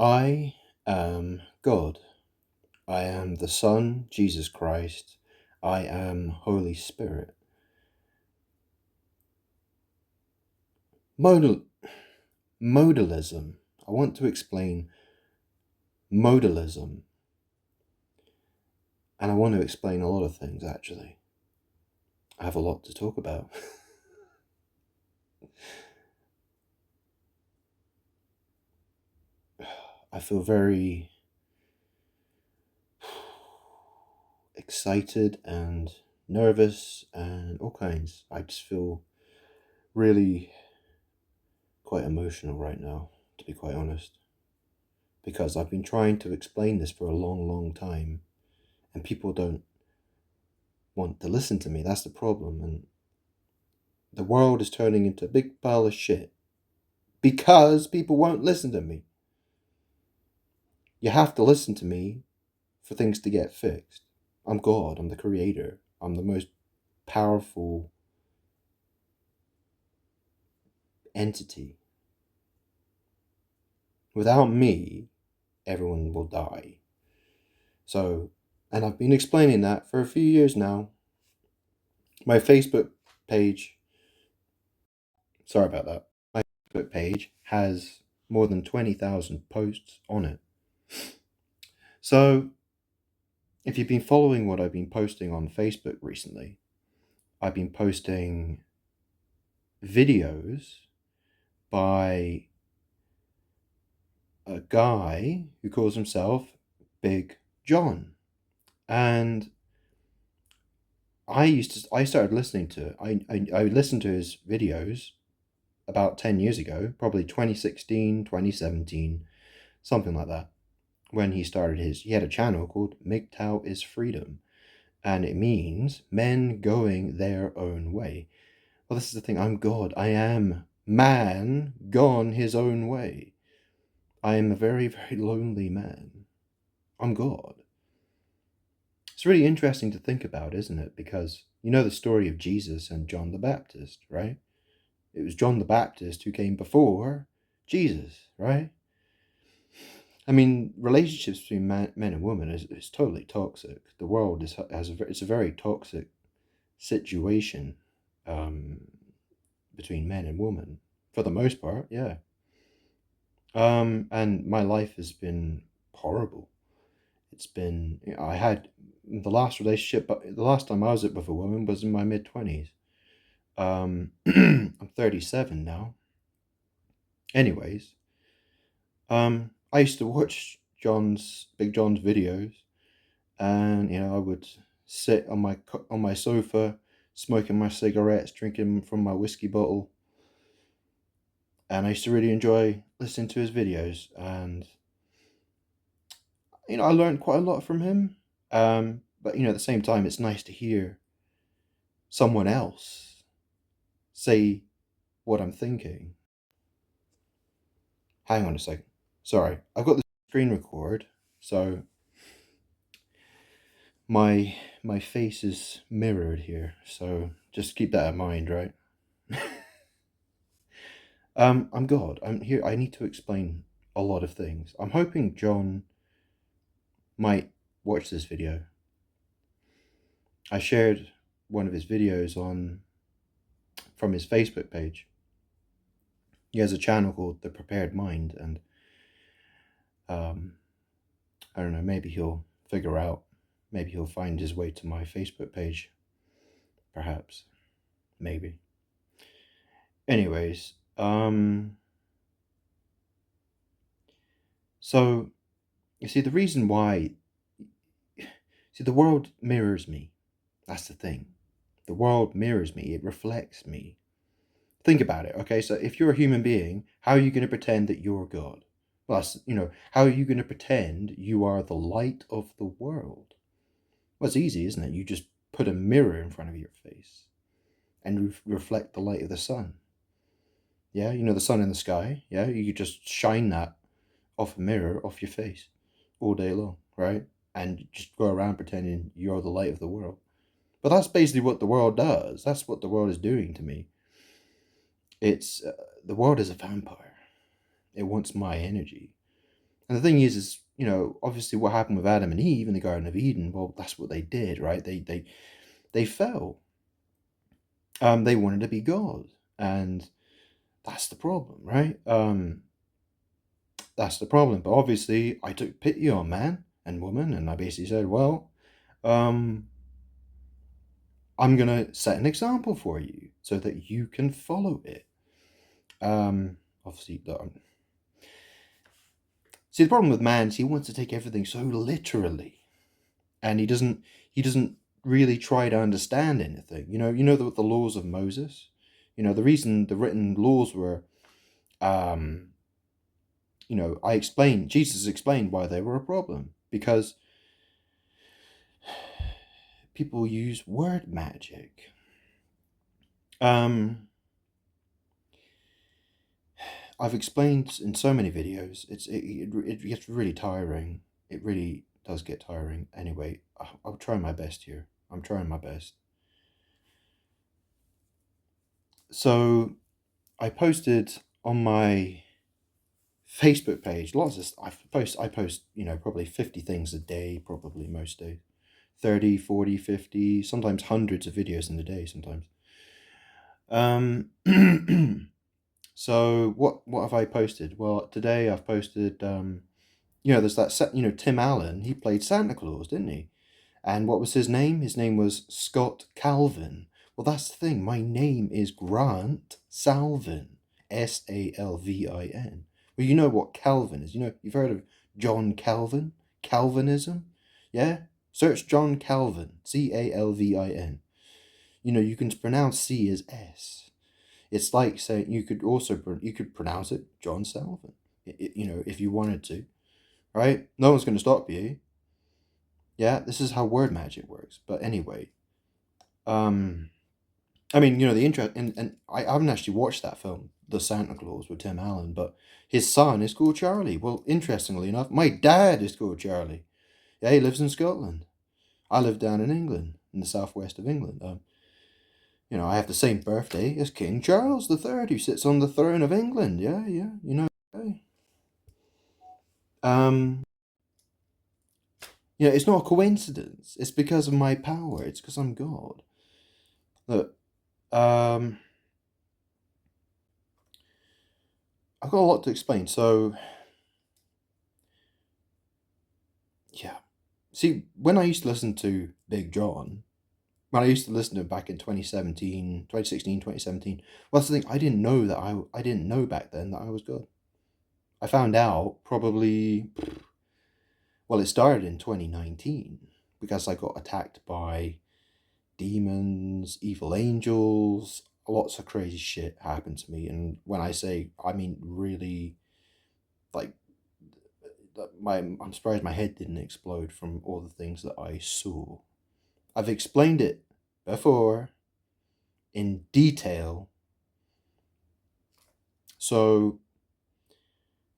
I am God. I am the Son, Jesus Christ. I am Holy Spirit. Modal Modalism. I want to explain modalism. And I want to explain a lot of things, actually. I have a lot to talk about. I feel very excited and nervous and all kinds. I just feel really quite emotional right now, to be quite honest. Because I've been trying to explain this for a long, long time, and people don't want to listen to me. That's the problem. And the world is turning into a big pile of shit because people won't listen to me. You have to listen to me for things to get fixed. I'm God. I'm the creator. I'm the most powerful entity. Without me, everyone will die. So, and I've been explaining that for a few years now. My Facebook page, sorry about that, my Facebook page has more than 20,000 posts on it. So, if you've been following what I've been posting on Facebook recently, I've been posting videos by a guy who calls himself Big John. And I started listening to I listened to his videos about 10 years ago, probably 2016, 2017, something like that. When he started he had a channel called MGTOW is Freedom, and it means men going their own way. Well, this is the thing. I'm God. I am man gone his own way. I am a very, very lonely man. I'm God. It's really interesting to think about, isn't it? Because you know the story of Jesus and John the Baptist, right? It was John the Baptist who came before Jesus, right? I mean, relationships between men and women is totally toxic. The world it's a very toxic situation um, between men and women, for the most part, yeah. And my life has been horrible. It's been, I had the last relationship, but the last time I was with a woman was in my mid-20s. I'm 37 now. Anyways, I used to watch Big John's videos, and I would sit on my sofa, smoking my cigarettes, drinking from my whiskey bottle, and I used to really enjoy listening to his videos, and I learned quite a lot from him. But at the same time, it's nice to hear someone else say what I'm thinking. Hang on a second. Sorry, I've got the screen record, so my my face is mirrored here. So just keep that in mind, right? I'm God. I'm here. I need to explain a lot of things. I'm hoping John might watch this video. I shared one of his videos from his Facebook page. He has a channel called The Prepared Mind, and I don't know, maybe he'll figure out, maybe he'll find his way to my Facebook page, perhaps, maybe. Anyways, so you see the reason why, see, the world mirrors me. That's the thing. The world mirrors me. It reflects me. Think about it, okay? So if you're a human being, how are you going to pretend that you're God? Well, how are you going to pretend you are the light of the world? Well, it's easy, isn't it? You just put a mirror in front of your face and reflect the light of the sun. Yeah, the sun in the sky. Yeah, you could just shine that off a mirror off your face all day long, right? And just go around pretending you're the light of the world. But that's basically what the world does. That's what the world is doing to me. It's the world is a vampire. It wants my energy. And the thing is, obviously what happened with Adam and Eve in the Garden of Eden, well, that's what they did, right? They fell. They wanted to be God. And that's the problem, right? That's the problem. But obviously I took pity on man and woman, and I basically said, well, um, I'm gonna set an example for you so that you can follow it. Obviously, see, the problem with man is he wants to take everything so literally, and he doesn't really try to understand anything. The laws of Moses. The reason the written laws were, um, Jesus explained why they were a problem, because people use word magic. I've explained in so many videos. It gets really tiring. It really does get tiring. Anyway, I'll try my best here. I'm trying my best. So I posted on my Facebook page lots of I post probably 50 things a day, probably most days. 30, 40, 50, sometimes hundreds of videos in a day sometimes. So what have I posted? Well, today I've posted there's that set, Tim Allen, he played Santa Claus, didn't he? And what was his name? His name was Scott Calvin. Well, that's the thing. My name is Grant Salvin. Salvin. Well, you know what Calvin is. You've heard of John Calvin? Calvinism? Yeah? Search John Calvin. Calvin. You can pronounce C as S. It's like saying you could pronounce it John Salvin. If you wanted to, right? No one's going to stop you. Yeah, this is how word magic works. But anyway, the interest, and I haven't actually watched that film, The Santa Claus with Tim Allen, but his son is called Charlie. Well, interestingly enough, my dad is called Charlie. Yeah, he lives in Scotland. I live down in England, in the southwest of England. I have the same birthday as King Charles III, who sits on the throne of England. Yeah, yeah, okay. Um, it's not a coincidence. It's because of my power. It's because I'm God. Look, I've got a lot to explain. So, yeah. See, when I used to listen to Big John, when I used to listen to him back in 2017, 2016, 2017, well, that's the thing. I didn't know back then that I was God. I found out probably, well, it started in 2019 because I got attacked by demons, evil angels, lots of crazy shit happened to me. And when I say, I mean really, like, I'm surprised my head didn't explode from all the things that I saw. I've explained it before in detail. So,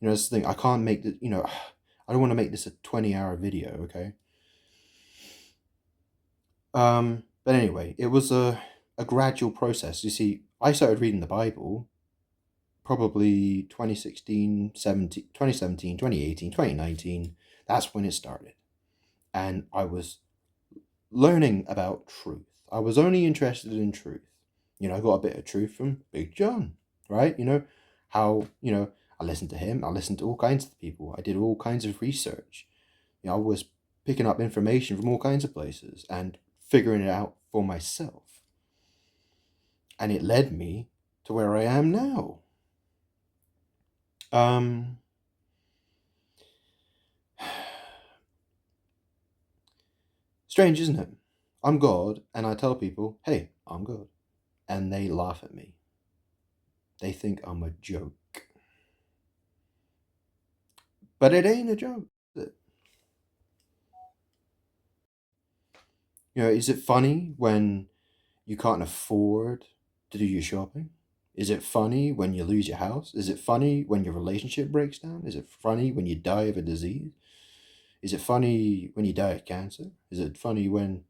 that's the thing. I can't make the, I don't want to make this a 20-hour video, okay? But anyway, it was a gradual process. You see, I started reading the Bible probably 2016, 2017, 2018, 2019. That's when it started. And I was learning about truth. I was only interested in truth. I got a bit of truth from Big John, right? How, I listened to him. I listened to all kinds of people. I did all kinds of research. I was picking up information from all kinds of places and figuring it out for myself. And it led me to where I am now. Strange, isn't it? I'm God, and I tell people, hey, I'm God. And they laugh at me. They think I'm a joke. But it ain't a joke, is it? Is it funny when you can't afford to do your shopping? Is it funny when you lose your house? Is it funny when your relationship breaks down? Is it funny when you die of a disease? Is it funny when you die of cancer? Is it funny when...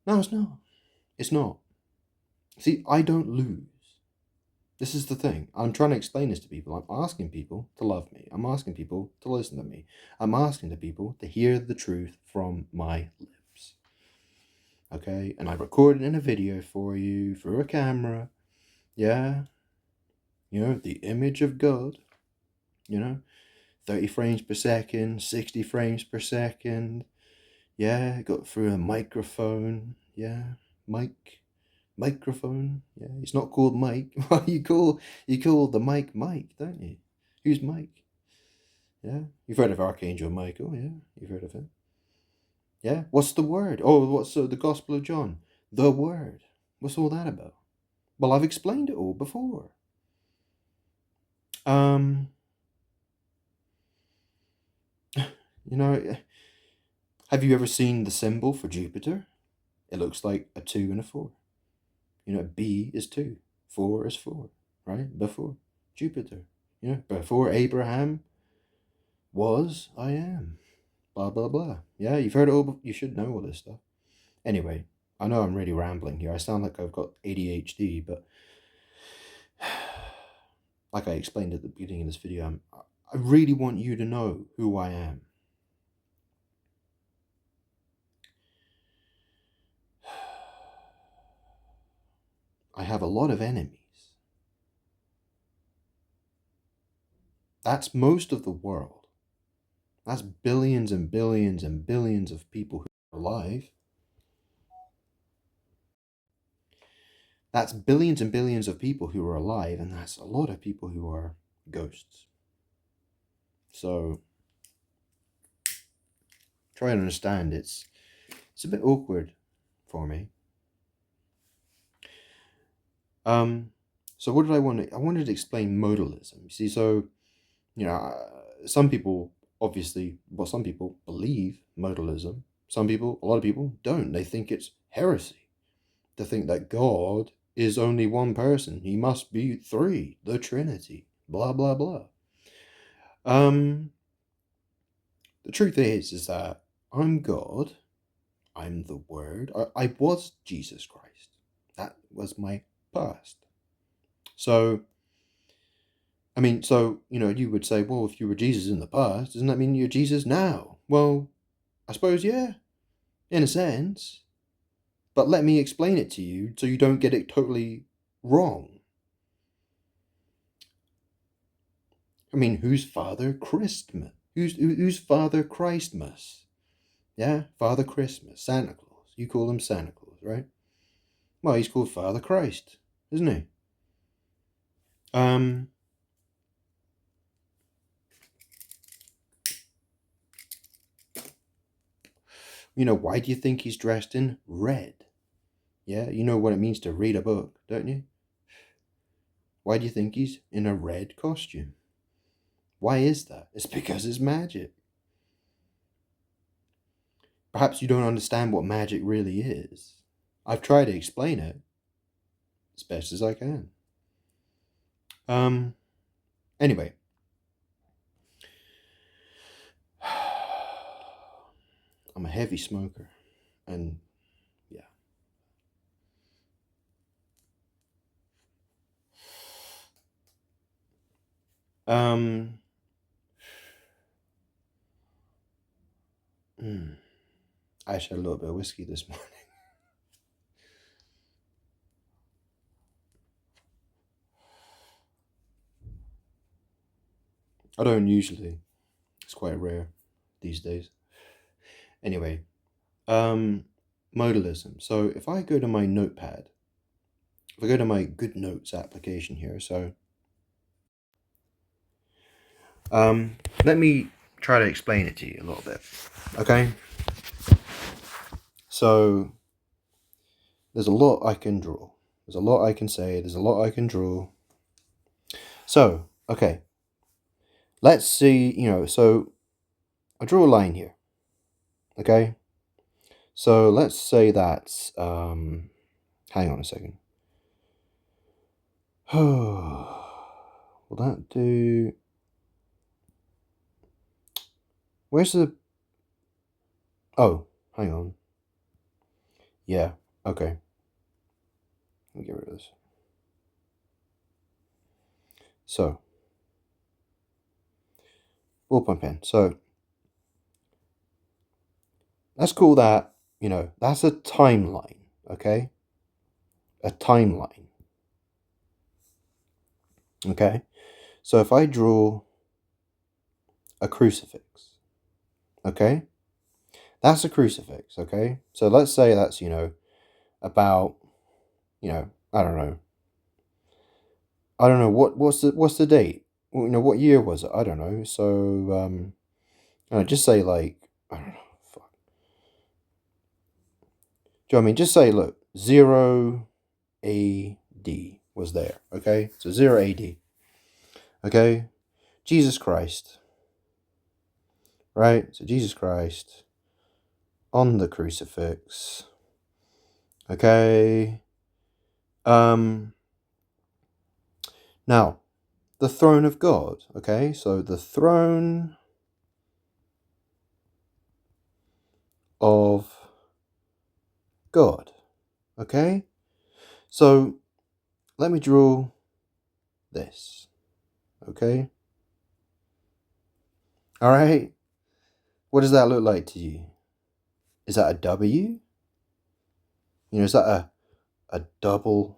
No, it's not. It's not. See, I don't lose. This is the thing. I'm trying to explain this to people. I'm asking people to love me. I'm asking people to listen to me. I'm asking the people to hear the truth from my lips. Okay? And I record it in a video for you through a camera. Yeah? The image of God. 30 frames per second, 60 frames per second. Yeah, got through a microphone. Yeah, microphone. Yeah, it's not called Mike. you call the mic Mike, don't you? Who's Mike? Yeah, you've heard of Archangel Michael. Yeah, you've heard of him. Yeah, what's the word? Oh, what's the Gospel of John? The word. What's all that about? Well, I've explained it all before. Um, you know, have you ever seen the symbol for Jupiter? It looks like a 2 and a 4. B is 2, 4 is 4, right? Before Jupiter. Before Abraham was, I am. Blah, blah, blah. Yeah, you've heard it all. You should know all this stuff. Anyway, I know I'm really rambling here. I sound like I've got ADHD, but like I explained at the beginning of this video, I really want you to know who I am. I have a lot of enemies. That's most of the world. That's billions and billions and billions of people who are alive. That's billions and billions of people who are alive, and that's a lot of people who are ghosts. So try and understand it's a bit awkward for me. So what did I want to? I wanted to explain modalism. You see, so some people some people believe modalism. A lot of people don't. They think it's heresy to think that God is only one person. He must be three, the Trinity. Blah blah blah. The truth is that I'm God. I'm the Word. I was Jesus Christ. That was my past. So, you would say, well, if you were Jesus in the past, doesn't that mean you're Jesus now? Well, I suppose, yeah, in a sense. But let me explain it to you so you don't get it totally wrong. Who's Father Christmas? Who's Father Christmas? Yeah, Father Christmas, Santa Claus. You call him Santa Claus, right? Well, he's called Father Christ, isn't he? Why do you think he's dressed in red? Yeah, you know what it means to read a book, don't you? Why do you think he's in a red costume? Why is that? It's because it's magic. Perhaps you don't understand what magic really is. I've tried to explain it as best as I can. Anyway. I'm a heavy smoker, and yeah. I actually had a little bit of whiskey this morning. I don't usually. It's quite rare these days. Anyway, modalism. So if I go to my notepad, if I go to my Good Notes application here, so let me try to explain it to you a little bit. Okay? So there's a lot I can draw. There's a lot I can say. There's a lot I can draw. So, okay. Let's see, so I draw a line here. Okay? So let's say that's, hang on a second. Will that do? Where's the, oh, hang on. Yeah, okay. Let me get rid of this. So, ballpoint pen. So, let's call that, that's a timeline, okay? A timeline, okay? So, if I draw a crucifix, okay? That's a crucifix, okay? So, let's say that's, about, I don't know. I don't know what's the date? What year was it? I don't know. So I don't know, just say like I don't know. Fuck. Do you know what I mean? Just say look, 0 AD was there. Okay, so 0 AD. Okay, Jesus Christ. Right. So Jesus Christ on the crucifix. Okay. Now the throne of God. Okay, so the throne of God. Okay, so let me draw this. Okay, all right. What does that look like to you? Is that a W? Is that a double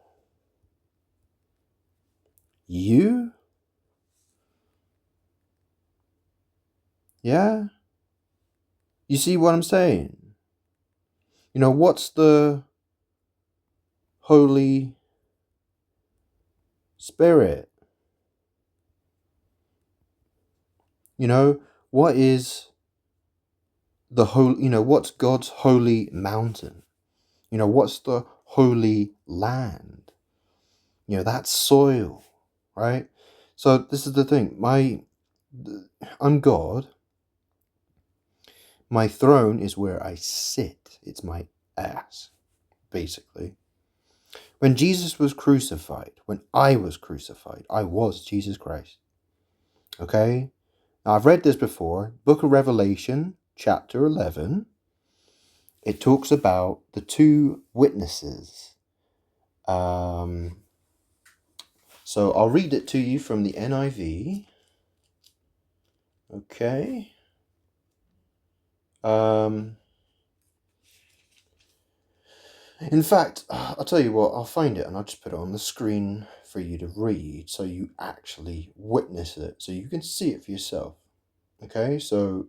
U? Yeah, you see what I'm saying? What's the Holy Spirit? What is the holy, what's God's holy mountain? What's the holy land? That's soil, right? So this is the thing. I'm God. My throne is where I sit. It's my ass, basically. When Jesus was crucified, when I was crucified, I was Jesus Christ. Okay? Now, I've read this before. Book of Revelation, chapter 11. It talks about the two witnesses. So I'll read it to you from the NIV. Okay. In fact, I'll tell you what, I'll find it and I'll just put it on the screen for you to read so you actually witness it, so you can see it for yourself. Okay, so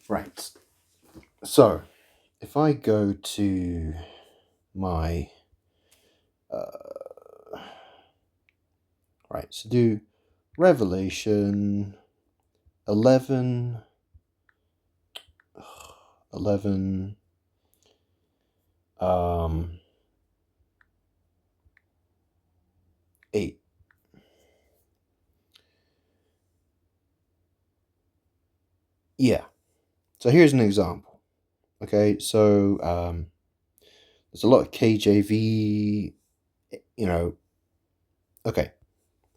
right. So if I go to my right, so do Revelation 11 8. Yeah. So here's an example. Okay, so there's a lot of KJV, Okay,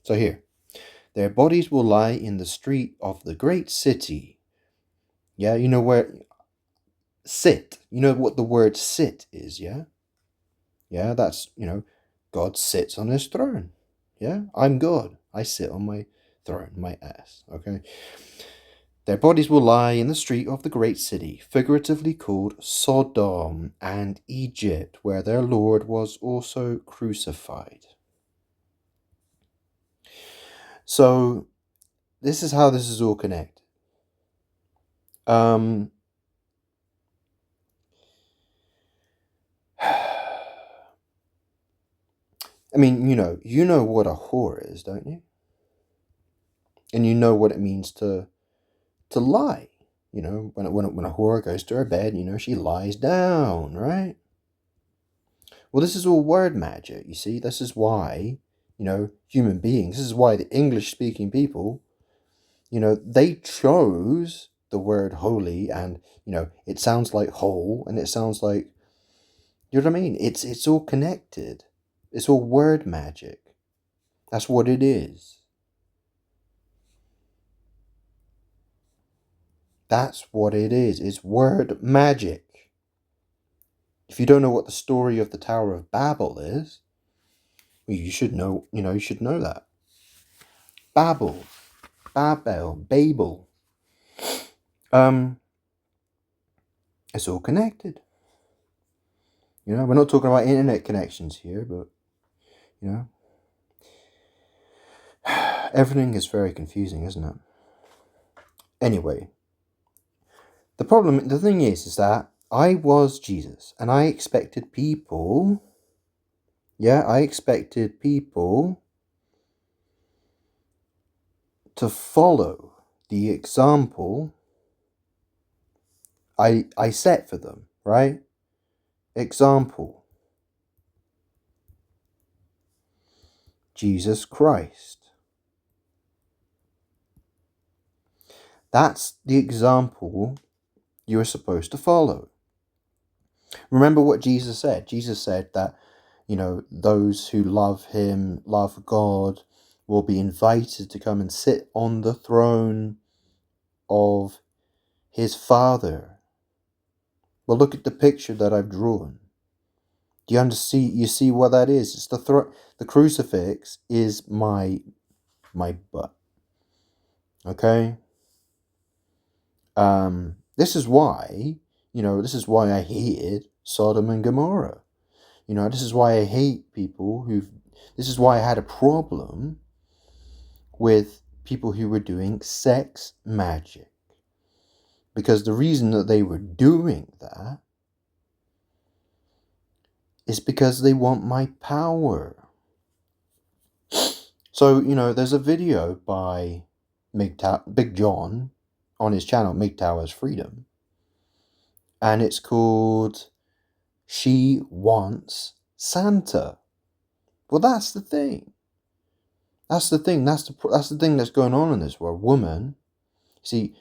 so here. Their bodies will lie in the street of the great city. Yeah, you know where sit. You know what the word sit is, yeah? Yeah, that's, God sits on his throne. Yeah, I'm God. I sit on my throne, my ass, okay? Their bodies will lie in the street of the great city, figuratively called Sodom and Egypt, where their Lord was also crucified. So, this is how this is all connected. I mean, you know what a whore is, don't you? And you know what it means to lie. When a whore goes to her bed, she lies down, right? Well, this is all word magic, you see. This is why, human beings, this is why the English-speaking people, they chose the word holy, and, it sounds like whole, and it sounds like, you know what I mean? It's all connected. It's all word magic. That's what it is. That's what it is. It's word magic. If you don't know what the story of the Tower of Babel is, you should know, you should know that. Babel, Babel. It's all connected. We're not talking about internet connections here, but, everything is very confusing, isn't it? Anyway, the thing is that I was Jesus, and I expected people, to follow the example I set for them, right? Example, Jesus Christ. That's the example you are supposed to follow. Remember what Jesus said. Jesus said that, those who love him, love God, will be invited to come and sit on the throne of his Father. Well, look at the picture that I've drawn. Do you see what that is? It's the crucifix is my butt. Okay? This is why, I hated Sodom and Gomorrah. This is why I hate people this is why I had a problem with people who were doing sex magic. Because the reason that they were doing that is because they want my power. So, there's a video by Big John on his channel, MGTOW's Freedom. And it's called She Wants Santa. Well, that's the thing. That's the thing. That's the thing that's going on in this world. Woman, see,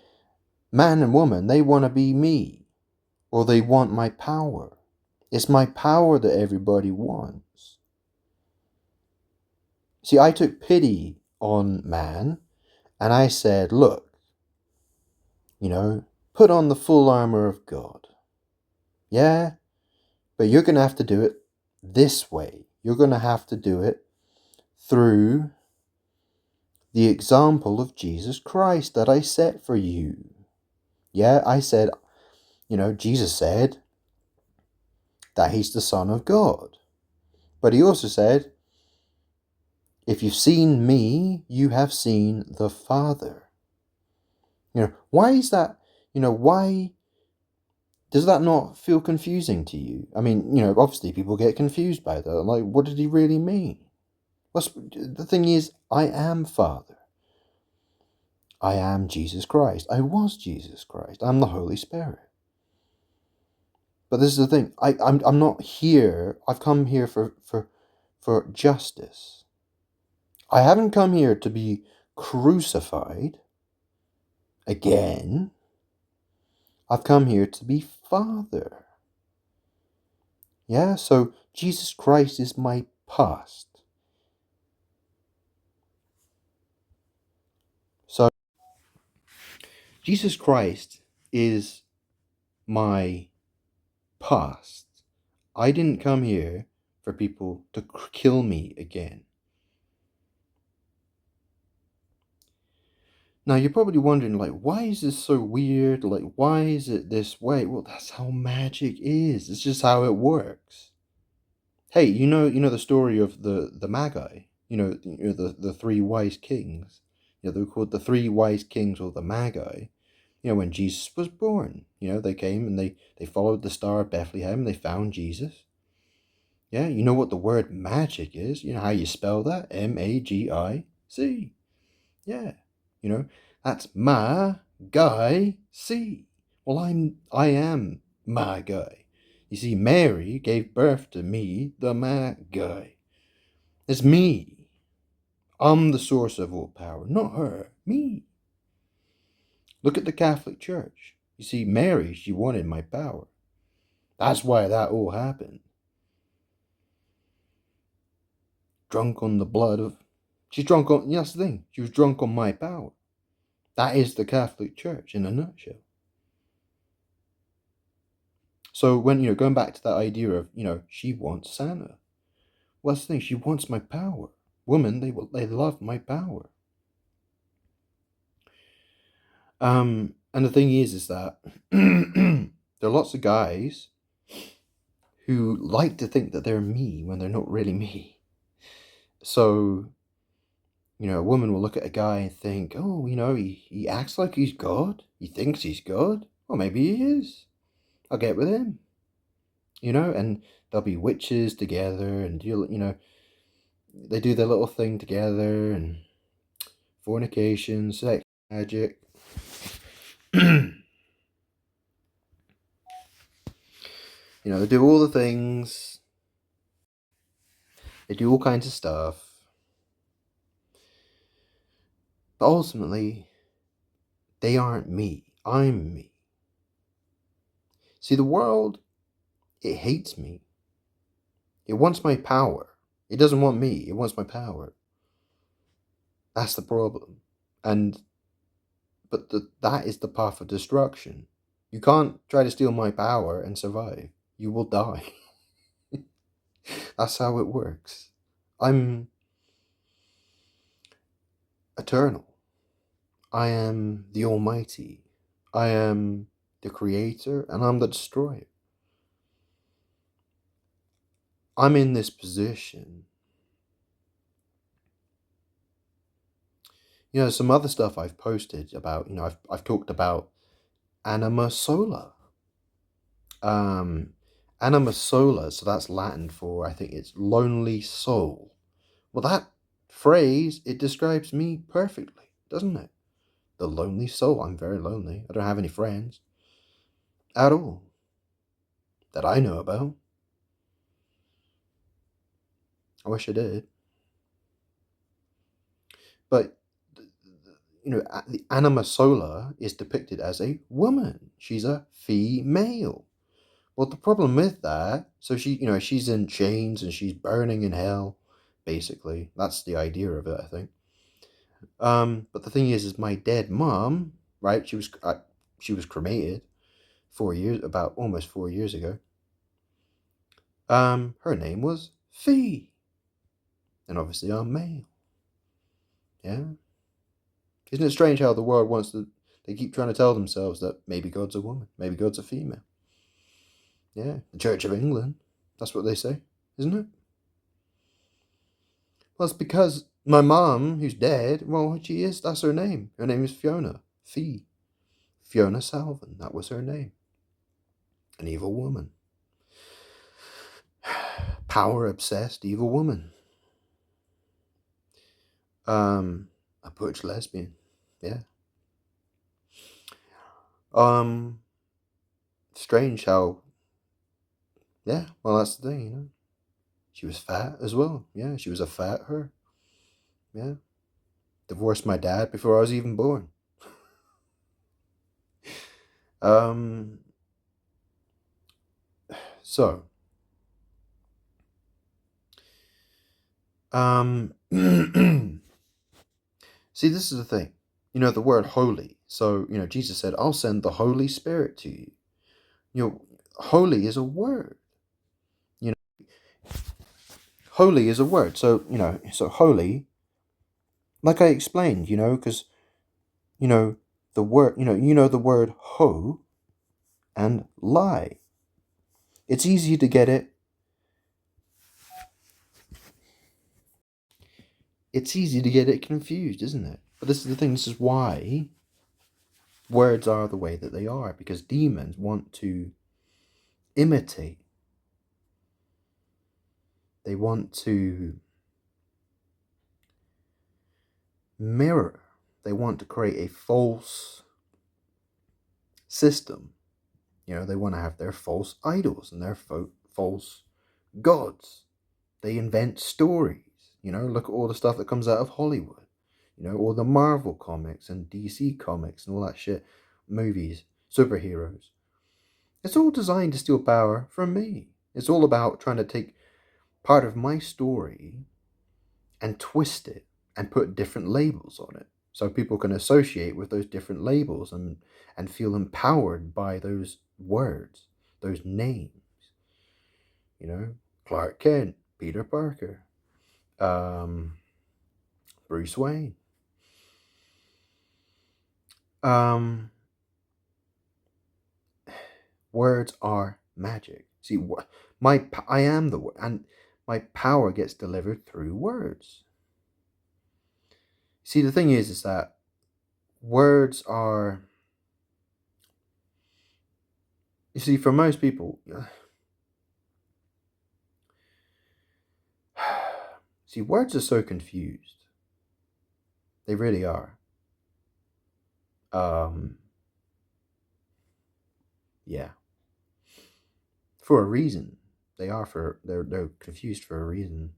man and woman, they want to be me, or they want my power. It's my power that everybody wants. See, I took pity on man, and I said, look, put on the full armor of God. Yeah, but you're going to have to do it this way. You're going to have to do it through the example of Jesus Christ that I set for you. Yeah, I said, Jesus said that he's the Son of God. But he also said, if you've seen me, you have seen the Father. Why is that? Why does that not feel confusing to you? I mean, obviously people get confused by that. Like, what did he really mean? The thing is, I am Father. I am Jesus Christ. I was Jesus Christ. I'm the Holy Spirit. But this is the thing. I'm not here. I've come here for justice. I haven't come here to be crucified again. I've come here to be Father. Yeah, so Jesus Christ is my past. So Jesus Christ is my past. I didn't come here for people to kill me again. Now, you're probably wondering, like, why is this so weird? Like, why is it this way? Well, that's how magic is. It's just how it works. Hey, you know the story of the Magi. The three wise kings. They're called the three wise kings or the Magi. When Jesus was born. They came and they followed the star of Bethlehem and they found Jesus. Yeah, you know what the word magic is? You know how you spell that? M-A-G-I-C. Yeah. That's my guy see. Well, I am my guy. You see, Mary gave birth to me, the my guy. It's me. I'm the source of all power, not her, me. Look at the Catholic Church. You see, Mary, she wanted my power. That's why that all happened. Drunk on the blood of... She's that's the thing. She was drunk on my power. That is the Catholic Church in a nutshell. So when, going back to that idea of, she wants Santa. Well, that's the thing. She wants my power. Women, they love my power. And the thing is that there are lots of guys who like to think that they're me when they're not really me. So, a woman will look at a guy and think, oh, he acts like he's God. He thinks he's God. Well, maybe he is. I'll get with him. And there'll be witches together and, they do their little thing together and fornication, sex, magic. They do all the things. They do all kinds of stuff. But ultimately, they aren't me. I'm me. See, the world, it hates me. It wants my power. It doesn't want me. It wants my power. That's the problem. But that is the path of destruction. You can't try to steal my power and survive. You will die. That's how it works. I'm eternal. I am the Almighty. I am the Creator, and I'm the Destroyer. I'm in this position. Some other stuff I've posted about, I've talked about anima sola. Anima sola, so that's Latin for, I think it's lonely soul. Well, that phrase, it describes me perfectly, doesn't it? The lonely soul. I'm very lonely. I don't have any friends at all that I know about. I wish I did. But, the anima sola is depicted as a woman. She's a female. Well, the problem with that, so she's in chains and she's burning in hell, basically. That's the idea of it, I think. But the thing is my dead mom, right? She was cremated almost 4 years ago. Her name was Fee, and obviously I'm male. Yeah, isn't it strange how the world they keep trying to tell themselves that maybe God's a woman, maybe God's a female. Yeah, the Church of England, that's what they say, isn't it? Well, it's because my mom, who's dead, well, she is, that's her name. Her name is Fiona. Fee. Fiona Salvin, that was her name. An evil woman. Power-obsessed evil woman. A butch lesbian. Yeah. Strange how, yeah, well, that's the thing, She was fat as well. Yeah, she was a fat her. Yeah. Divorced my dad before I was even born. So, see, this is the thing. The word holy. So, Jesus said, I'll send the Holy Spirit to you. Holy is a word. Holy is a word. So, so holy, like I explained, because, the word, the word ho and lie. It's easy to get it. It's easy to get it confused, isn't it? But this is the thing. This is why words are the way that they are, because demons want to imitate. They want to mirror. They want to create a false system. They want to have their false idols and their false gods. They invent stories. Look at all the stuff that comes out of Hollywood. All the Marvel comics and DC comics and all that shit. Movies, superheroes. It's all designed to steal power from me. It's all about trying to take part of my story and twist it and put different labels on it so people can associate with those different labels and feel empowered by those words. those names. Clark Kent, Peter Parker, um, Bruce Wayne. Words are magic. See, I am the word, and my power gets delivered through words. See, the thing is that words are. You see, for most people, see, words are so confused. They really are. Yeah. For a reason. They're confused for a reason.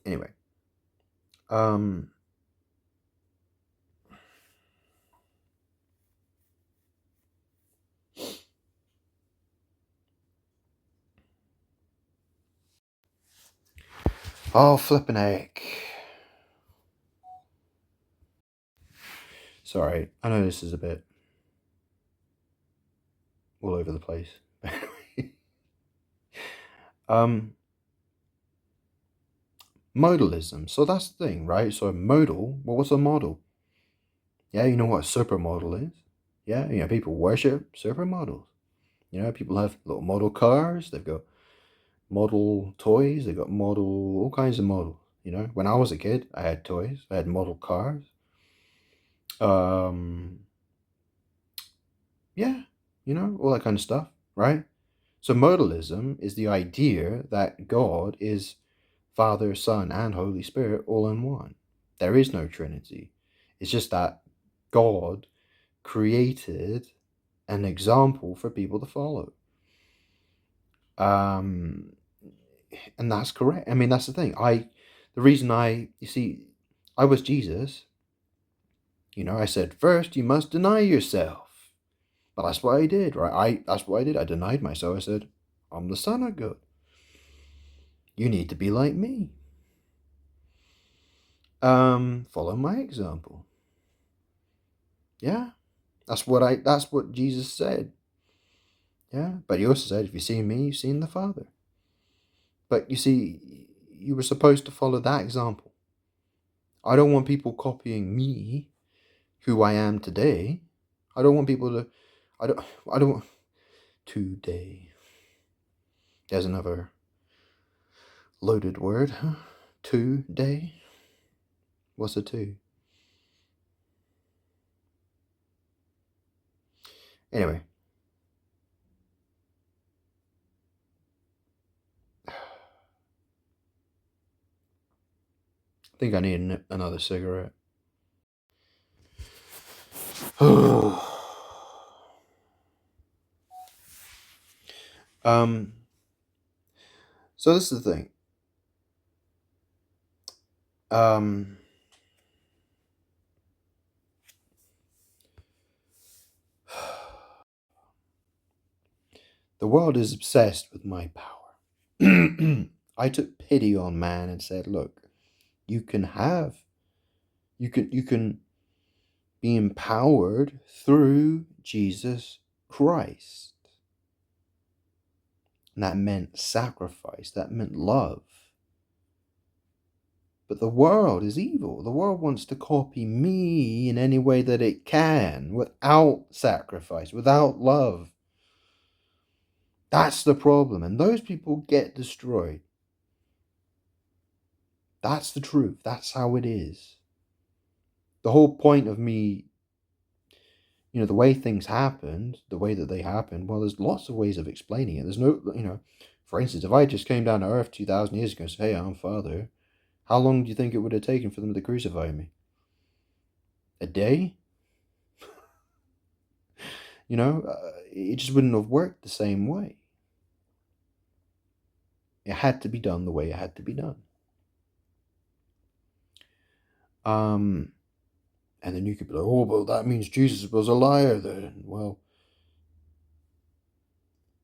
Anyway. Oh, flippin' heck. Sorry, I know this is a bit all over the place. Modalism. So that's the thing, right? So modal, well, what's a model? Yeah, you know what a supermodel is? Yeah, people worship supermodels. People have little model cars, they've got model toys, they've got model, all kinds of models. When I was a kid, I had toys, I had model cars. Yeah, all that kind of stuff, right? So modalism is the idea that God is Father, Son, and Holy Spirit all in one. There is no Trinity. It's just that God created an example for people to follow. And that's correct. I mean, that's the thing. You see, I was Jesus. I said, first you must deny yourself. But that's what I did, right? That's what I did. I denied myself. I said, I'm the Son of God. You need to be like me. Follow my example. Yeah. That's what Jesus said. Yeah. But he also said, if you've seen me, you've seen the Father. But you see, you were supposed to follow that example. I don't want people copying me, who I am today. I don't want people to I don't want today. There's another loaded word. Today. What's a two? Anyway. I think I need another cigarette. So this is the thing. The world is obsessed with my power. I took pity on man and said, look, you can be empowered through Jesus Christ. And that meant sacrifice, that meant love. But the world is evil. The world wants to copy me in any way that it can, without sacrifice, without love. That's the problem. And those people get destroyed. That's the truth. That's how it is. The whole point of me, the way things happened, the way that they happened, well, there's lots of ways of explaining it. There's no, for instance, if I just came down to Earth 2,000 years ago and said, hey, I'm Father, how long do you think it would have taken for them to crucify me? A day? It just wouldn't have worked the same way. It had to be done the way it had to be done. And then you could be like, oh, well, that means Jesus was a liar then. Well,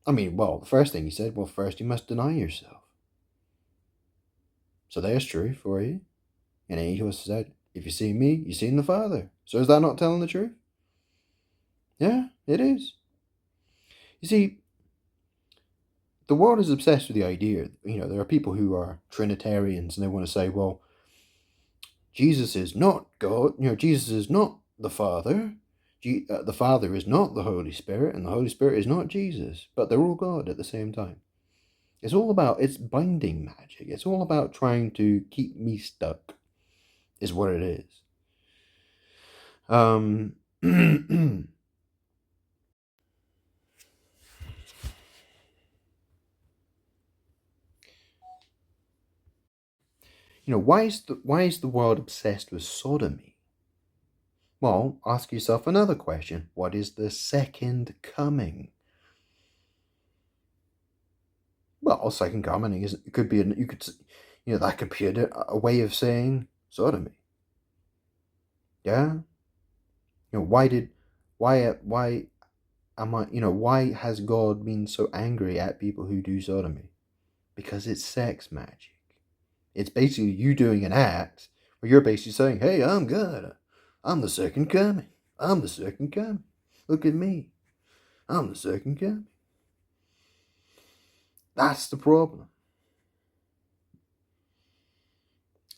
the first thing he said, well, first you must deny yourself. So there's truth for you. And then he also said, if you see me, you seen the Father. So is that not telling the truth? Yeah. It is. You see, the world is obsessed with the idea, there are people who are Trinitarians and they want to say, well, Jesus is not God, Jesus is not the Father. The Father is not the Holy Spirit, and the Holy Spirit is not Jesus, but they're all God at the same time. It's binding magic. It's all about trying to keep me stuck, is what it is. Why is the world obsessed with sodomy? Well, ask yourself another question. What is the second coming? Well, second coming is it could be that could be a way of saying sodomy. Yeah. Why why has God been so angry at people who do sodomy? Because it's sex magic. It's basically you doing an act where you're basically saying, hey, I'm God. I'm the second coming. I'm the second coming. Look at me. I'm the second coming. That's the problem.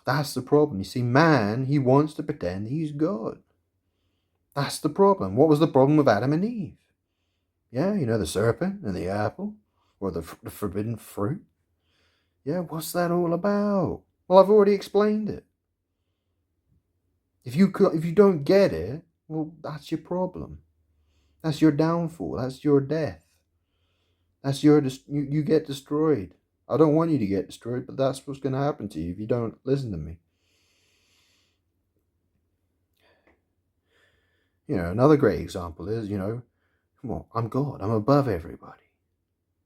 That's the problem. You see, man, he wants to pretend he's God. That's the problem. What was the problem with Adam and Eve? Yeah, the serpent and the apple, or the forbidden fruit. Yeah, what's that all about? Well, I've already explained it. If you don't get it, well, that's your problem. That's your downfall. That's your death. That's you get destroyed. I don't want you to get destroyed, but that's what's going to happen to you if you don't listen to me. Another great example is, well, I'm God. I'm above everybody.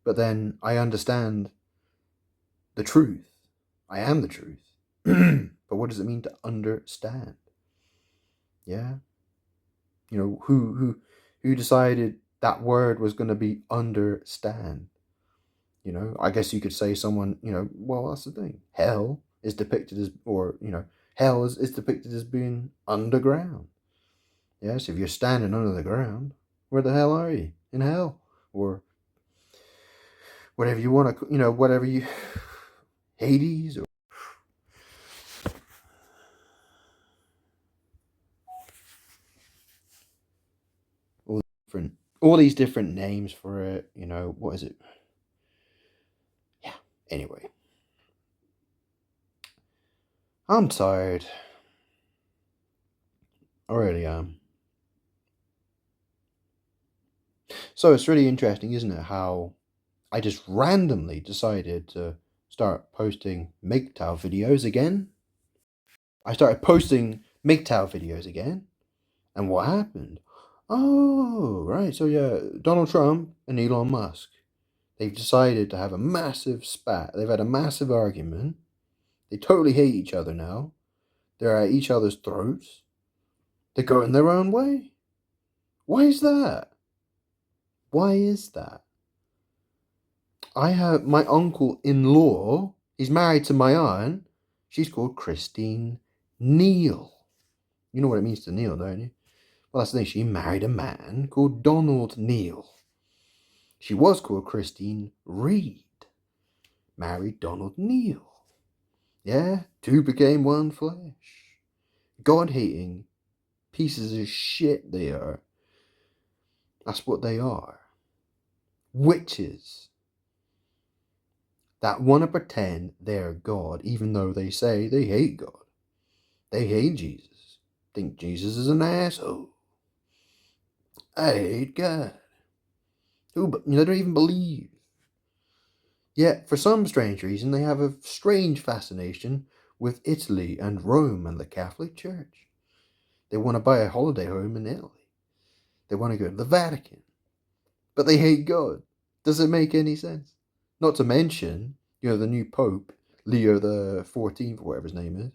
But then I understand the truth. I am the truth. But what does it mean to understand? Yeah. Who decided that word was going to be understand? I guess you could say someone, well, that's the thing. Hell is depicted as, hell is depicted as being underground. Yes, if you're standing under the ground, where the hell are you? In hell. Or whatever you want to, whatever you, Hades, or all these different names for it, what is it? Yeah, anyway. I'm tired. I really am. So it's really interesting, isn't it, how I just randomly decided to start posting MGTOW videos again. I started posting MGTOW videos again. And what happened? Oh, right. So, yeah, Donald Trump and Elon Musk, they've decided to have a massive spat. They've had a massive argument. They totally hate each other now. They're at each other's throats. They're going their own way. Why is that? Why is that? I have my uncle-in-law. He's married to my aunt. She's called Christine Neal. You know what it means to kneel, don't you? Well, that's the thing. She married a man called Donald Neal. She was called Christine Reed. Married Donald Neal. Yeah, two became one flesh. God-hating pieces of shit they are. That's what they are. Witches that want to pretend they're God, even though they say they hate God. They hate Jesus. Think Jesus is an asshole. I hate God. They don't even believe. Yet, for some strange reason, they have a strange fascination with Italy and Rome and the Catholic Church. They want to buy a holiday home in Italy. They want to go to the Vatican. But they hate God. Does it make any sense? Not to mention, the new Pope, Leo the 14th, or whatever his name is.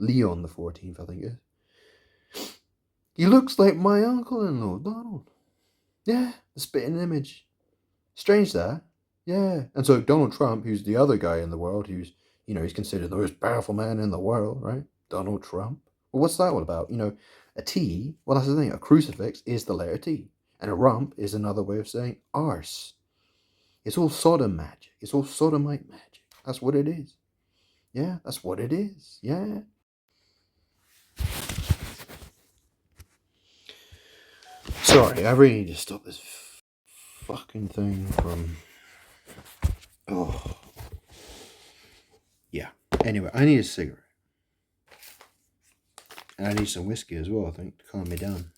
Leon the 14th, I think it is. He looks like my uncle-in-law, Donald. Yeah, the spitting image. Strange that. Yeah. And so Donald Trump, who's the other guy in the world, who's, he's considered the most powerful man in the world, right? Donald Trump. Well, what's that all about? A T, well, that's the thing. A crucifix is the letter T. And a rump is another way of saying arse. It's all Sodom magic. It's all sodomite magic. That's what it is. Yeah, that's what it is. Yeah. Sorry, I really need to stop this fucking thing from... Oh. Yeah. Anyway, I need a cigarette. And I need some whiskey as well, I think, to calm me down.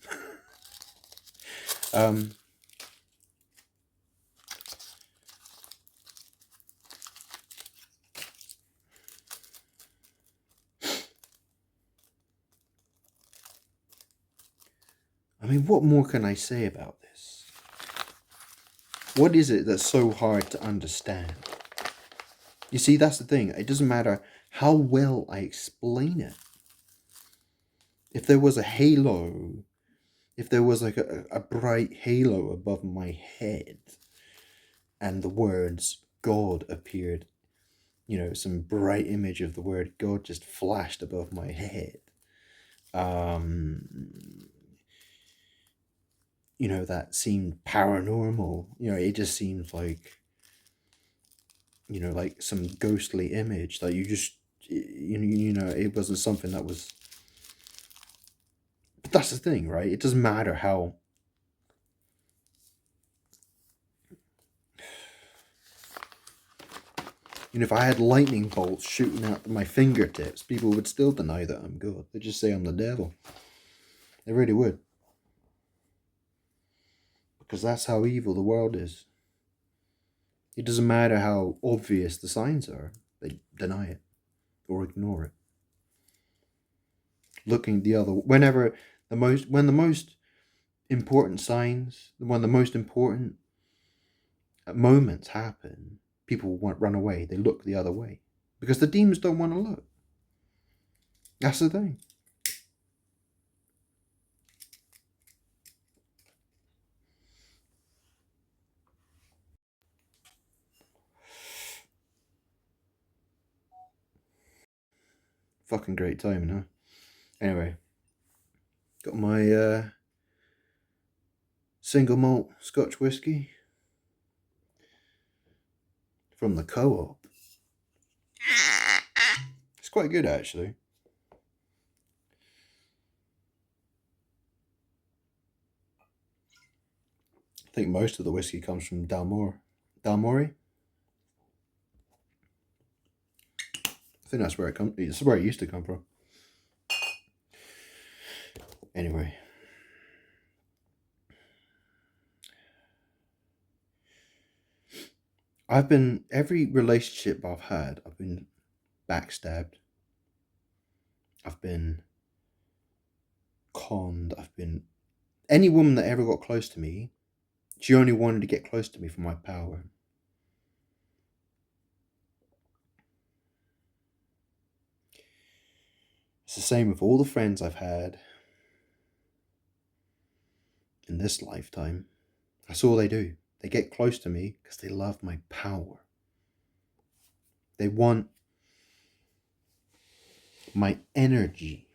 I mean, what more can I say about this? What is it that's so hard to understand? You see, that's the thing. It doesn't matter how well I explain it. If there was a halo, if there was like a bright halo above my head, and the words God appeared, you know, some bright image of the word God just flashed above my head. You know, that seemed paranormal. You know, it just seemed like, you know, like some ghostly image that you just, you know, it wasn't something that was... But that's the thing, right? It doesn't matter how... You know, if I had lightning bolts shooting out my fingertips, people would still deny that I'm God. They'd just say I'm the devil. They really would. Because that's how evil the world is. It doesn't matter how obvious the signs are. They deny it or ignore it. Looking the other... when the most important signs, when the most important moments happen, people won't run away. They look the other way. Because the demons don't want to look. That's the thing. Fucking great timing, huh? Anyway. Got my single malt Scotch whiskey from the Co-op. It's quite good, actually. I think most of the whiskey comes from Dalmore. Dalmore? I think that's where it comes. It's where it used to come from. Anyway. Every relationship I've had, I've been backstabbed. I've been conned. Any woman that ever got close to me, she only wanted to get close to me for my power. It's the same with all the friends I've had in this lifetime. That's all they do. They get close to me because they love my power. They want my energy.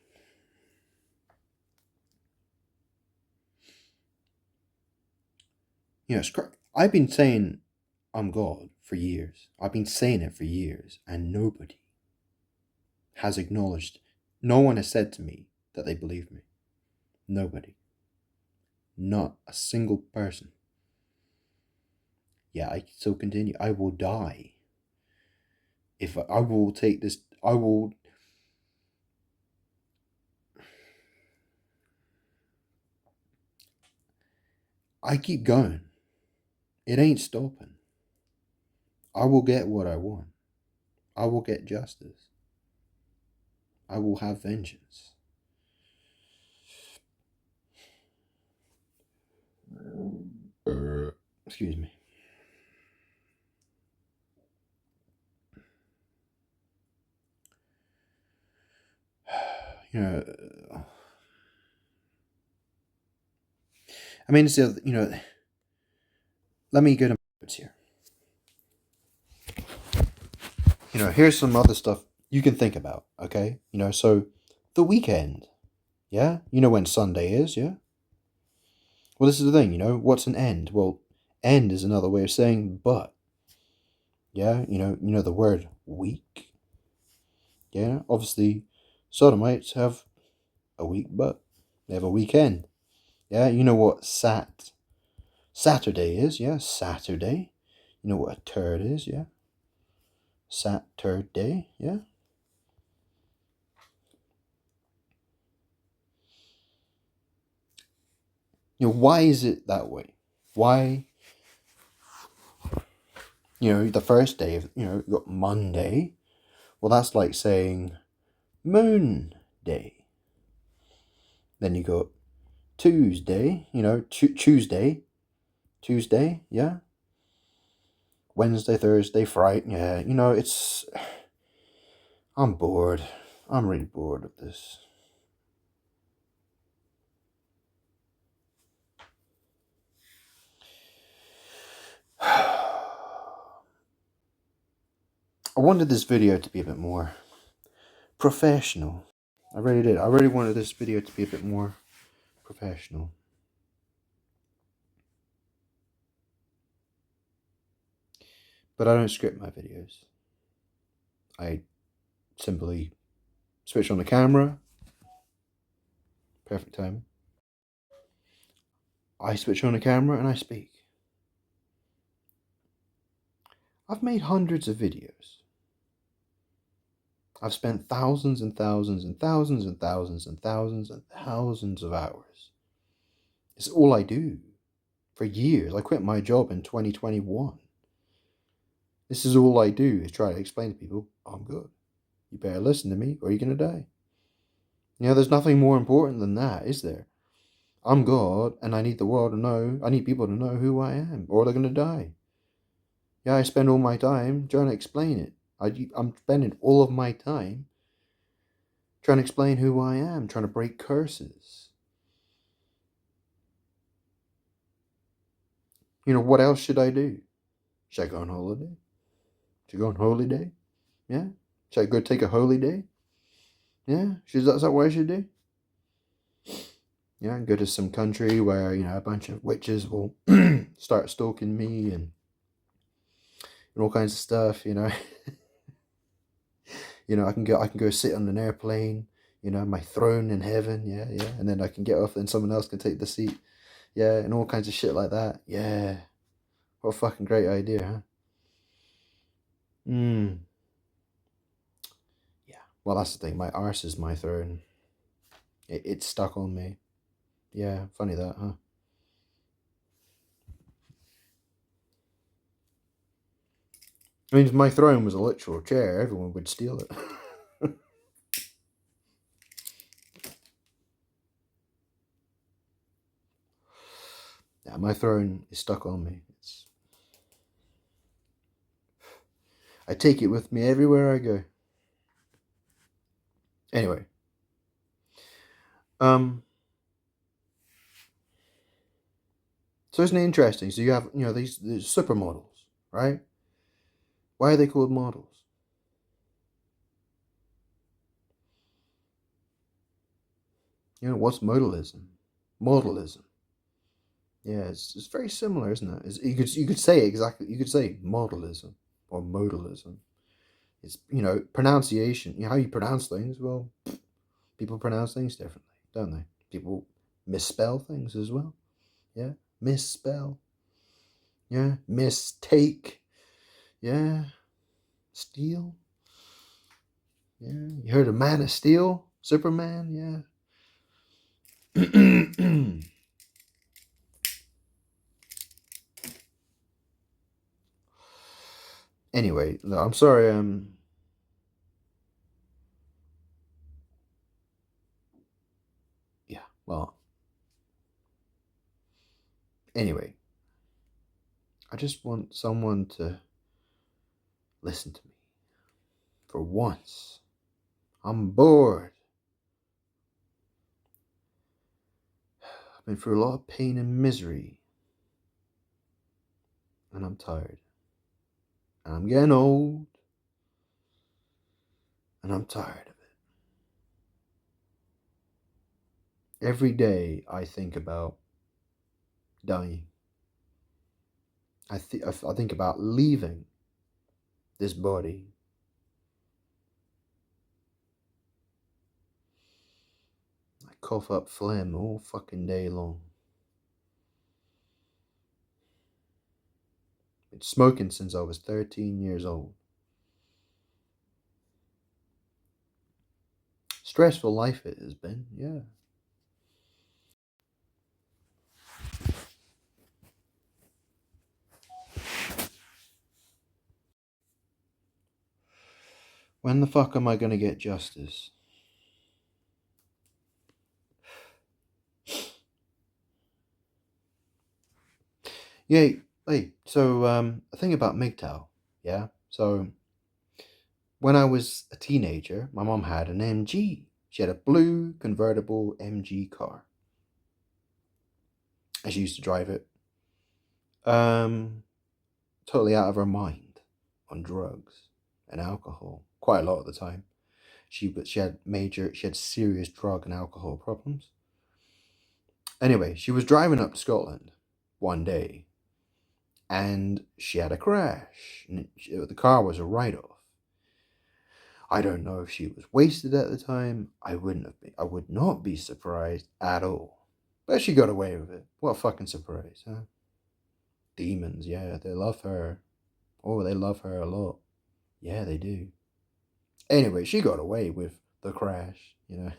You know, I've been saying I'm God for years. I've been saying it for years, and nobody has acknowledged. No one has said to me that they believe me. Nobody. Not a single person. Yeah, I still continue. I will die. If I will take this, I will... I keep going. It ain't stopping. I will get what I want. I will get justice. I will have vengeance. Excuse me. You know, I mean, it's the other, you know, let me go to my notes here. You know, here's some other stuff you can think about, okay? You know, so the weekend, yeah? You know when Sunday is, yeah? Well, this is the thing, what's an end? Well, end is another way of saying but. Yeah, the word weak. Yeah, obviously, sodomites have a weak butt. They have a weekend. Yeah, you know what Saturday is, yeah, Saturday. You know what a turd is, yeah? Saturday, yeah? Why is it that way? Why, the first day of, you got Monday. Well, that's like saying Moon Day. Then you got Tuesday, Tuesday, yeah? Wednesday, Thursday, Friday, yeah, I'm bored. I'm really bored of this. I wanted this video to be a bit more professional. I really did. I really wanted this video to be a bit more professional. But I don't script my videos. I simply switch on the camera. Perfect timing. I switch on the camera and I speak. I've made hundreds of videos. I've spent thousands and thousands and thousands and thousands and thousands and thousands of hours. It's all I do. For years. I quit my job in 2021. This is all I do, is try to explain to people, I'm good. You better listen to me or you're going to die. There's nothing more important than that, is there? I'm God and I need the world to know, I need people to know who I am or they're going to die. Yeah, I spend all my time trying to explain it. I'm spending all of my time trying to explain who I am, trying to break curses. What else should I do? Should I go on holiday? Should I go on holiday? Yeah? Should I go take a holy day? Yeah? Is that what I should do? Yeah, go to some country where, a bunch of witches will start stalking me and all kinds of stuff, I can go sit on an airplane, my throne in heaven, yeah, and then I can get off and someone else can take the seat, yeah, and all kinds of shit like that, yeah. What a fucking great idea, huh? Yeah, well, that's the thing, my arse is my throne. It's stuck on me. Yeah, funny that, huh? I mean, if my throne was a literal chair, everyone would steal it. Yeah, my throne is stuck on me. I take it with me everywhere I go. Anyway. So isn't it interesting? So you have, these supermodels, right? Why are they called models? What's modalism? Modalism. Yeah, it's very similar, isn't it? You could say exactly. You could say modalism or modalism. It's pronunciation. How you pronounce things. Well, people pronounce things differently, don't they? People misspell things as well. Yeah, misspell. Yeah, mistake. Yeah, steal. Yeah, you heard of Man of Steel? Superman. Yeah. Anyway, no, I'm sorry. Yeah. Well. Anyway, I just want someone to listen to me. For once, I'm bored. I've been through a lot of pain and misery, and I'm tired. And I'm getting old, and I'm tired of it. Every day I think about dying. I think about leaving this body. I cough up phlegm all fucking day long. Been smoking since I was 13 years old. Stressful life it has been, yeah. When the fuck am I gonna get justice? Yeah, hey, so a thing about MGTOW, yeah? So when I was a teenager, my mom had an MG. She had a blue convertible MG car. And she used to drive it. Totally out of her mind on drugs and alcohol quite a lot of the time. She had serious drug and alcohol problems. Anyway, she was driving up to Scotland one day and she had a crash. And the car was a write-off. I don't know if she was wasted at the time. I would not be surprised at all. But she got away with it. What a fucking surprise, huh? Demons, yeah, they love her. Oh, they love her a lot. Yeah, they do. Anyway, she got away with the crash, you know.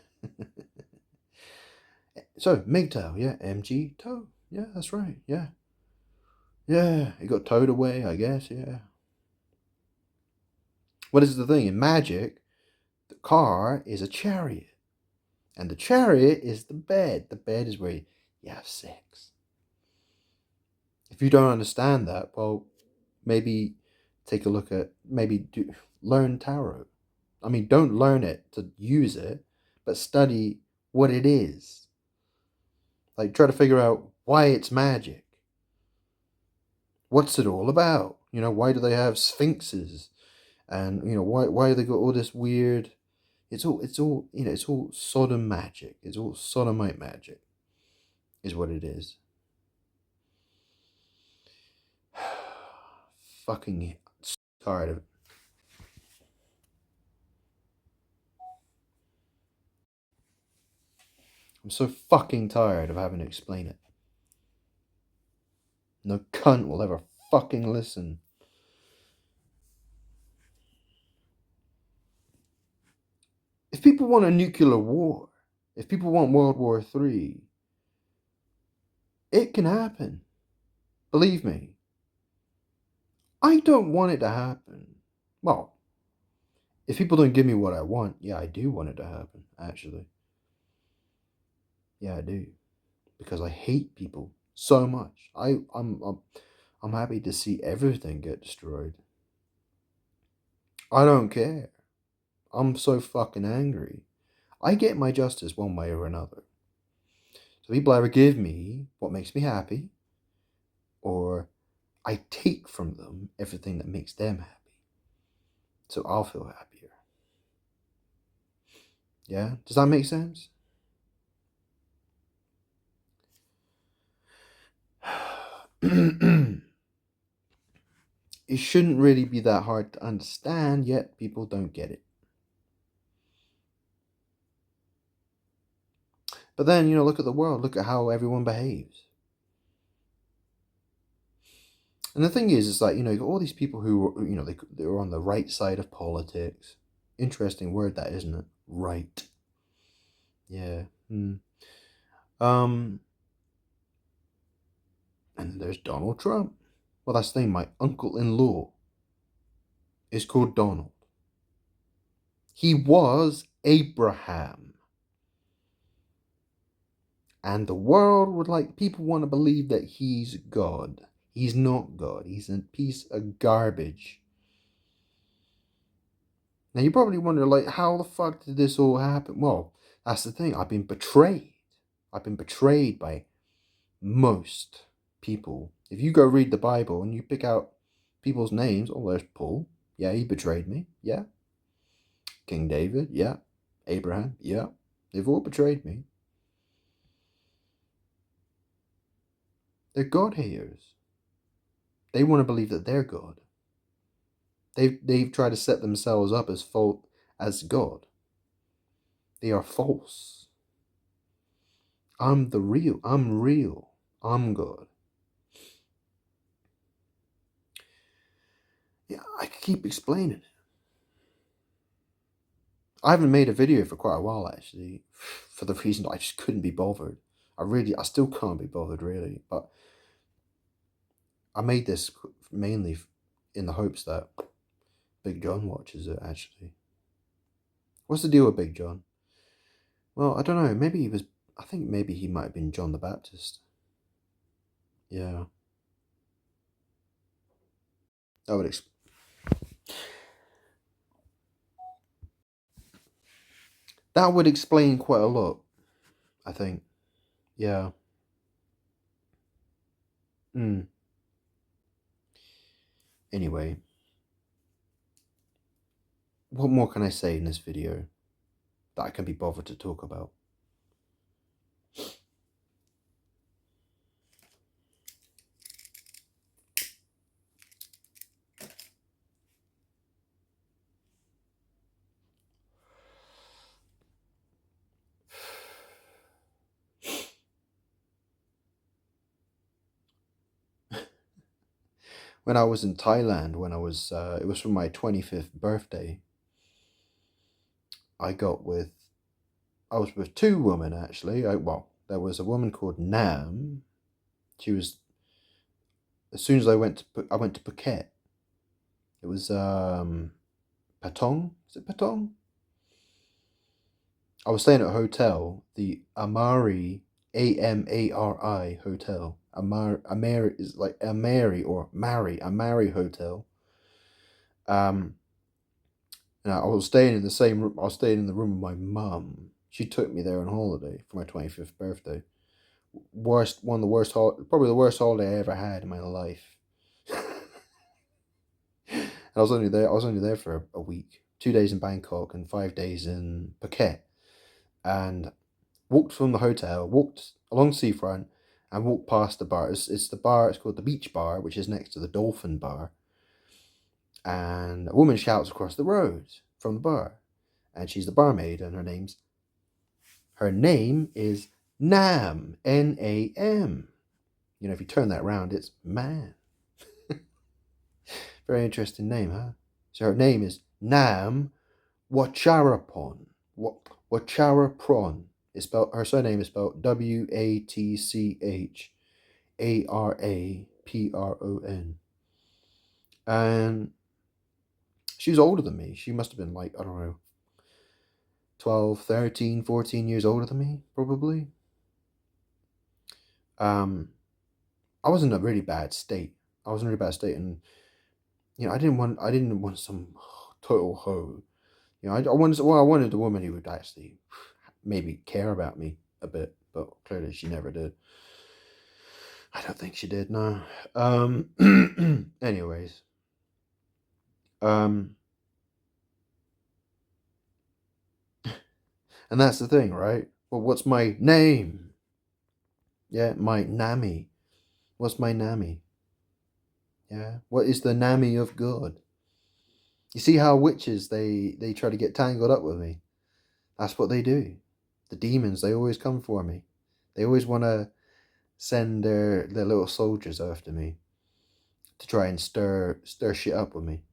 So, MGTOW, yeah, MG tow. Yeah, that's right, yeah. Yeah, it got towed away, I guess, yeah. What is the thing? In magic, the car is a chariot. And the chariot is the bed. The bed is where you have sex. If you don't understand that, well, maybe take a look at, learn tarot. I mean, don't learn it to use it, but study what it is. Like, try to figure out why it's magic. What's it all about? You know, why do they have sphinxes? And, you know, why do they got all this weird... It's all, it's all Sodom magic. It's all sodomite magic, is what it is. Fucking tired of it. I'm so fucking tired of having to explain it. No cunt will ever fucking listen. If people want a nuclear war, if people want World War III, it can happen. Believe me. I don't want it to happen. Well, if people don't give me what I want, yeah, I do want it to happen, actually. Yeah, I do. Because I hate people so much. I'm happy to see everything get destroyed. I don't care. I'm so fucking angry. I get my justice one way or another. So people either give me what makes me happy, or I take from them everything that makes them happy. So I'll feel happier. Yeah? Does that make sense? It shouldn't really be that hard to understand, yet people don't get it. But then, you know, look at the world. Look at how everyone behaves. And the thing is, it's like, you know, you got all these people who, you know, they're on the right side of politics. Interesting word, that, isn't it? Right. Yeah. And there's Donald Trump. Well, that's the thing. My uncle-in-law is called Donald. He was Abraham. And the world would like, people want to believe that he's God. He's not God. He's a piece of garbage. Now, you probably wonder, like, how the fuck did this all happen? Well, that's the thing. I've been betrayed. I've been betrayed by most people. If you go read the Bible and you pick out people's names, oh, there's Paul. Yeah, he betrayed me. Yeah. King David. Yeah. Abraham. Yeah. They've all betrayed me. They're God haters. They want to believe that they're God. They've tried to set themselves up as God. They are false. I'm the real. I'm real. I'm God. Yeah, I keep explaining it. I haven't made a video for quite a while, actually, for the reason I just couldn't be bothered. I still can't be bothered, really. But I made this mainly in the hopes that Big John watches it, actually. What's the deal with Big John? Well, I don't know. I think maybe he might have been John the Baptist. Yeah. That would that would explain quite a lot, I think. Yeah. Hmm. Anyway, what more can I say in this video that I can be bothered to talk about? When I was in Thailand, it was for my 25th birthday. I got with, I was with two women actually. There was a woman called Nam. She was, as soon as I went to Phuket. It was Patong. Is it Patong? I was staying at a hotel, the Amari, Amari hotel. Amari is like Amari or Mari, Amari hotel. Um, and I was staying in the same room. I was staying in the room with my mum. She took me there on holiday for my 25th birthday. One of the worst, probably the worst holiday I ever had in my life. I was only there. I was only there for a week, 2 days in Bangkok and 5 days in Phuket, and walked from the hotel, walked along the seafront, and walked past the bar. It's the bar. It's called the Beach Bar, which is next to the Dolphin Bar. And a woman shouts across the road from the bar, and she's the barmaid, and her name is Nam, Nam. You know, if you turn that around, it's man. Very interesting name, huh? So her name is Nam Wacharapon. Wacharapon. It's spelled. Her surname is spelled Watchharapron. And she's older than me. She must have been like, I don't know, 12, 13, 14 years older than me, probably. Um, I was in a really bad state. And you know, I didn't want some total hoe. You know, I wanted a woman who would actually maybe care about me a bit, but clearly she never did. I don't think she did. No. Anyways, and that's the thing, right? Well, what's my name? Yeah, my Nami. What's my Nami? Yeah, what is the Nami of God? You see how witches they try to get tangled up with me. That's what they do. The demons, they always come for me. They always want to send their little soldiers after me to try and stir shit up with me,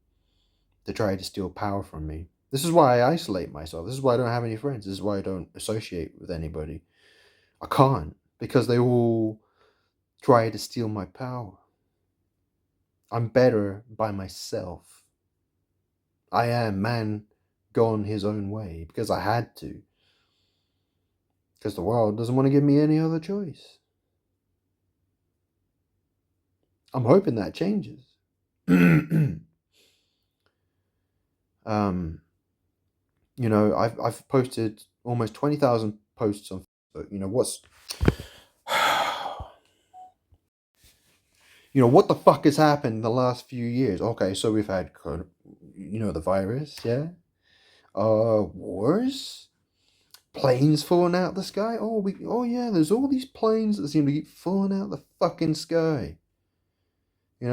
to try to steal power from me. This is why I isolate myself. This is why I don't have any friends. This is why I don't associate with anybody. I can't, because they all try to steal my power. I'm better by myself. I am man gone his own way because I had to. Because the world doesn't want to give me any other choice. I'm hoping that changes. You know, I've posted almost 20,000 posts on Facebook. You know what the fuck has happened in the last few years? Okay, so we've had, you know, the virus, yeah, wars, Planes falling out of the sky. Oh yeah, there's all these planes that seem to keep falling out of the fucking sky.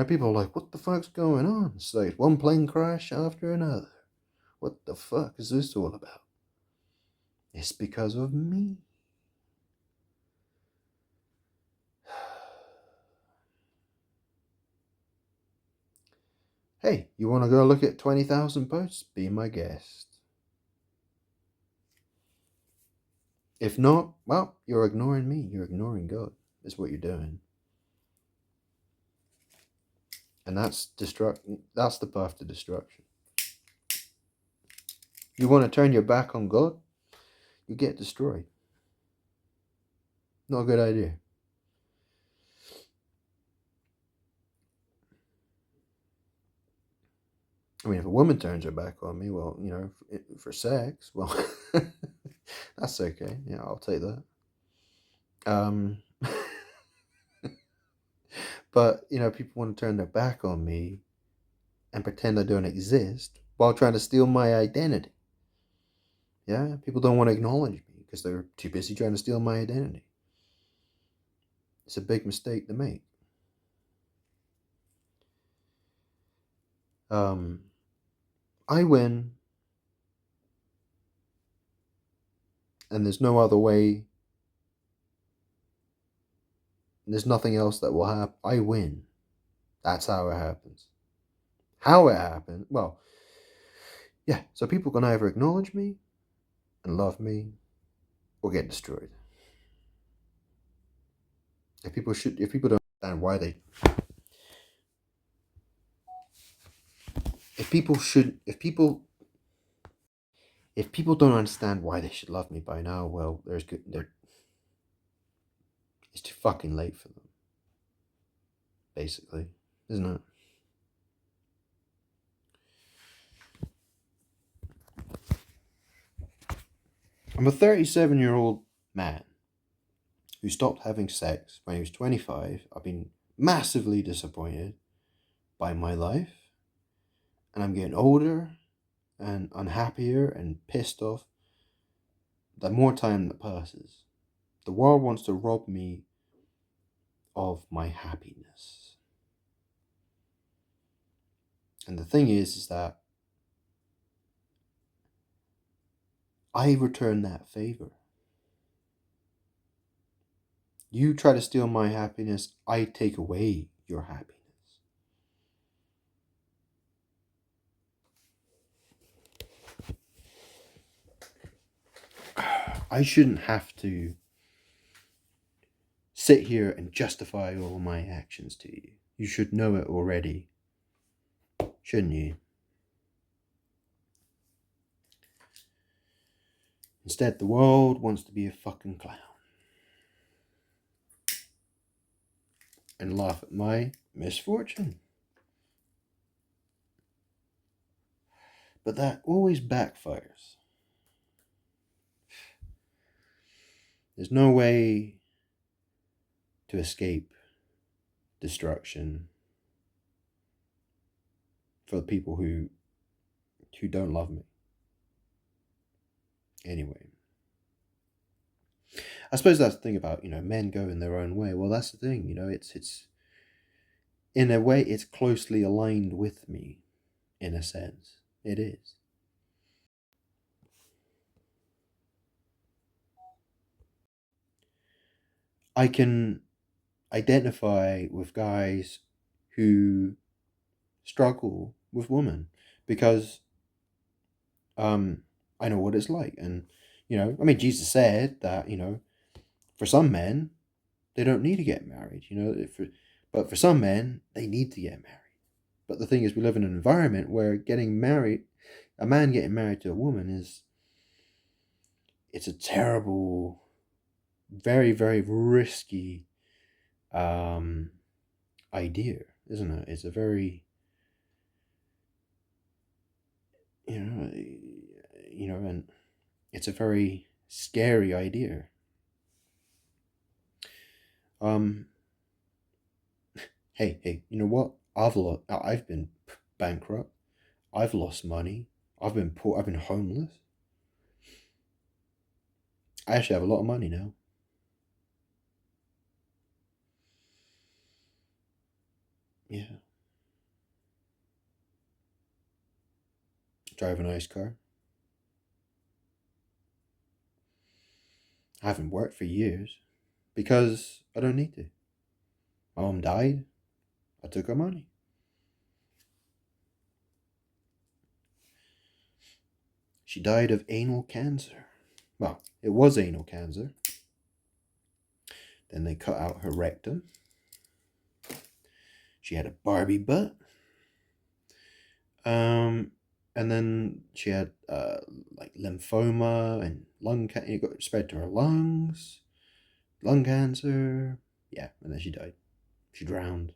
People are like, what the fuck's going on? It's like one plane crash after another. What the fuck is this all about? It's because of me. Hey, you want to go look at 20,000 posts? Be my guest. If not, well, you're ignoring me. You're ignoring God. That's what you're doing. And that's the path to destruction. You want to turn your back on God? You get destroyed. Not a good idea. I mean, if a woman turns her back on me, well, for sex, well, that's okay. Yeah, I'll take that. But, people want to turn their back on me and pretend I don't exist while trying to steal my identity. Yeah, people don't want to acknowledge me because they're too busy trying to steal my identity. It's a big mistake to make. I win, and there's no other way. There's nothing else that will happen. I win. That's how it happens. How it happened? Well, yeah. So people can either acknowledge me and love me, or get destroyed. If people don't understand why they, if people don't understand why they should love me by now, well, it's too fucking late for them. Basically, isn't it? I'm a 37-year-old man who stopped having sex when he was 25. I've been massively disappointed by my life, and I'm getting older and unhappier and pissed off the more time that passes. The world wants to rob me of my happiness. And the thing is that I return that favor. You try to steal my happiness, I take away your happiness. I shouldn't have to sit here and justify all my actions to you. You should know it already, shouldn't you? Instead, the world wants to be a fucking clown and laugh at my misfortune. But that always backfires. There's no way to escape destruction for the people who don't love me. Anyway, I suppose that's the thing about, men go in their own way. Well, that's the thing, it's in a way, it's closely aligned with me, in a sense. It is. I can identify with guys who struggle with women because I know what it's like. And, Jesus said that, for some men, they don't need to get married, but for some men, they need to get married. But the thing is, we live in an environment where a man getting married to a woman it's a terrible, very, very risky idea, isn't it? It's a very, and it's a very scary idea. Hey, you know what? I've been bankrupt. I've lost money. I've been poor. I've been homeless. I actually have a lot of money now. Yeah. Drive a nice car. I haven't worked for years because I don't need to. My mom died. I took her money. She died of anal cancer. Well, it was anal cancer. Then they cut out her rectum. She had a Barbie butt. And then she had like lymphoma and lung cancer. It got spread to her lungs, lung cancer. Yeah, and then she died. She drowned.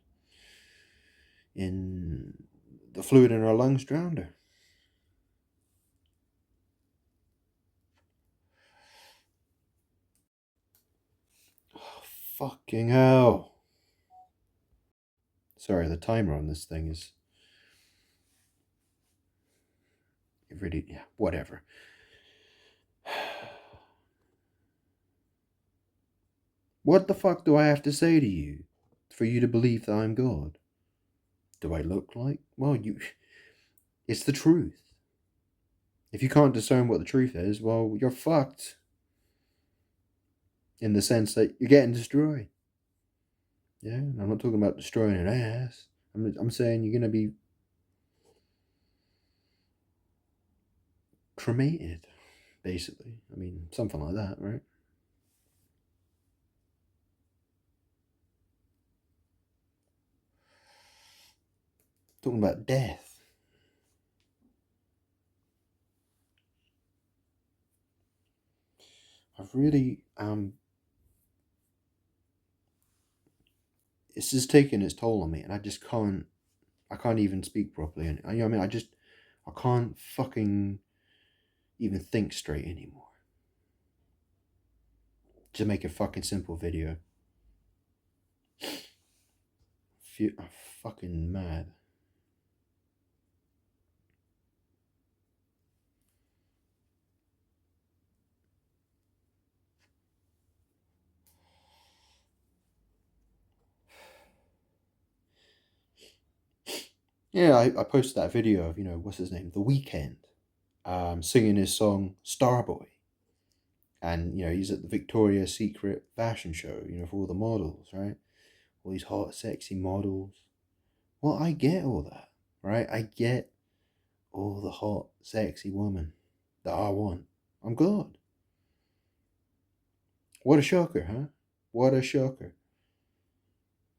In the fluid in her lungs drowned her. Oh, fucking hell. Sorry, the timer on this thing is really, yeah, whatever. What the fuck do I have to say to you for you to believe that I'm God? Do I look like? Well, it's the truth. If you can't discern what the truth is, well, you're fucked. In the sense that you're getting destroyed. Yeah, I'm not talking about destroying an ass. I'm saying you're going to be cremated, basically. I mean, something like that, right? Talking about death. I've really it's just taking its toll on me, and I can't even speak properly, and you know what I mean. I can't fucking even think straight anymore. To make a fucking simple video. I'm fucking mad. Yeah, I posted that video of, what's his name? The Weeknd. Singing his song Starboy. And, he's at the Victoria's Secret fashion show, for all the models, right? All these hot, sexy models. Well, I get all that, right? I get all the hot, sexy women that I want. I'm God. What a shocker, huh? What a shocker.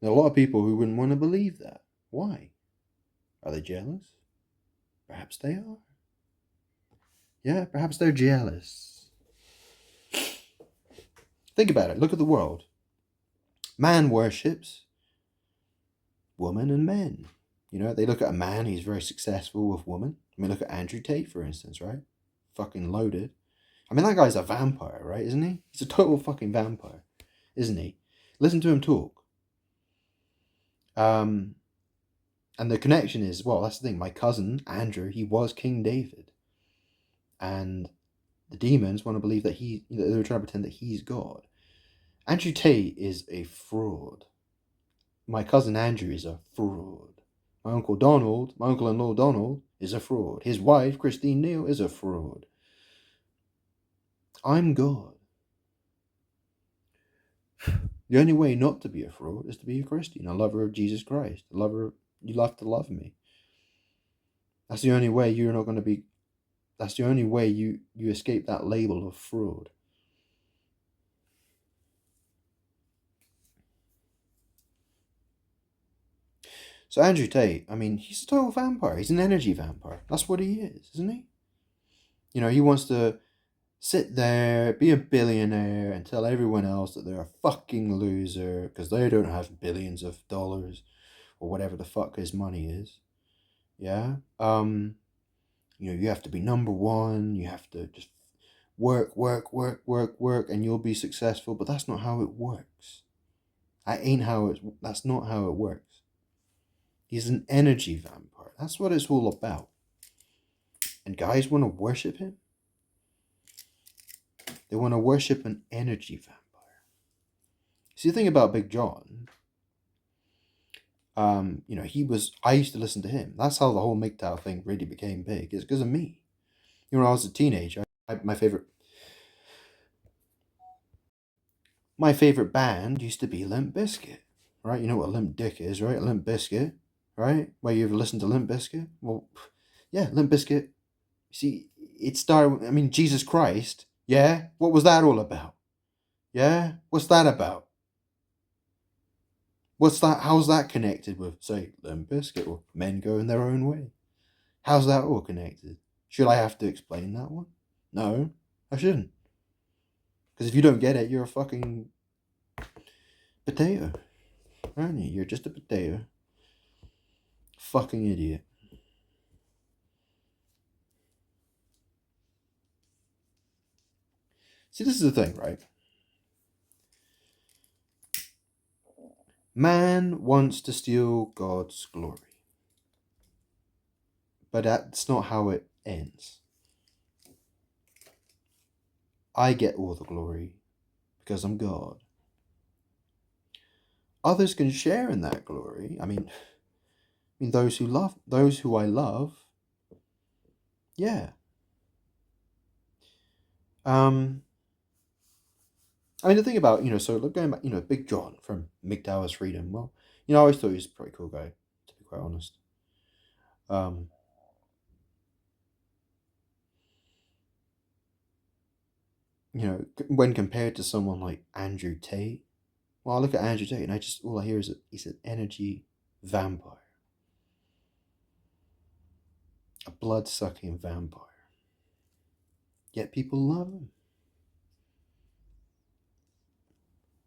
There are a lot of people who wouldn't want to believe that. Why? Are they jealous? Perhaps they are. Yeah, perhaps they're jealous. Think about it. Look at the world. Man worships woman and men. They look at a man, he's very successful with women. I mean, look at Andrew Tate, for instance, right? Fucking loaded. I mean, that guy's a vampire, right? Isn't he? He's a total fucking vampire, isn't he? Listen to him talk. And the connection is, well, that's the thing. My cousin, Andrew, he was King David. And the demons want to believe that they were trying to pretend that he's God. Andrew Tate is a fraud. My cousin Andrew is a fraud. My uncle-in-law Donald, is a fraud. His wife, Christine Neal, is a fraud. I'm God. The only way not to be a fraud is to be a Christian, a lover of Jesus Christ, you love to love me. That's the only way you're not going to be. That's the only way you escape that label of fraud. So Andrew Tate, I mean, he's a total vampire. He's an energy vampire. That's what he is, isn't he? He wants to sit there, be a billionaire, and tell everyone else that they're a fucking loser because they don't have billions of dollars or whatever the fuck his money is. Yeah. You have to be number one. You have to just work, and you'll be successful. But that's not how it works. That's not how it works. He's an energy vampire. That's what it's all about. And guys want to worship him. They want to worship an energy vampire. See, the thing about Big John, I used to listen to him. That's how the whole MGTOW thing really became big. It's because of me. When I was a teenager, my favorite band used to be Limp Bizkit, right? You know what Limp Dick is, right? Limp Bizkit, right? Where you ever listened to Limp Bizkit? Well, yeah, Limp Bizkit. See, it started. I mean, Jesus Christ. Yeah, what was that all about? Yeah, what's that about? What's that? How's that connected with, say, Limp Bizkit or Men Going Their Own Way? How's that all connected? Should I have to explain that one? No, I shouldn't. Because if you don't get it, you're a fucking potato, aren't you? You're just a potato. Fucking idiot. See, this is the thing, right? Man wants to steal God's glory. But that's not how it ends. I get all the glory because I'm God. Others can share in that glory. I mean those who I love, yeah. The thing about, so look, going back, Big John from MGTOW's Freedom. Well, I always thought he was a pretty cool guy, to be quite honest. When compared to someone like Andrew Tate, well, I look at Andrew Tate and all I hear is he's an energy vampire. A blood-sucking vampire. Yet people love him.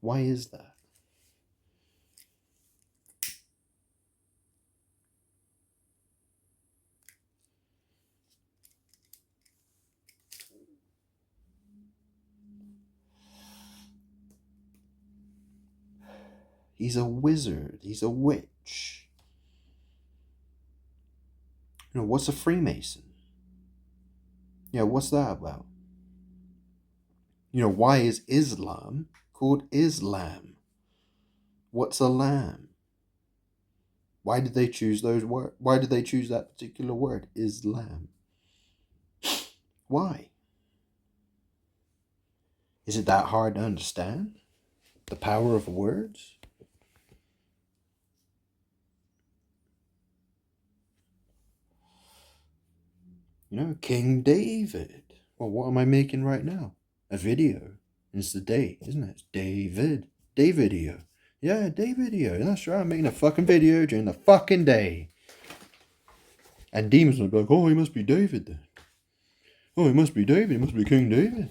Why is that? He's a wizard. He's a witch. What's a Freemason? What's that about? Why is Islam called Islam? What's a lamb? Why did they choose those words? Why did they choose that particular word, Islam? Why? Is it that hard to understand? The power of words? King David. Well, what am I making right now? A video. It's the day, isn't it? It's David. Day video. Yeah, day video. That's right. I'm making a fucking video during the fucking day. And demons will be like, oh, he must be David then. Oh, he must be David. He must be King David.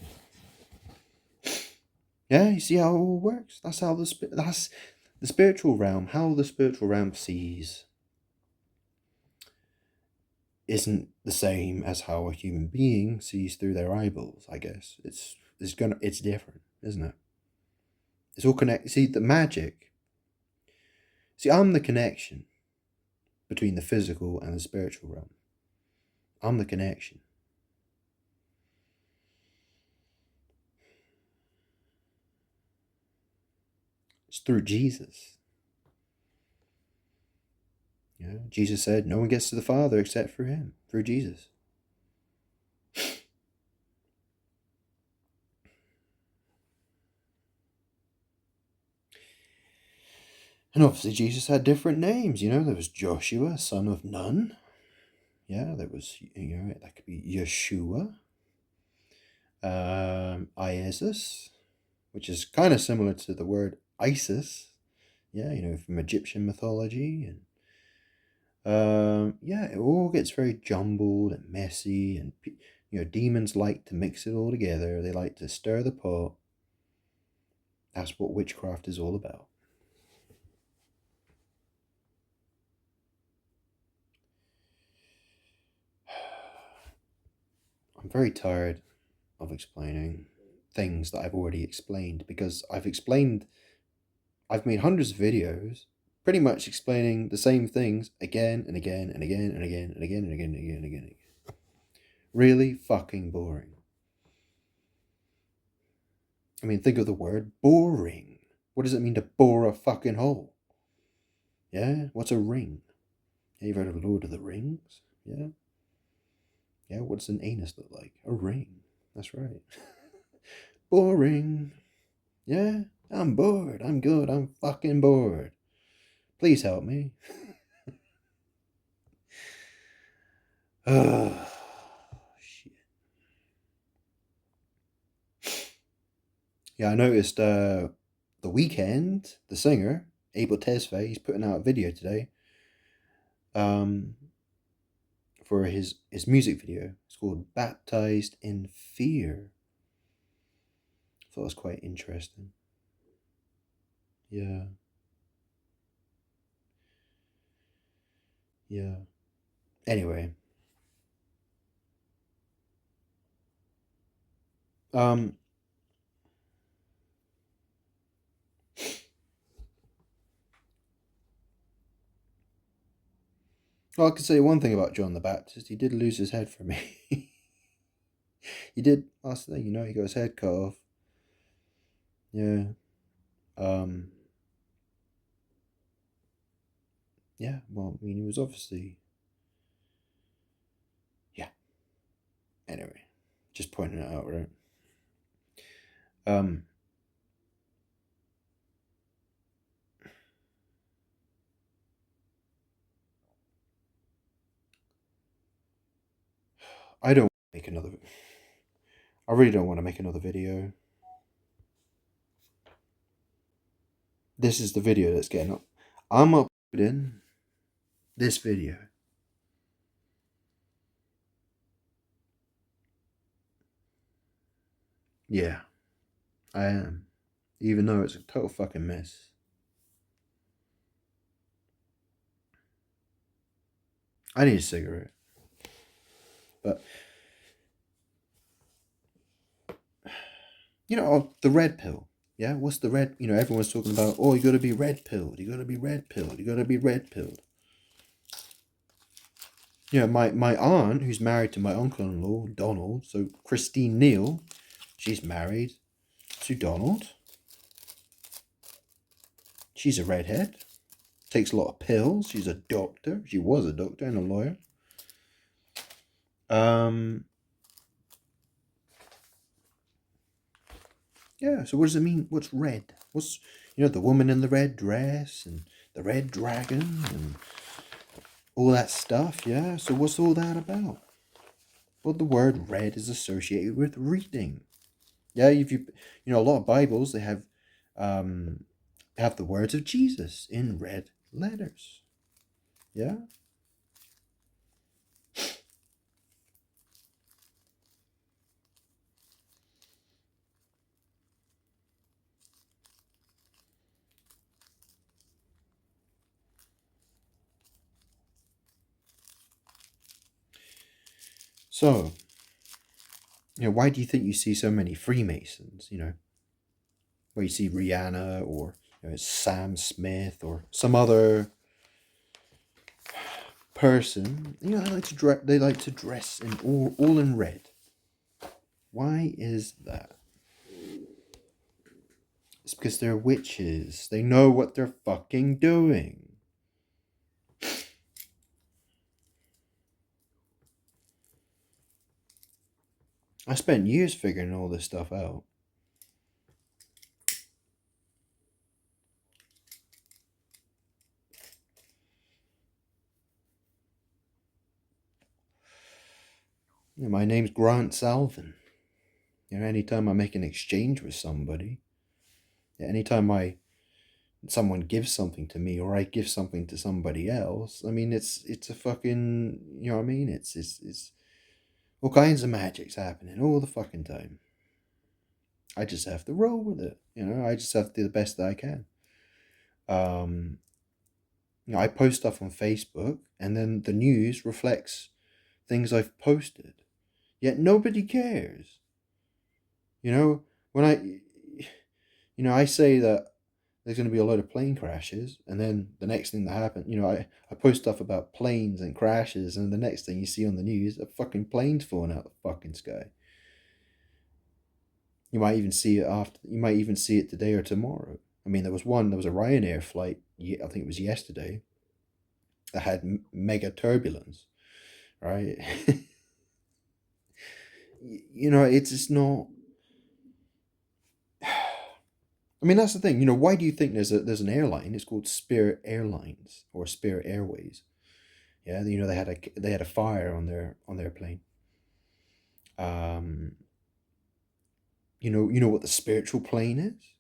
Yeah, you see how it all works? That's the spiritual realm. How the spiritual realm sees isn't the same as how a human being sees through their eyeballs, I guess. It's different, isn't it? It's all connected. See, the magic. See, I'm the connection between the physical and the spiritual realm. I'm the connection. It's through Jesus. Jesus said, no one gets to the Father except for him, through Jesus. And obviously Jesus had different names, there was Joshua, son of Nun. Yeah, there was, that could be Yeshua. Isis, which is kind of similar to the word Isis. Yeah, from Egyptian mythology. And it all gets very jumbled and messy, and demons like to mix it all together. They like to stir the pot. That's what witchcraft is all about. I'm very tired of explaining things that I've already explained, because I've made hundreds of videos pretty much explaining the same things again and again and again and again and again and again and again and again. Really fucking boring. I mean, think of the word boring. What does it mean to bore a fucking hole? Yeah? What's a ring? Yeah, you've heard of Lord of the Rings? Yeah? Yeah, what's an anus look like? A ring. That's right. Boring. Yeah? I'm bored. I'm good. I'm fucking bored. Please help me. Oh, shit. Yeah, I noticed The Weeknd, the singer, Abel Tesfaye, he's putting out a video today um, for his music video. It's called Baptized in Fear. I thought it was quite interesting. Yeah, yeah. Anyway, um, well, I could say one thing about John the Baptist. He did lose his head for me. He did. Last thing, he got his head cut off. Yeah. Um. Yeah. Well, I mean, he was obviously. Yeah. Anyway, just pointing it out, right? Um. I don't make another. I really don't want to make another video. This is the video that's getting up. I'm uploading this video. Yeah, I am. Even though it's a total fucking mess. I need a cigarette. But, the red pill. Yeah, what's the red? Everyone's talking about, oh, you gotta be red pilled. You gotta be red pilled. You gotta be red pilled. My aunt, who's married to my uncle-in-law, Donald, so Christine Neal, she's married to Donald. She's a redhead. Takes a lot of pills. She's a doctor. She was a doctor and a lawyer. Yeah, so what does it mean? What's red? What's, the woman in the red dress and the red dragon and all that stuff, yeah? So what's all that about? Well, the word red is associated with reading. Yeah, if a lot of Bibles, they have the words of Jesus in red letters. Yeah? So, why do you think you see so many Freemasons, where you see Rihanna or Sam Smith or some other person, they like to dress in all in red. Why is that? It's because they're witches. They know what they're fucking doing. I spent years figuring all this stuff out. My name's Grant Salvin. Anytime I make an exchange with somebody, anytime someone gives something to me or I give something to somebody else, I mean it's a fucking, you know what I mean? It's all kinds of magic's happening all the fucking time. I just have to roll with it. I just have to do the best that I can. Um, I post stuff on Facebook, and then the news reflects things I've posted. Yet nobody cares. When I say that there's going to be a load of plane crashes, and then the next thing that happened, I post stuff about planes and crashes, and the next thing you see on the news, a fucking plane's falling out of the fucking sky. You might even see it after. You might even see it today or tomorrow. I mean, there was a Ryanair flight. I think it was yesterday. That had mega turbulence, right? It's just not. I mean, that's the thing. Why do you think there's an airline? It's called Spirit Airlines or Spirit Airways. Yeah, they had a fire on their plane. Um, you know what the spiritual plane is?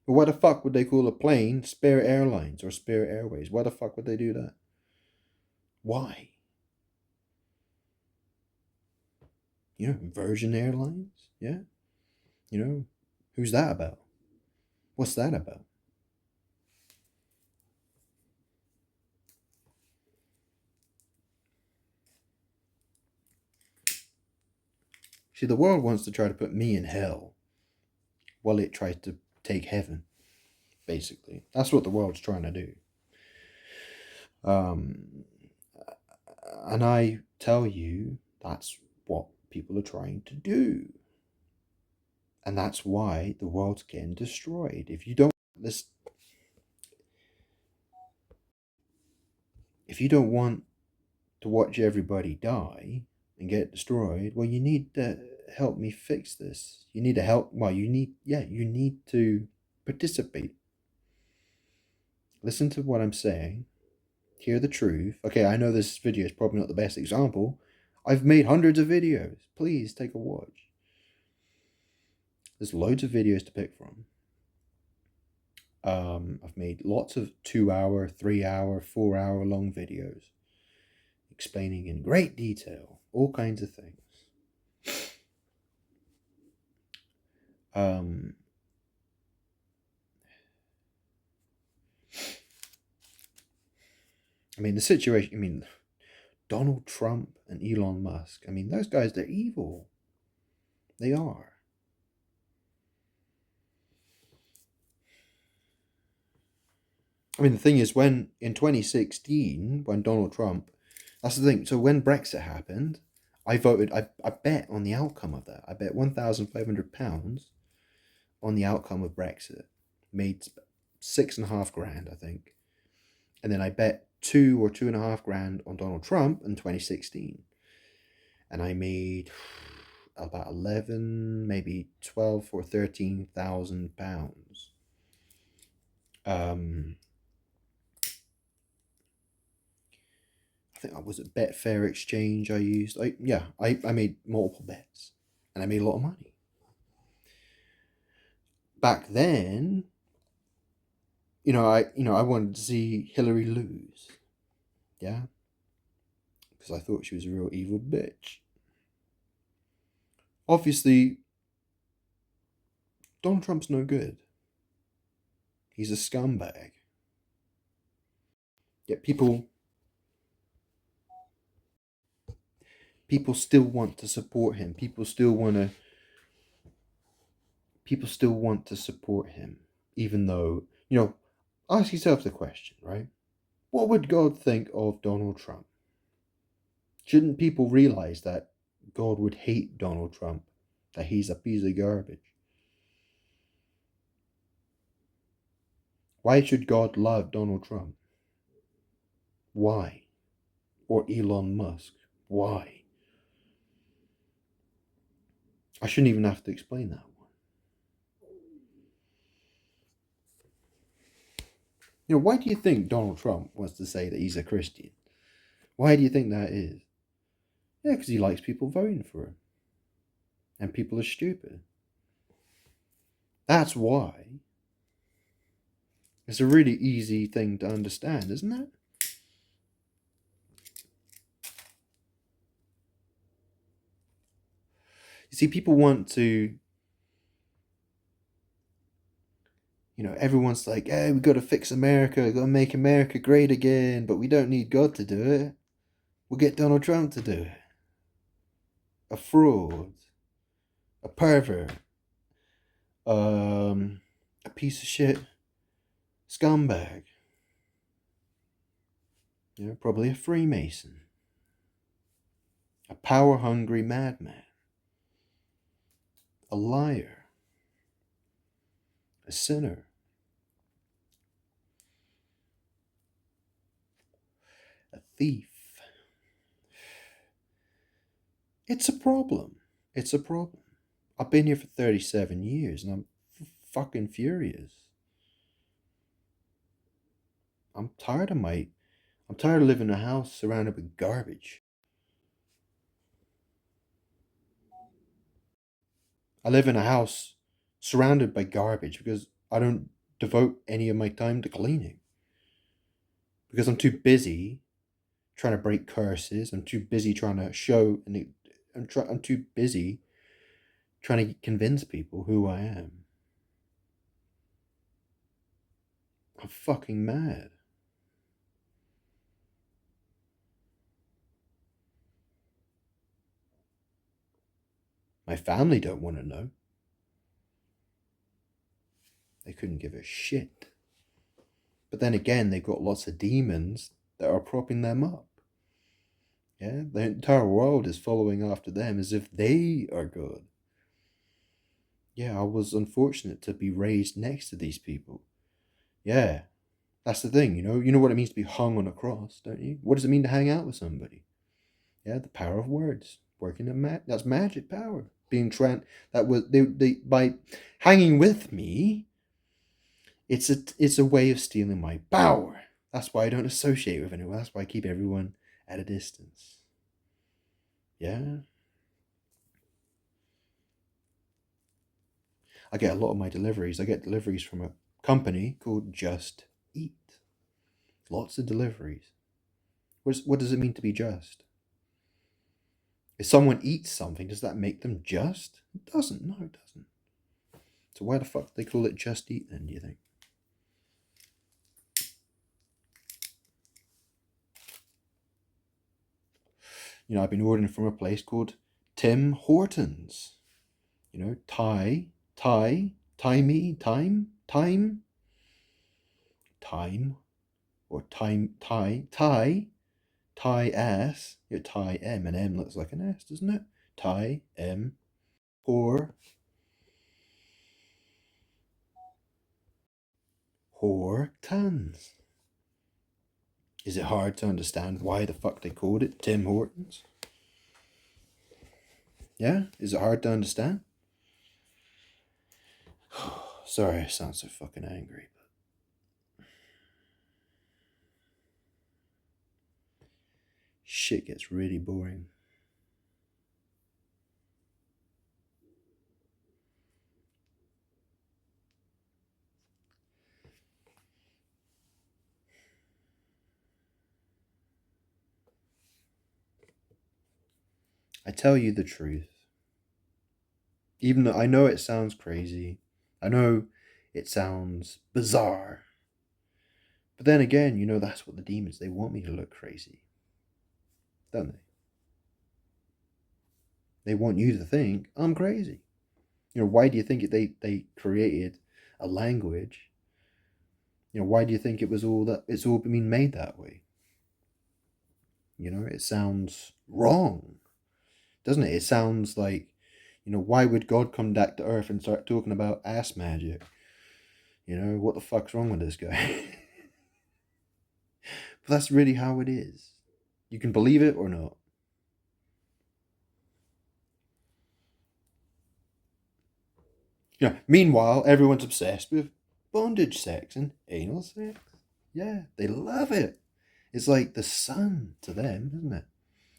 Well, why the fuck would they call a plane Spirit Airlines or Spirit Airways? Why the fuck would they do that? Why? Virgin Airlines? Yeah? Who's that about? What's that about? See, the world wants to try to put me in hell while it tries to take heaven, basically. That's what the world's trying to do. Um, and I tell you, that's what people are trying to do. And that's why the world's getting destroyed. If you don't want to watch everybody die and get destroyed, well, you need to help me fix this. You need to help. Well, you need to participate. Listen to what I'm saying. Hear the truth. Okay, I know this video is probably not the best example. I've made hundreds of videos. Please take a watch. There's loads of videos to pick from. I've made lots of 2-hour, 3-hour, 4-hour long videos explaining in great detail all kinds of things. I mean, the situation, Donald Trump and Elon Musk, those guys, they're evil. They are. The thing is, in 2016, when Donald Trump, that's the thing. So when Brexit happened, I bet on the outcome of that. I bet £1,500 on the outcome of Brexit. Made 6.5 grand, I think. And then I bet 2 or 2.5 grand on Donald Trump in 2016. And I made about 11, maybe 12 or 13,000 pounds. I think I was at Betfair Exchange I used. I made multiple bets and I made a lot of money. Back then, I wanted to see Hillary lose. Yeah? Because I thought she was a real evil bitch. Obviously, Donald Trump's no good. He's a scumbag. Yet people still want to support him. People still want to support him, even though, ask yourself the question, right? What would God think of Donald Trump? Shouldn't people realize that God would hate Donald Trump, that he's a piece of garbage? Why should God love Donald Trump? Why? Or Elon Musk? Why? I shouldn't even have to explain that one. Why do you think Donald Trump wants to say that he's a Christian? Why do you think that is? Yeah, because he likes people voting for him. And people are stupid. That's why. It's a really easy thing to understand, isn't it? You see, people want to, everyone's like, hey, we got to fix America, we got to make America great again, but we don't need God to do it. We'll get Donald Trump to do it. A fraud. A pervert. A piece of shit scumbag. Probably a Freemason. A power-hungry madman. A liar. a sinner, a thief. It's a problem. It's a problem. I've been here for 37 years and I'm fucking furious. I'm tired of my. I'm tired of living in a house surrounded with garbage. I live in a house surrounded by garbage because I don't devote any of my time to cleaning. Because I'm too busy trying to break curses. I'm too busy trying to show, and I'm too busy trying to convince people who I am. I'm fucking mad. My family don't want to know. They couldn't give a shit. But then again, they've got lots of demons that are propping them up. Yeah, the entire world is following after them as if they are God. Yeah, I was unfortunate to be raised next to these people. Yeah, that's the thing, you know. You know what it means to be hung on a cross, don't you? What does it mean to hang out with somebody? Yeah, the power of words, working at that's magic power. Being that was they by hanging with me. It's a way of stealing my power. That's why I don't associate with anyone. That's why I keep everyone at a distance. Yeah. I get a lot of my deliveries. I get deliveries from a company called Just Eat. Lots of deliveries. What does it mean to be just? If someone eats something, does that make them just? It doesn't. No, it doesn't. So why the fuck do they call it Just Eat then, do you think? You know, I've been ordering from a place called Tim Hortons. You know, time, or Thai ass. Your Thai M, and M looks like an S, doesn't it? Thai M, or Hortons. Is it hard to understand why the fuck they called it Tim Hortons? Yeah? Is it hard to understand? Sorry, I sound so fucking angry, but shit gets really boring. I tell you the truth. Even though I know it sounds crazy, I know it sounds bizarre. But then again, you know, that's what the demons, they want me to look crazy. Don't they? They want you to think I'm crazy. You know, why do you think they created a language? You know, why do you think it was all that it's all been made that way? You know, it sounds wrong, doesn't it? It sounds like, you know, why would God come back to Earth and start talking about ass magic? You know, what the fuck's wrong with this guy? But that's really how it is. You can believe it or not. Yeah. Meanwhile, everyone's obsessed with bondage sex and anal sex. Yeah, they love it. It's like the sun to them, isn't it?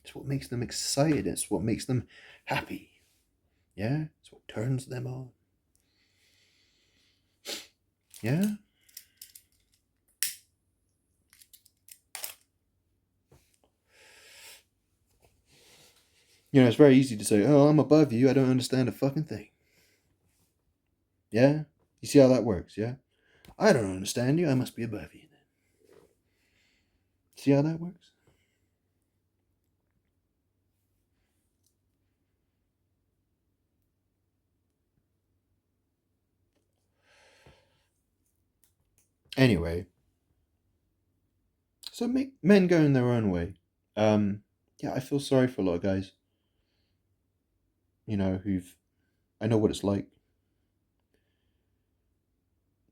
It's what makes them excited. It's what makes them happy. Yeah, it's what turns them on. Yeah. You know, it's very easy to say, "Oh, I'm above you. I don't understand a fucking thing." Yeah. You see how that works? Yeah. I don't understand you. I must be above you then. See how that works? Anyway, so make men going their own way. Yeah, I feel sorry for a lot of guys. You know, who've I know what it's like.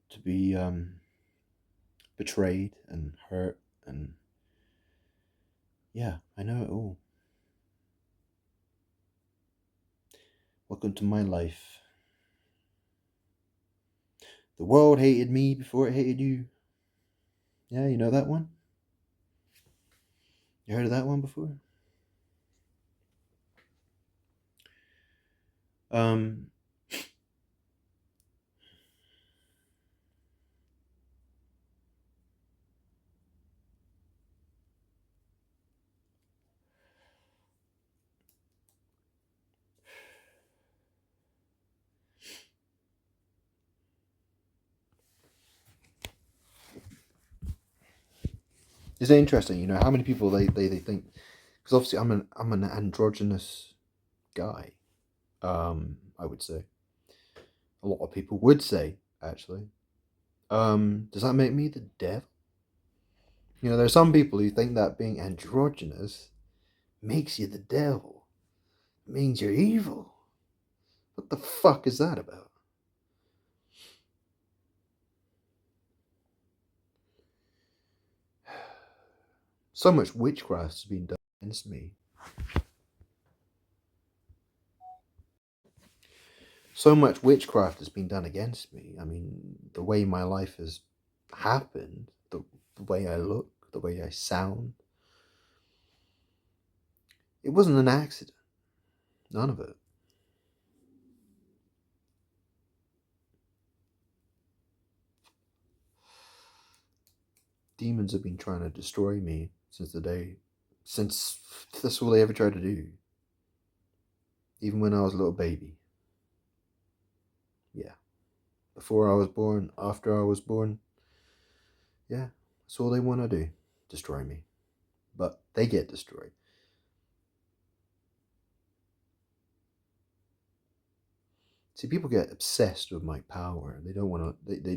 to be betrayed and hurt, and yeah, I know it all. Welcome to my life. The world hated me before it hated you. Yeah, you know that one? You heard of that one before? Um, it's interesting, you know, how many people they think, because obviously I'm an androgynous guy. I would say a lot of people would say actually. Does that make me the devil? You know, there are some people who think that being androgynous makes you the devil. It means you're evil. What the fuck is that about? So much witchcraft has been done against me. So much witchcraft has been done against me. I mean, the way my life has happened, the way I look, the way I sound, it wasn't an accident. None of it. Demons have been trying to destroy me since that's all they ever tried to do. Even when I was a little baby. Yeah. Before I was born, after I was born. Yeah. That's all they want to do. Destroy me. But they get destroyed. See, people get obsessed with my power. They don't want to. They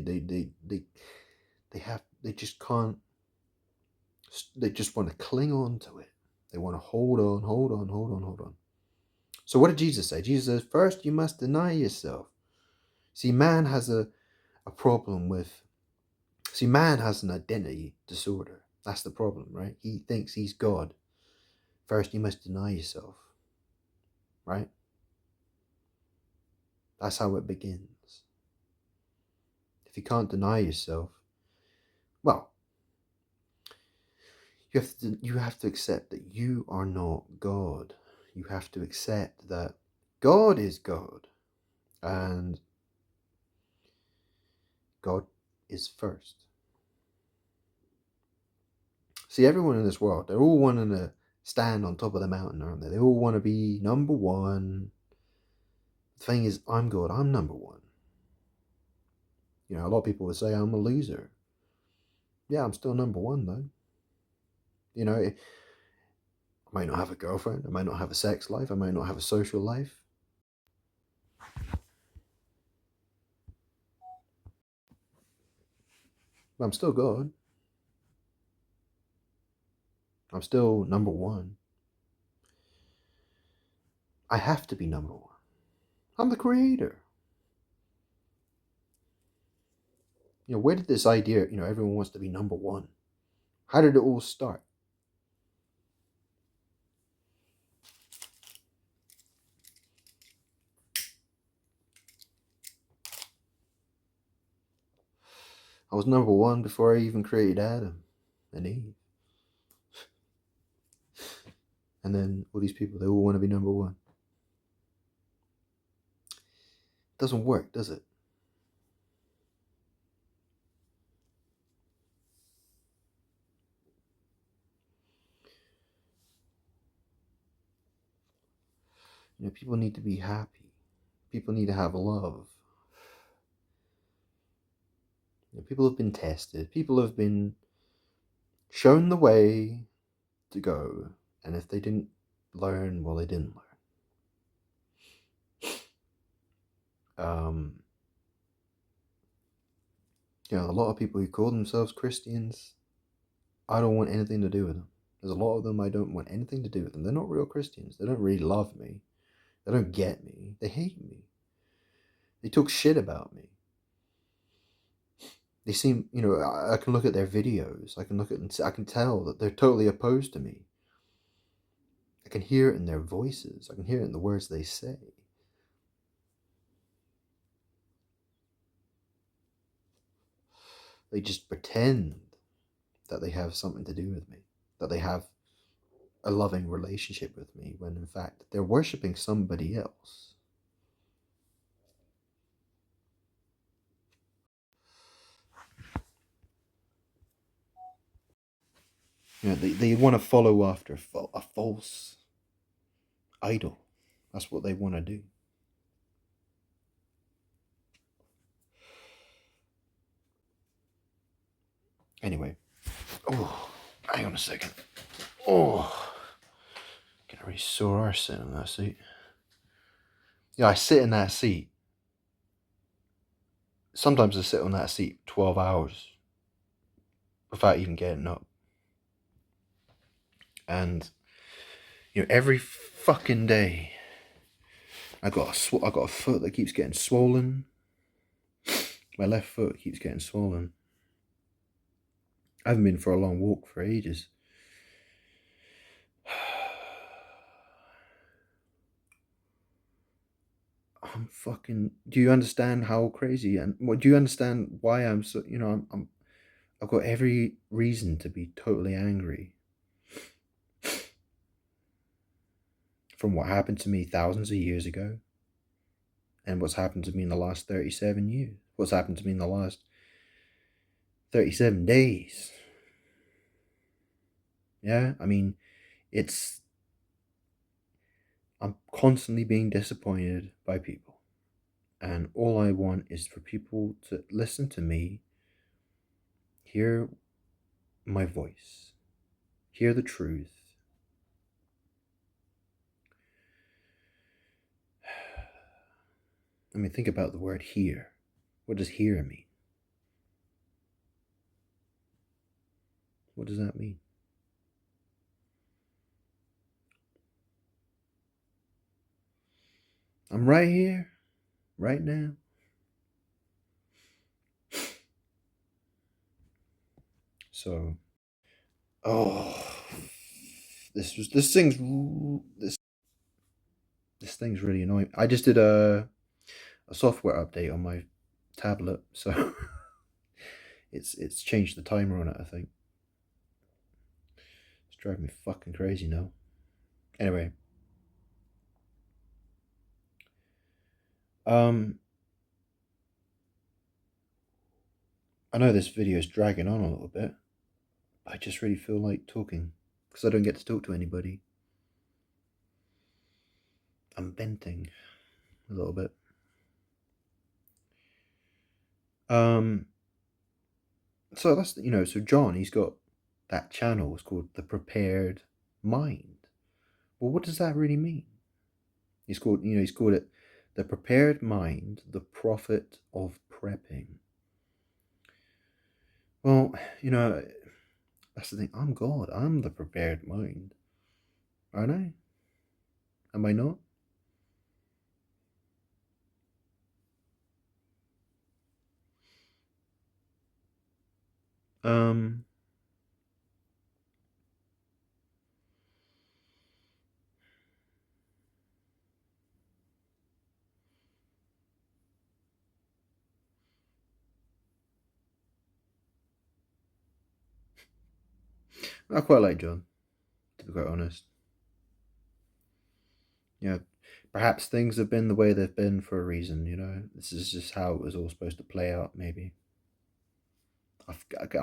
just can't. They just want to cling on to it. They want to hold on, hold on, hold on, hold on. So what did Jesus say? Jesus says, first you must deny yourself. See, man has a problem with. See, man has an identity disorder. That's the problem, right? He thinks he's God. First, you must deny yourself, right? That's how it begins. If you can't deny yourself, well, you have to accept that you are not God. You have to accept that God is God, and God is first. See, everyone in this world, they're all wanting to stand on top of the mountain, aren't they? They all want to be number one. The thing is, I'm God. I'm number one. You know, a lot of people would say I'm a loser. Yeah, I'm still number one though. You know, I might not have a girlfriend. I might not have a sex life. I might not have a social life. But I'm still God. I'm still number one. I have to be number one. I'm the creator. You know, where did this idea, you know, everyone wants to be number one? How did it all start? I was number one before I even created Adam and Eve. And then all these people, they all want to be number one. It doesn't work, does it? You know, people need to be happy. People need to have love. You know, people have been tested. People have been shown the way to go. And if they didn't learn, well, they didn't learn. You know, a lot of people who call themselves Christians, I don't want anything to do with them. There's a lot of them I don't want anything to do with them. They're not real Christians. They don't really love me. They don't get me. They hate me. They talk shit about me. They seem, I can look at their videos. I can look at and I can tell that they're totally opposed to me. I can hear it in their voices. I can hear it in the words they say. They just pretend that they have something to do with me, that they have a loving relationship with me, when in fact they're worshipping somebody else. They want to follow after a false idol. That's what they want to do. Anyway, oh, hang on a second. Oh, get a really sore arse sitting in that seat. Yeah, I sit in that seat. Sometimes I sit on that seat 12 hours without even getting up. And every fucking day, I got a foot that keeps getting swollen. My left foot keeps getting swollen. I haven't been for a long walk for ages. I'm fucking. Do you understand how crazy and what? Do you understand why I'm so? I've got every reason to be totally angry from what happened to me thousands of years ago, and what's happened to me in the last 37 years. What's happened to me in the last 37 days. Yeah, I mean, it's. I'm constantly being disappointed by people. And all I want is for people to listen to me, hear my voice, hear the truth. I mean, think about the word hear. What does hear mean? What does that mean? I'm right here, right now. So, oh, this thing's really annoying. I just did a software update on my tablet, so it's changed the timer on it. I think it's driving me fucking crazy now. Anyway, I know this video is dragging on a little bit. I just really feel like talking because I don't get to talk to anybody. I'm venting a little bit. So that's so John, he's got that channel. It's called The Prepared Mind. Well, what does that really mean? He's called it The Prepared Mind, the Prophet of Prepping. Well, that's the thing. I'm God. I'm the prepared mind. Aren't I? Am I not? Um, I quite like John, to be quite honest. Yeah, perhaps things have been the way they've been for a reason. This is just how it was all supposed to play out, maybe. I'll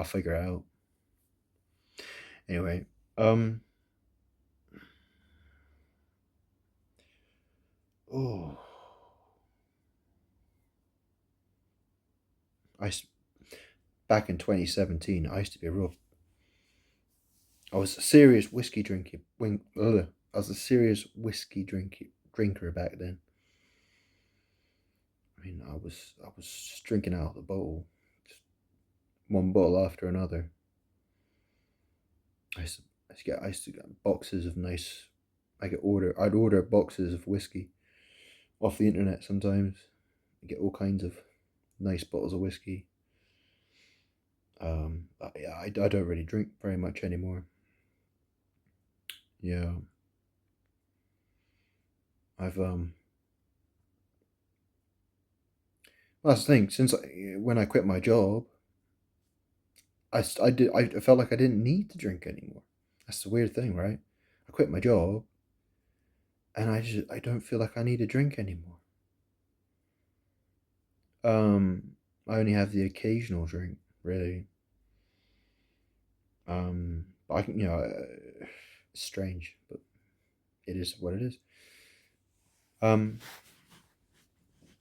figure it out. Anyway, oh, I back in 2017, I used to be I was a serious whiskey drinker. I was a serious whiskey drinker back then. I mean, I was just drinking out of the bottle, just one bottle after another. I used to get boxes of nice. I'd order boxes of whiskey off the internet sometimes. You get all kinds of nice bottles of whiskey. I don't really drink very much anymore. Yeah, I've well, that's the thing. When I quit my job, I felt like I didn't need to drink anymore. That's the weird thing, right? I quit my job, and I don't feel like I need to drink anymore. I only have the occasional drink, really. But I can, it's strange, but it is what it is. Um,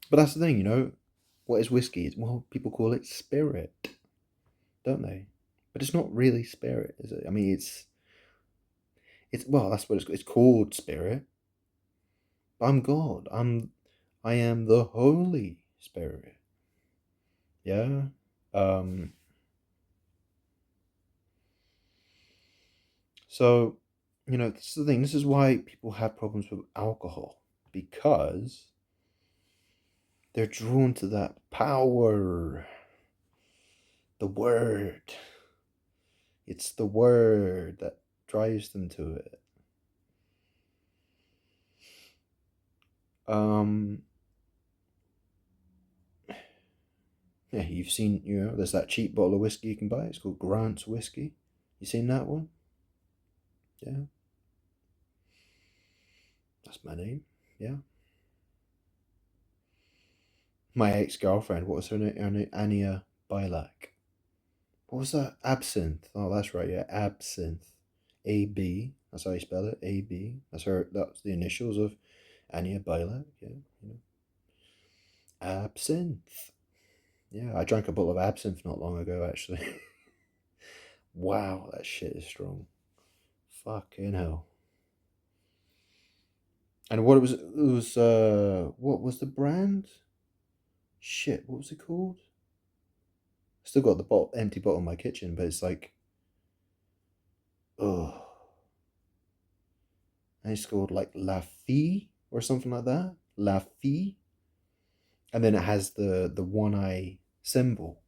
but that's the thing, what is whiskey? Well, people call it spirit, don't they? But it's not really spirit, is it? I mean, it's well, that's what it's called, spirit. I'm God. I am the Holy Spirit. Yeah. Um. So, this is the thing. This is why people have problems with alcohol, because they're drawn to that power. The word. It's the word that drives them to it. Um. Yeah, you've seen, there's that cheap bottle of whiskey you can buy. It's called Grant's whiskey. You seen that one? Yeah, that's my name. Yeah. My ex-girlfriend, what was her name? Ania Bilac. What was that? Absinthe. Oh, that's right. Yeah, absinthe. AB. That's how you spell it. AB. That's her. That's the initials of Ania Bilac. Yeah, absinthe. Yeah, I drank a bottle of absinthe not long ago. Actually. Wow, that shit is strong. Fucking hell. And what it was? It was. What was the brand? Shit. What was it called? Still got the empty bottle in my kitchen, but it's like, oh, and it's called like La Fille or something like that. La Fille, and then it has the one eye symbol,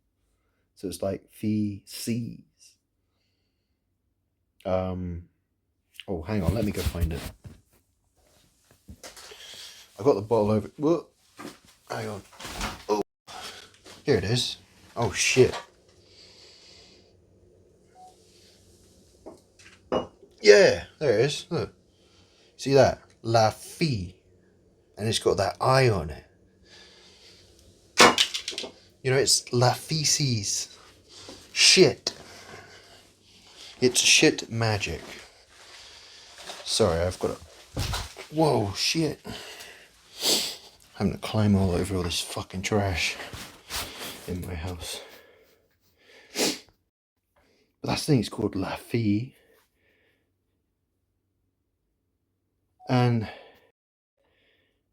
so it's like Fee sees. Um, oh, hang on, let me go find it. I got the bottle over. Whoa, hang on. Oh, here it is. Oh shit. Yeah, there it is. Look, see that La Fille, and it's got that eye on it. It's La Feces. Shit. It's shit magic. Sorry, I've got a. Whoa, shit. Having to climb all over all this fucking trash in my house. But that's the thing, it's called La Fille. And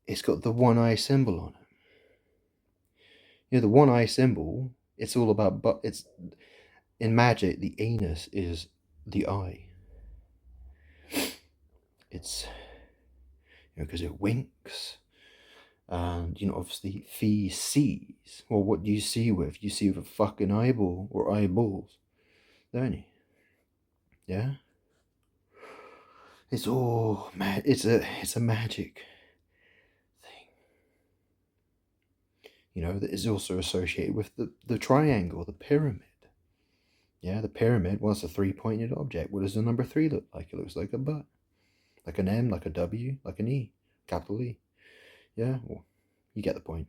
it's got the one eye symbol on it. The one eye symbol, it's all about, but it's in magic, the anus is the eye. It's, because it winks. And, obviously, fee sees. Well, what do you see with? You see with a fucking eyeball or eyeballs, don't you? Yeah? It's all it's a magic thing. That is also associated with the triangle, the pyramid. Yeah, the pyramid was a three-pointed object. What does the number three look like? It looks like a butt, like an M, like a W, like an E, capital E. Yeah, well, you get the point.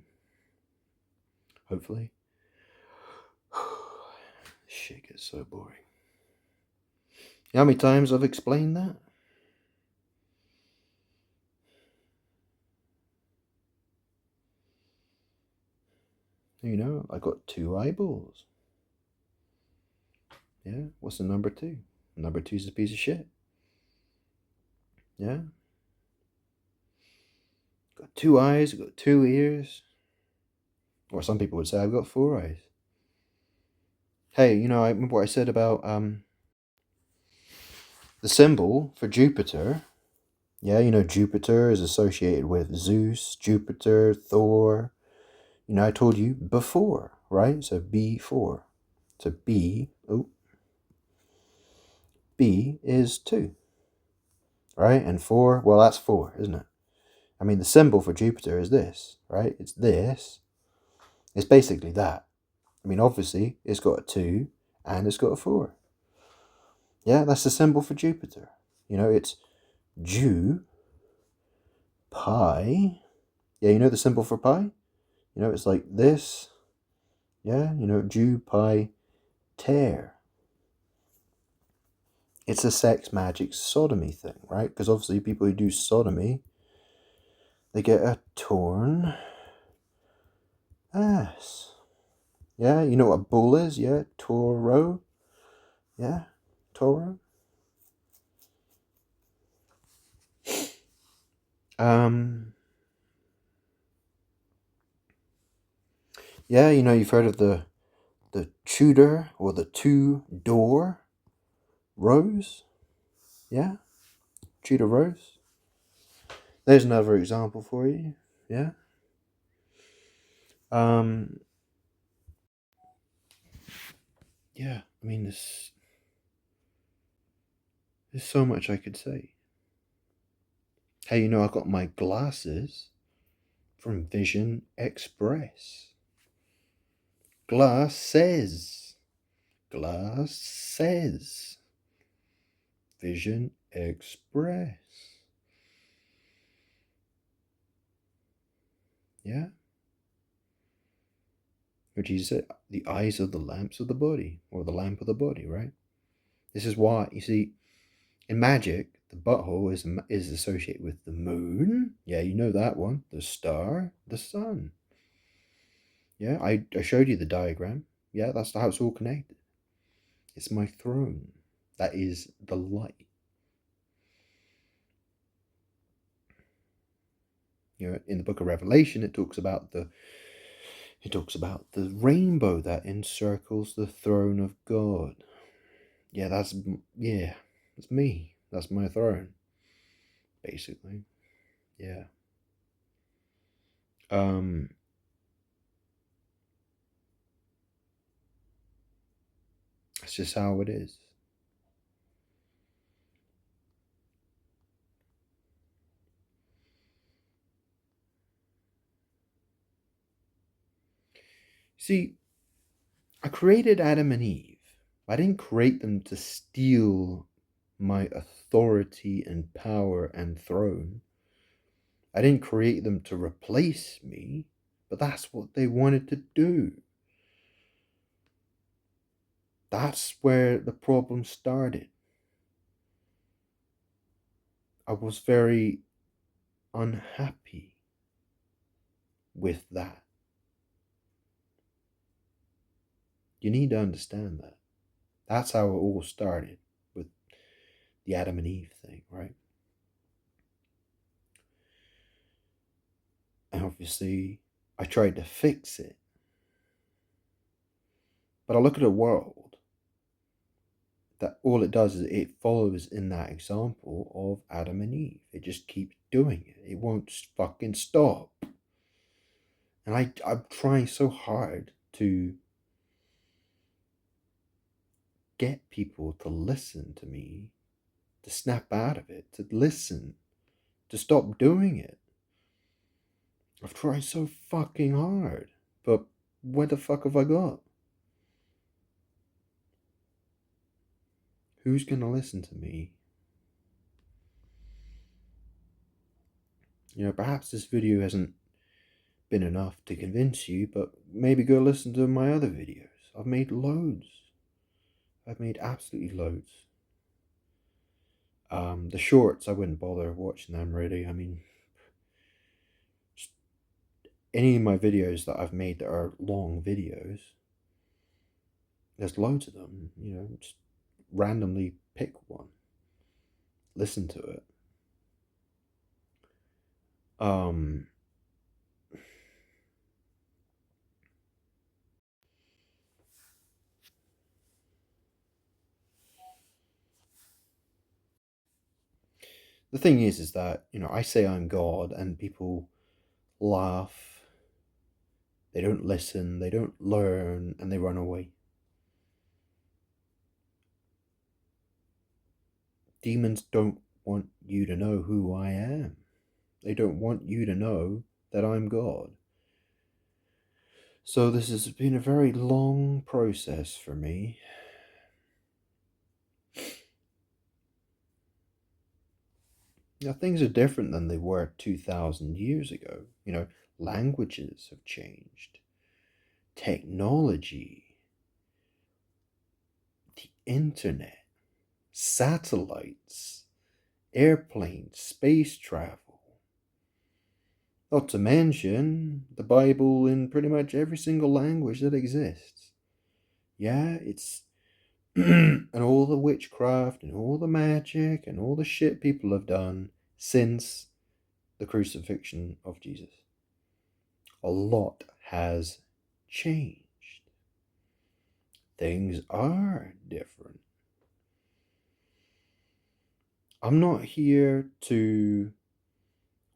Hopefully. Shit gets so boring. You know how many times I've explained that? I got two eyeballs. Yeah, what's the number two? Number two's a piece of shit. Yeah. Got two eyes, got two ears. Or some people would say I've got four eyes. Hey, I remember what I said about the symbol for Jupiter. Yeah, Jupiter is associated with Zeus, Jupiter, Thor. I told you before, right? So B4. So B is 2, right? And 4, well, that's 4, isn't it? I mean, the symbol for Jupiter is this, right? It's this. It's basically that. I mean, obviously, it's got a 2 and it's got a 4. Yeah, that's the symbol for Jupiter. It's Ju, pi. Yeah, you know the symbol for pi? It's like this. Yeah, Ju, pi, ter. It's a sex, magic, sodomy thing, right? Because obviously people who do sodomy, they get a torn ass. Yeah, you know what a bull is? Yeah, taureau. Yeah, taureau. Yeah, you've heard of the Tudor or the two-door rose. Yeah, Tudor rose. There's another example for you. Yeah. Yeah, I mean, there's so much I could say. Hey, I got my glasses from Vision Express. Glasses. Glasses. Vision Express. Yeah? Which is the eyes of the lamps of the body, or the lamp of the body, right? This is why, you see, in magic, the butthole is associated with the moon. Yeah, you know that one. The star, the sun. Yeah, I showed you the diagram. Yeah, that's how it's all connected. It's my throne. That is the light. In the book of Revelation, it talks about the rainbow that encircles the throne of God. Yeah, that's me. That's my throne, basically. Yeah. That's just how it is. See, I created Adam and Eve. I didn't create them to steal my authority and power and throne. I didn't create them to replace me, but that's what they wanted to do. That's where the problem started. I was very unhappy with that. You need to understand that. That's how it all started with the Adam and Eve thing, right? And obviously, I tried to fix it. But I look at a world that all it does is it follows in that example of Adam and Eve. It just keeps doing it. It won't fucking stop. And I'm trying so hard to get people to listen to me, to snap out of it, to listen, to stop doing it. I've tried so fucking hard, but what the fuck have I got? Who's gonna listen to me? Perhaps this video hasn't been enough to convince you, but maybe go listen to my other videos. I've made loads. I've made absolutely loads. The shorts, I wouldn't bother watching them really. I mean, any of my videos that I've made that are long videos, there's loads of them. Just randomly pick one, listen to it. The thing is that I say I'm God, and people laugh. They don't listen. They don't learn, and they run away. demons don't want you to know who I am. They don't want you to know that I'm God. So this has been a very long process for me. Now, things are different than they were 2,000 years ago. Languages have changed. Technology, the internet, satellites, airplanes, space travel. Not to mention the Bible in pretty much every single language that exists. Yeah, it's and all the witchcraft and all the magic and all the shit people have done since the crucifixion of Jesus. A lot has changed. Things are different. I'm not here to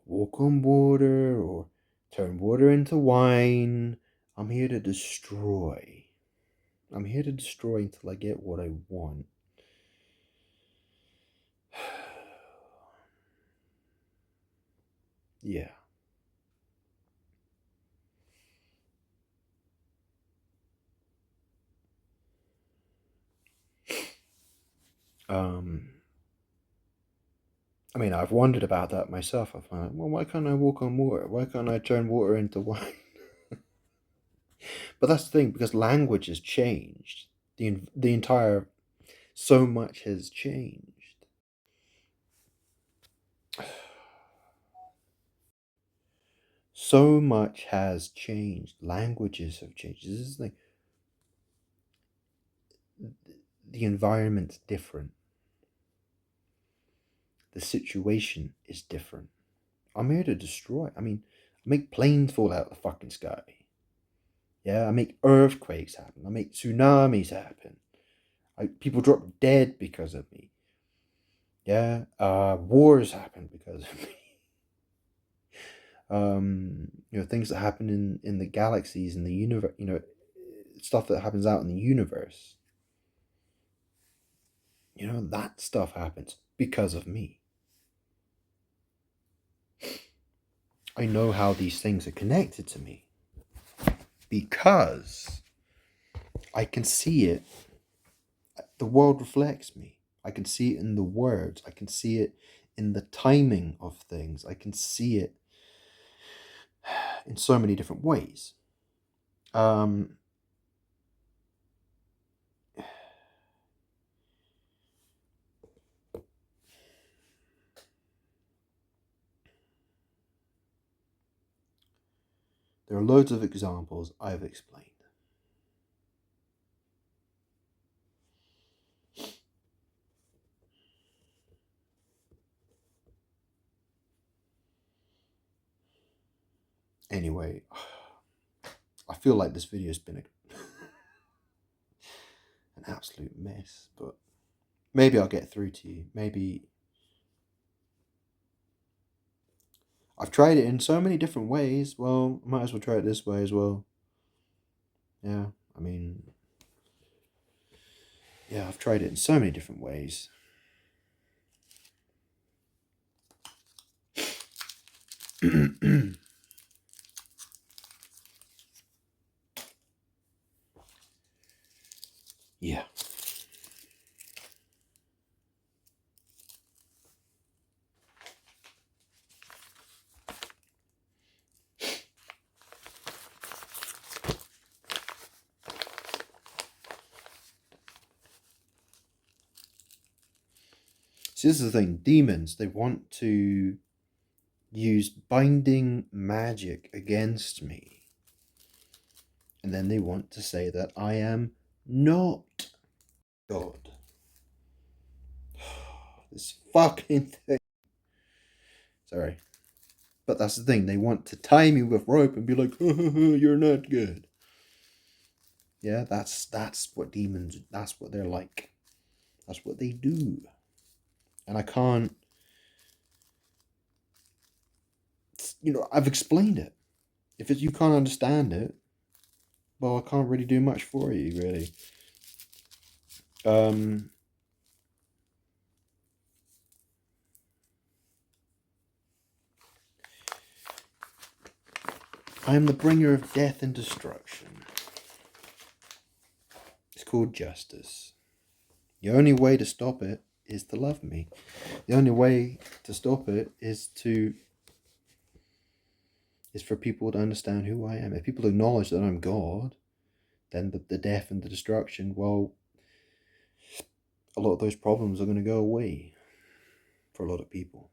walk on water or turn water into wine. I'm here to destroy. I'm here to destroy until I get what I want. Yeah. I mean, I've wondered about that myself. I've like, well, why can't I walk on water? Why can't I turn water into wine? But that's the thing, because language has changed. The entire, so much has changed. So much has changed. Languages have changed. This is the thing. The environment's different. The situation is different. I'm here to destroy. I mean, I make planes fall out of the fucking sky. Yeah, I make earthquakes happen. I make tsunamis happen. People drop dead because of me. Yeah, wars happen because of me. Things that happen in the galaxies, in the universe. Stuff that happens out in the universe. That stuff happens because of me. I know how these things are connected to me because I can see it. The world reflects me. I can see it in the words. I can see it in the timing of things. I can see it in so many different ways. Um, there are loads of examples I've explained. Anyway, I feel like this video has been an absolute mess, but maybe I'll get through to you. Maybe I've tried it in so many different ways. Well, I might as well try it this way as well. Yeah, I mean, yeah, I've tried it in so many different ways. Yeah. See, this is the thing. Demons, they want to use binding magic against me. And then they want to say that I am not God. This fucking thing. Sorry. But that's the thing. They want to tie me with rope and be like, you're not good. Yeah, that's what demons, that's what they're like. That's what they do. And I can't, I've explained it. If you can't understand it, well, I can't really do much for you, really. I am the bringer of death and destruction. It's called justice. The only way to stop it is to love me. The only way to stop it is for people to understand who I am. If people acknowledge that I'm God, then the death and the destruction, well, a lot of those problems are going to go away for a lot of people.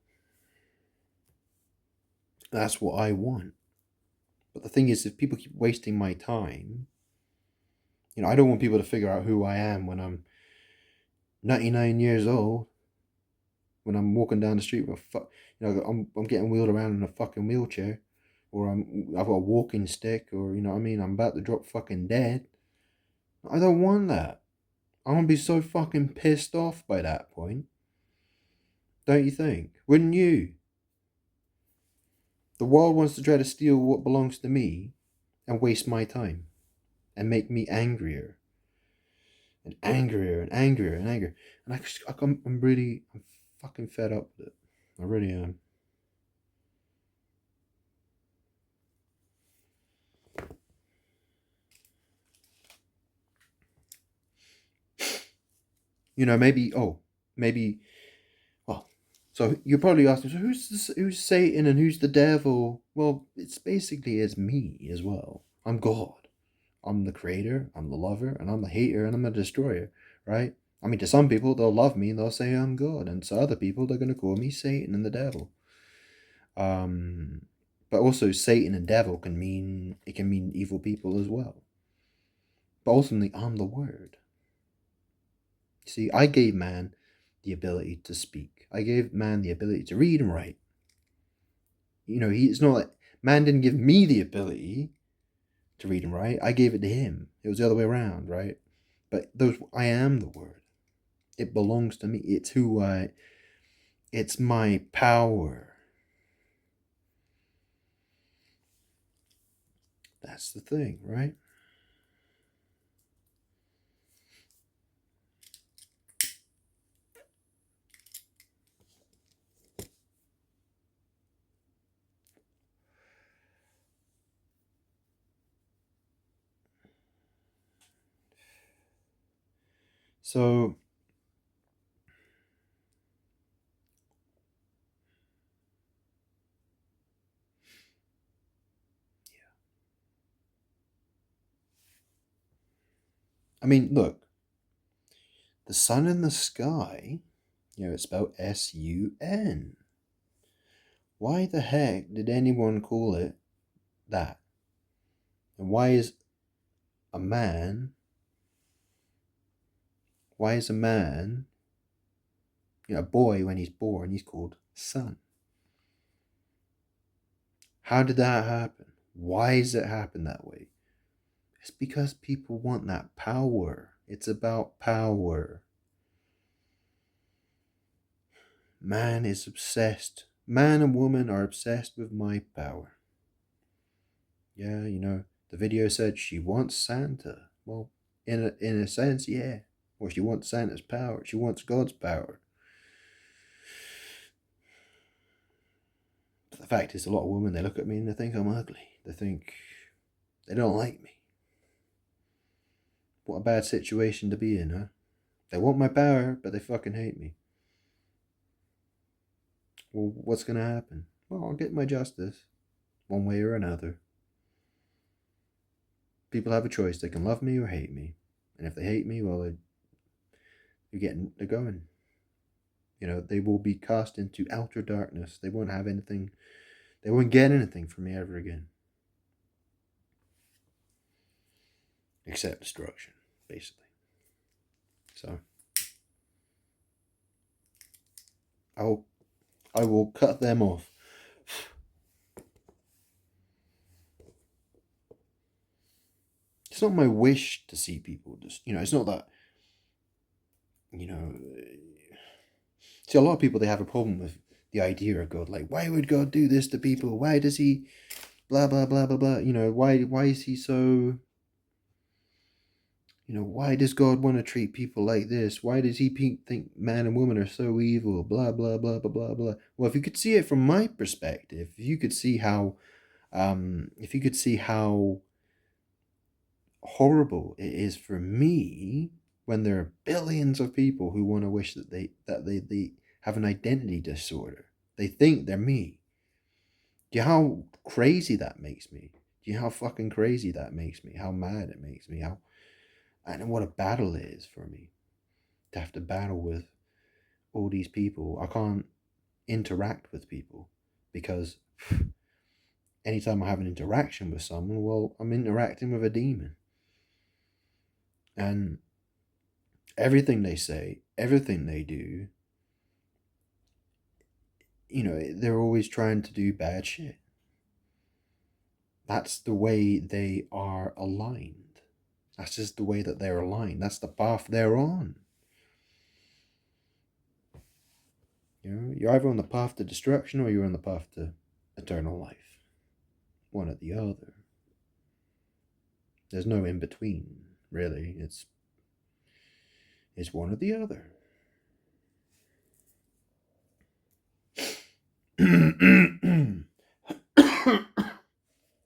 That's what I want. But the thing is, if people keep wasting my time, I don't want people to figure out who I am when I'm 99 years old, when I'm walking down the street with I'm getting wheeled around in a fucking wheelchair, or I've got a walking stick, or I'm about to drop fucking dead. I don't want that. I'm gonna be so fucking pissed off by that point. Don't you think? Wouldn't you? The world wants to try to steal what belongs to me and waste my time and make me angrier and angrier and angrier and angrier. And I'm fucking fed up with it. I really am. Maybe, well, so you're probably asking, so who's Satan and who's the devil? Well, it's me as well. I'm God. I'm the creator, I'm the lover, and I'm the hater, and I'm the destroyer, right? I mean, to some people, they'll love me and they'll say I'm God, and to other people, they're going to call me Satan and the devil. But also, Satan and devil can mean evil people as well. But ultimately, I'm the Word. See, I gave man the ability to speak. I gave man the ability to read and write. It's not like man didn't give me the ability to read and write. I gave it to him. It was the other way around, right? But I am the Word. It belongs to me. It's my power. That's the thing, right? So, I mean, look, the sun in the sky, it's spelled S-U-N. Why the heck did anyone call it that? And why is a man, a boy, when he's born, he's called son? How did that happen? Why does it happen that way? It's because people want that power. It's about power. Man is obsessed. Man and woman are obsessed with my power. Yeah, the video said she wants Santa. Well, in a sense, yeah. Or she wants Santa's power. She wants God's power. But the fact is, a lot of women, they look at me and they think I'm ugly. They don't like me. What a bad situation to be in, huh? They want my power, but they fucking hate me. Well, what's going to happen? Well, I'll get my justice, one way or another. People have a choice. They can love me or hate me. And if they hate me, well, they're going. They will be cast into outer darkness. They won't have anything. They won't get anything from me ever again. Except destruction, basically. So, I will cut them off. It's not my wish to see people just, it's not that, see, a lot of people, they have a problem with the idea of God. Like, why would God do this to people? Why does he blah, blah, blah, blah, blah? Why is he so, why does God want to treat people like this? Why does he think man and woman are so evil? Blah, blah, blah, blah, blah, blah. Well, if you could see it from my perspective, if you could see how If you could see how horrible it is for me when there are billions of people who want to wish that they have an identity disorder. They think they're me. Do you know how crazy that makes me? Do you know how fucking crazy that makes me? How mad it makes me? How and what a battle it is for me to have to battle with all these people. I can't interact with people because anytime I have an interaction with someone, well, I'm interacting with a demon. And everything they say, everything they do, they're always trying to do bad shit. That's the way they are aligned. That's just the way that they're aligned. That's the path they're on. You're either on the path to destruction or you're on the path to eternal life. One or the other. There's no in between, really. It's one or the other.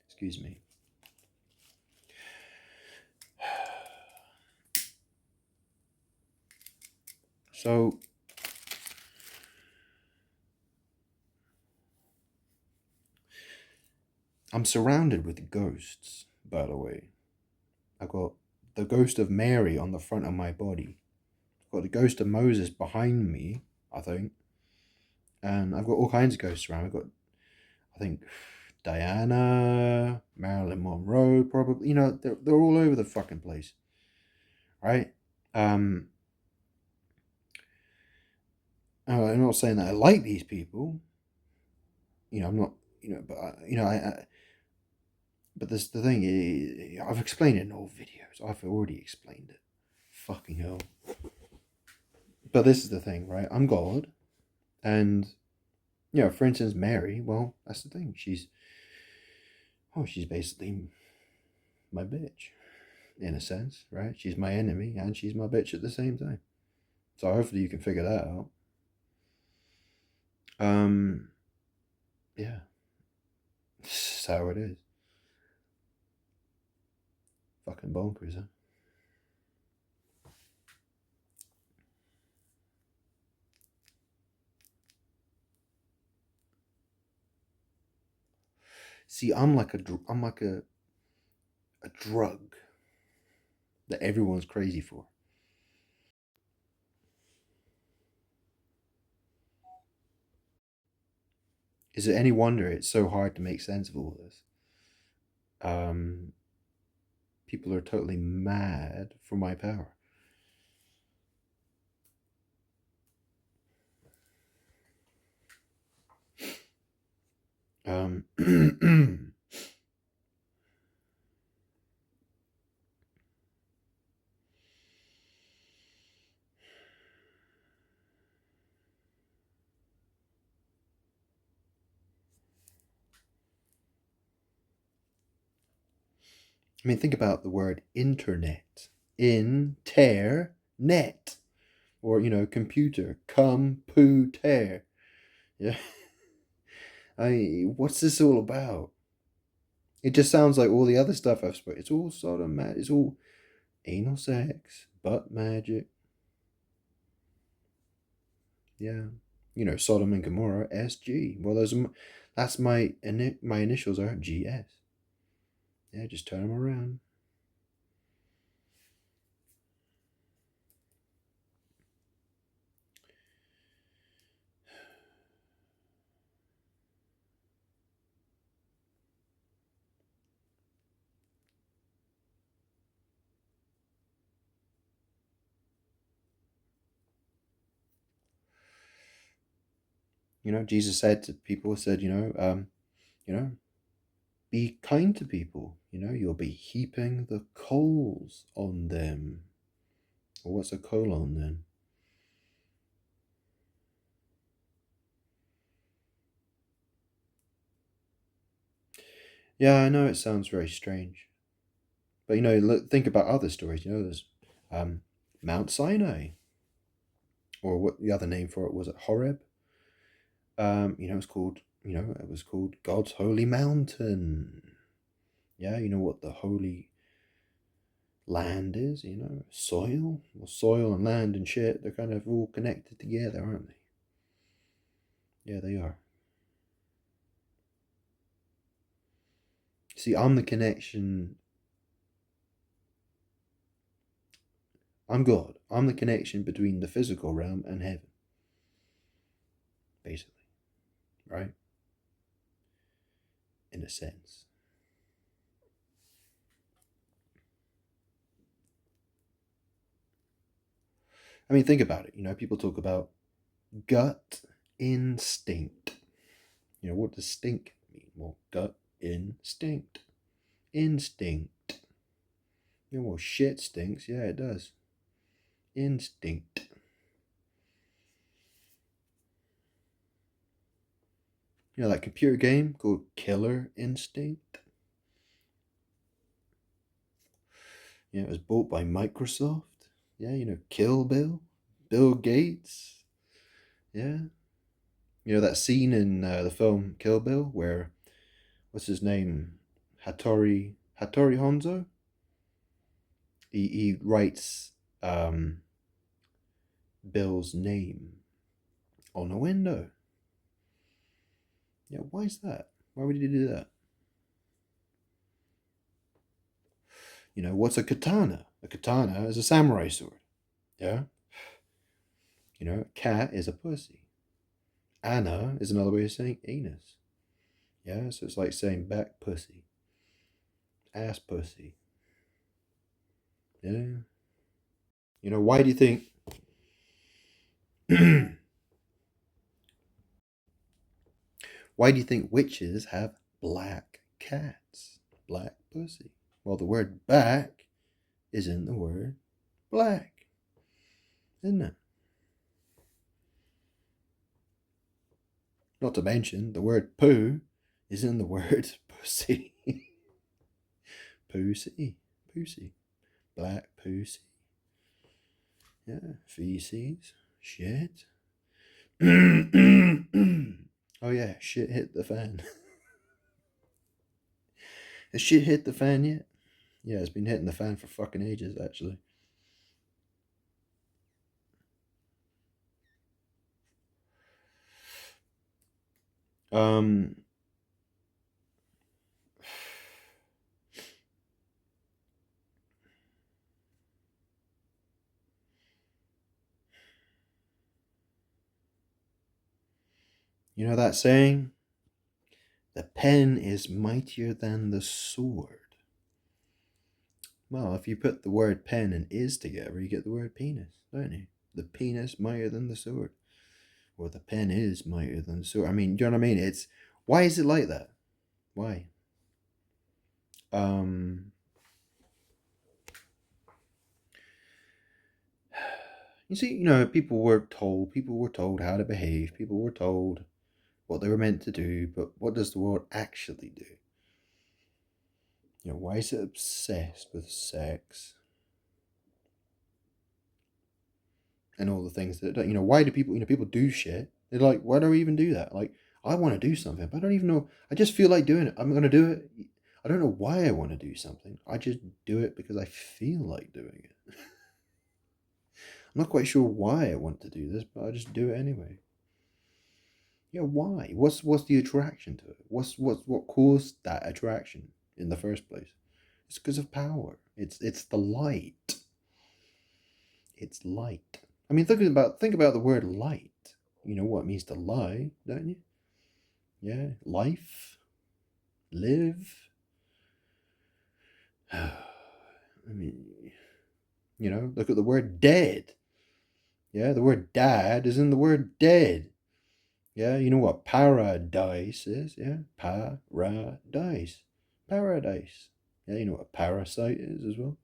Excuse me. So, I'm surrounded with ghosts, by the way. I've got the ghost of Mary on the front of my body. I've got the ghost of Moses behind me, I think. And I've got all kinds of ghosts around. I've got, I think, Diana, Marilyn Monroe, probably. They're all over the fucking place. Right? I'm not saying that I like these people. I'm not, but this the thing. I've explained it in all videos. I've already explained it. Fucking hell. But this is the thing, right? I'm God, and for instance, Mary. Well, that's the thing. She's basically my bitch, in a sense, right? She's my enemy and she's my bitch at the same time. So hopefully you can figure that out. Yeah, that's how it is. Fucking bonkers, huh? See, I'm like a drug that everyone's crazy for. Is it any wonder it's so hard to make sense of all this? Um, People are totally mad for my power. I mean, think about the word internet. Internet. Or, computer. Computer. Yeah. What's this all about? It just sounds like all the other stuff I've spoken. It's all sort of mad. It's all anal sex, butt magic. Yeah. Sodom and Gomorrah, SG. Well, that's my initials are GS. Yeah, just turn them around. Jesus said to people, you know, be kind to people. You'll be heaping the coals on them. Or what's a colon then? Yeah, I know it sounds very strange. But think about other stories. There's Mount Sinai, or what the other name for it was, it Horeb. It's called it was called God's Holy Mountain. Yeah, you know what the holy land is, soil. Well, soil and land and shit, they're kind of all connected together, aren't they? Yeah, they are. See, I'm the connection. I'm God. I'm the connection between the physical realm and heaven, basically, right? In a sense. I mean, think about it. People talk about gut instinct. What does stink mean? Well, gut instinct. Instinct. Well, shit stinks. Yeah, it does. Instinct. That computer game called Killer Instinct. It was bought by Microsoft. Yeah, Kill Bill. Bill Gates. Yeah. That scene in the film Kill Bill where, what's his name? Hattori Honzo? He writes Bill's name on a window. Yeah, why is that? Why would he do that? What's a katana? A katana is a samurai sword. Yeah? A cat is a pussy. Anna is another way of saying anus. Yeah, so it's like saying back pussy. Ass pussy. Yeah. Why do you think why do you think witches have black cats? Black pussy. Well, the word back is in the word black, isn't it? Not to mention, the word poo is in the word pussy. Pussy. Pussy. Black pussy. Yeah, feces. Shit. Oh yeah, shit hit the fan. Has shit hit the fan yet? Yeah, it's been hitting the fan for fucking ages, actually. Um, that saying? The pen is mightier than the sword. Well, if you put the word pen and is together, you get the word penis, don't you? The penis mightier than the sword. Or the pen is mightier than the sword. I mean, do you know what I mean? Why is it like that? Why? You see, people were told how to behave, people were told what they were meant to do, but what does the world actually do? Why is it obsessed with sex and all the things that why do people do shit? They're like, why do we even do that? Like, I want to do something, but I don't even know. I just feel like doing it. I'm going to do it. I don't know why I want to do something. I just do it because I feel like doing it. I'm not quite sure why I want to do this, but I just do it anyway. Yeah, why? What's the attraction to it? What caused that attraction in the first place? It's because of power. It's the light. It's light. I mean, think about the word light. You know what it means to lie, don't you? Yeah, life, live. I mean, look at the word dead. Yeah, the word dad is in the word dead. Yeah, you know what paradise is? Yeah, paradise. Paradise. Yeah, you know what a parasite is as well?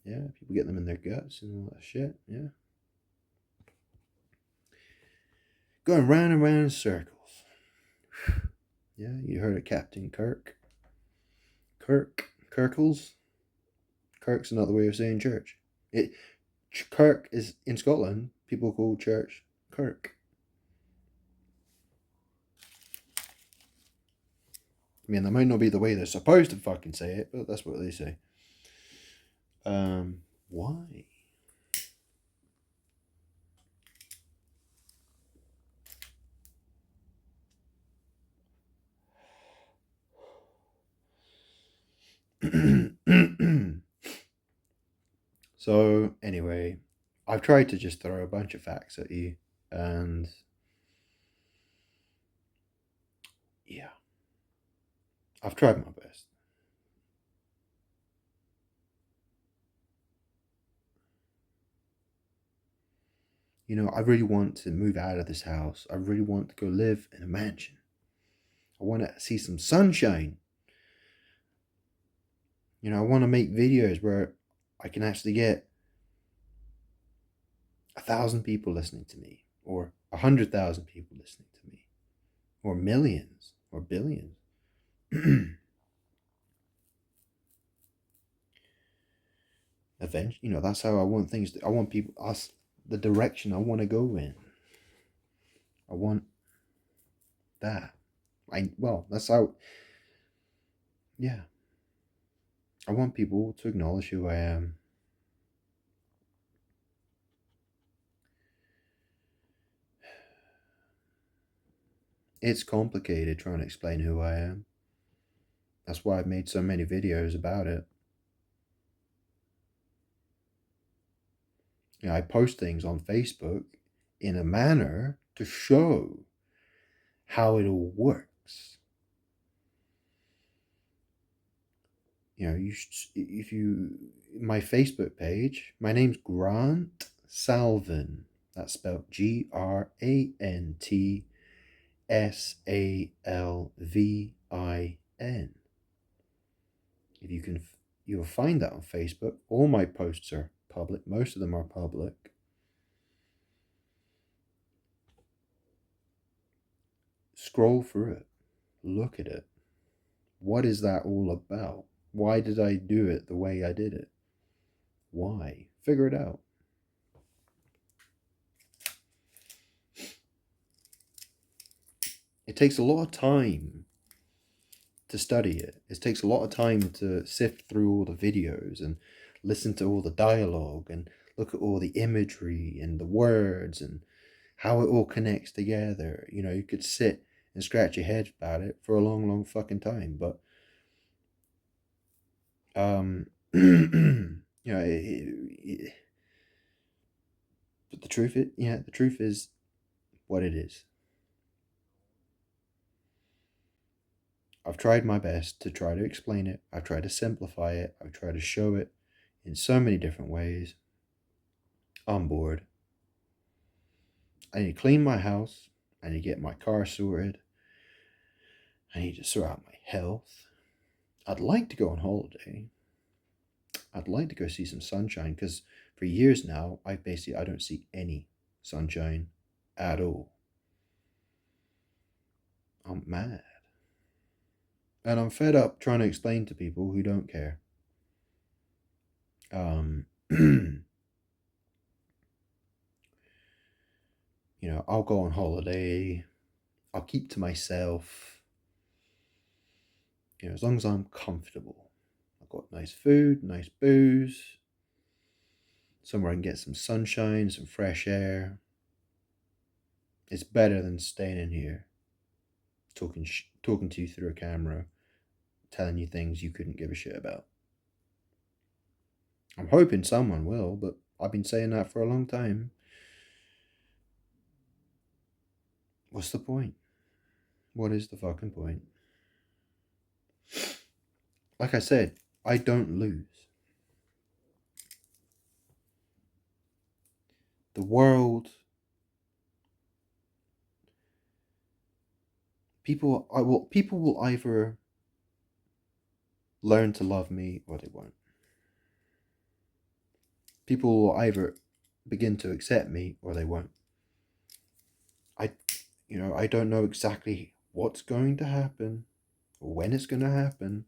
Yeah, people get them in their guts and all that shit. Yeah. Going round and round in circles. Yeah, you heard of Captain Kirk? Kirkles? Kirk's another way of saying church. Kirk is in Scotland. People call church Kirk. I mean, that might not be the way they're supposed to fucking say it, but that's what they say. Why? So, anyway, I've tried to just throw a bunch of facts at you, and yeah, I've tried my best. You know, I really want to move out of this house. I really want to go live in a mansion. I want to see some sunshine. You know, I want to make videos where I can actually get 1,000 people listening to me, or 100,000 people listening to me, or millions, or billions. Eventually, you know, that's how I want things. I want people, us, the direction I want to go in. I want that. That's how. Yeah, I want people to acknowledge who I am. It's complicated trying to explain who I am. That's why I've made so many videos about it. You know, I post things on Facebook in a manner to show how it all works. You know, if you my Facebook page, my name's Grant Salvin. That's spelled GrantSalvin. If you can, you'll find that on Facebook. All my posts are public. Most of them are public. Scroll through it. Look at it. What is that all about? Why did I do it the way I did it? Why? Figure it out. It takes a lot of time to study it. It takes a lot of time to sift through all the videos and listen to all the dialogue and look at all the imagery and the words and how it all connects together. You know, you could sit and scratch your head about it for a long, long fucking time. But you know, but the truth is what it is. I've tried my best to try to explain it. I've tried to simplify it. I've tried to show it in so many different ways. I'm bored. I need to clean my house. I need to get my car sorted. I need to sort out my health. I'd like to go on holiday. I'd like to go see some sunshine because for years now, I don't see any sunshine at all. I'm mad. And I'm fed up trying to explain to people who don't care. You know, I'll go on holiday. I'll keep to myself. You know, as long as I'm comfortable. I've got nice food, nice booze, somewhere I can get some sunshine, some fresh air. It's better than staying in here, talking to you through a camera, telling you things you couldn't give a shit about. I'm hoping someone will, but I've been saying that for a long time. What's the point? What is the fucking point? Like I said, I don't lose. The world, people will either learn to love me or they won't. People will either begin to accept me or they won't. I don't know exactly what's going to happen or when it's going to happen.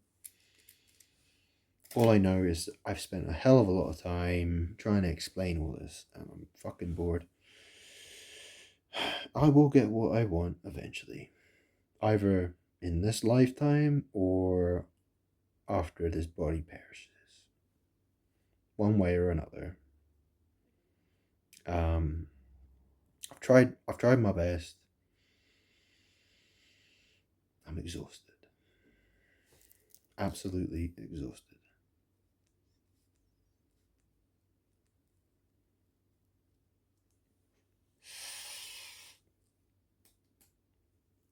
All I know is I've spent a hell of a lot of time trying to explain all this, and I'm fucking bored. I will get what I want eventually. Either in this lifetime or after this body perishes. One way or another. Um, I've tried my best. I'm exhausted. Absolutely exhausted.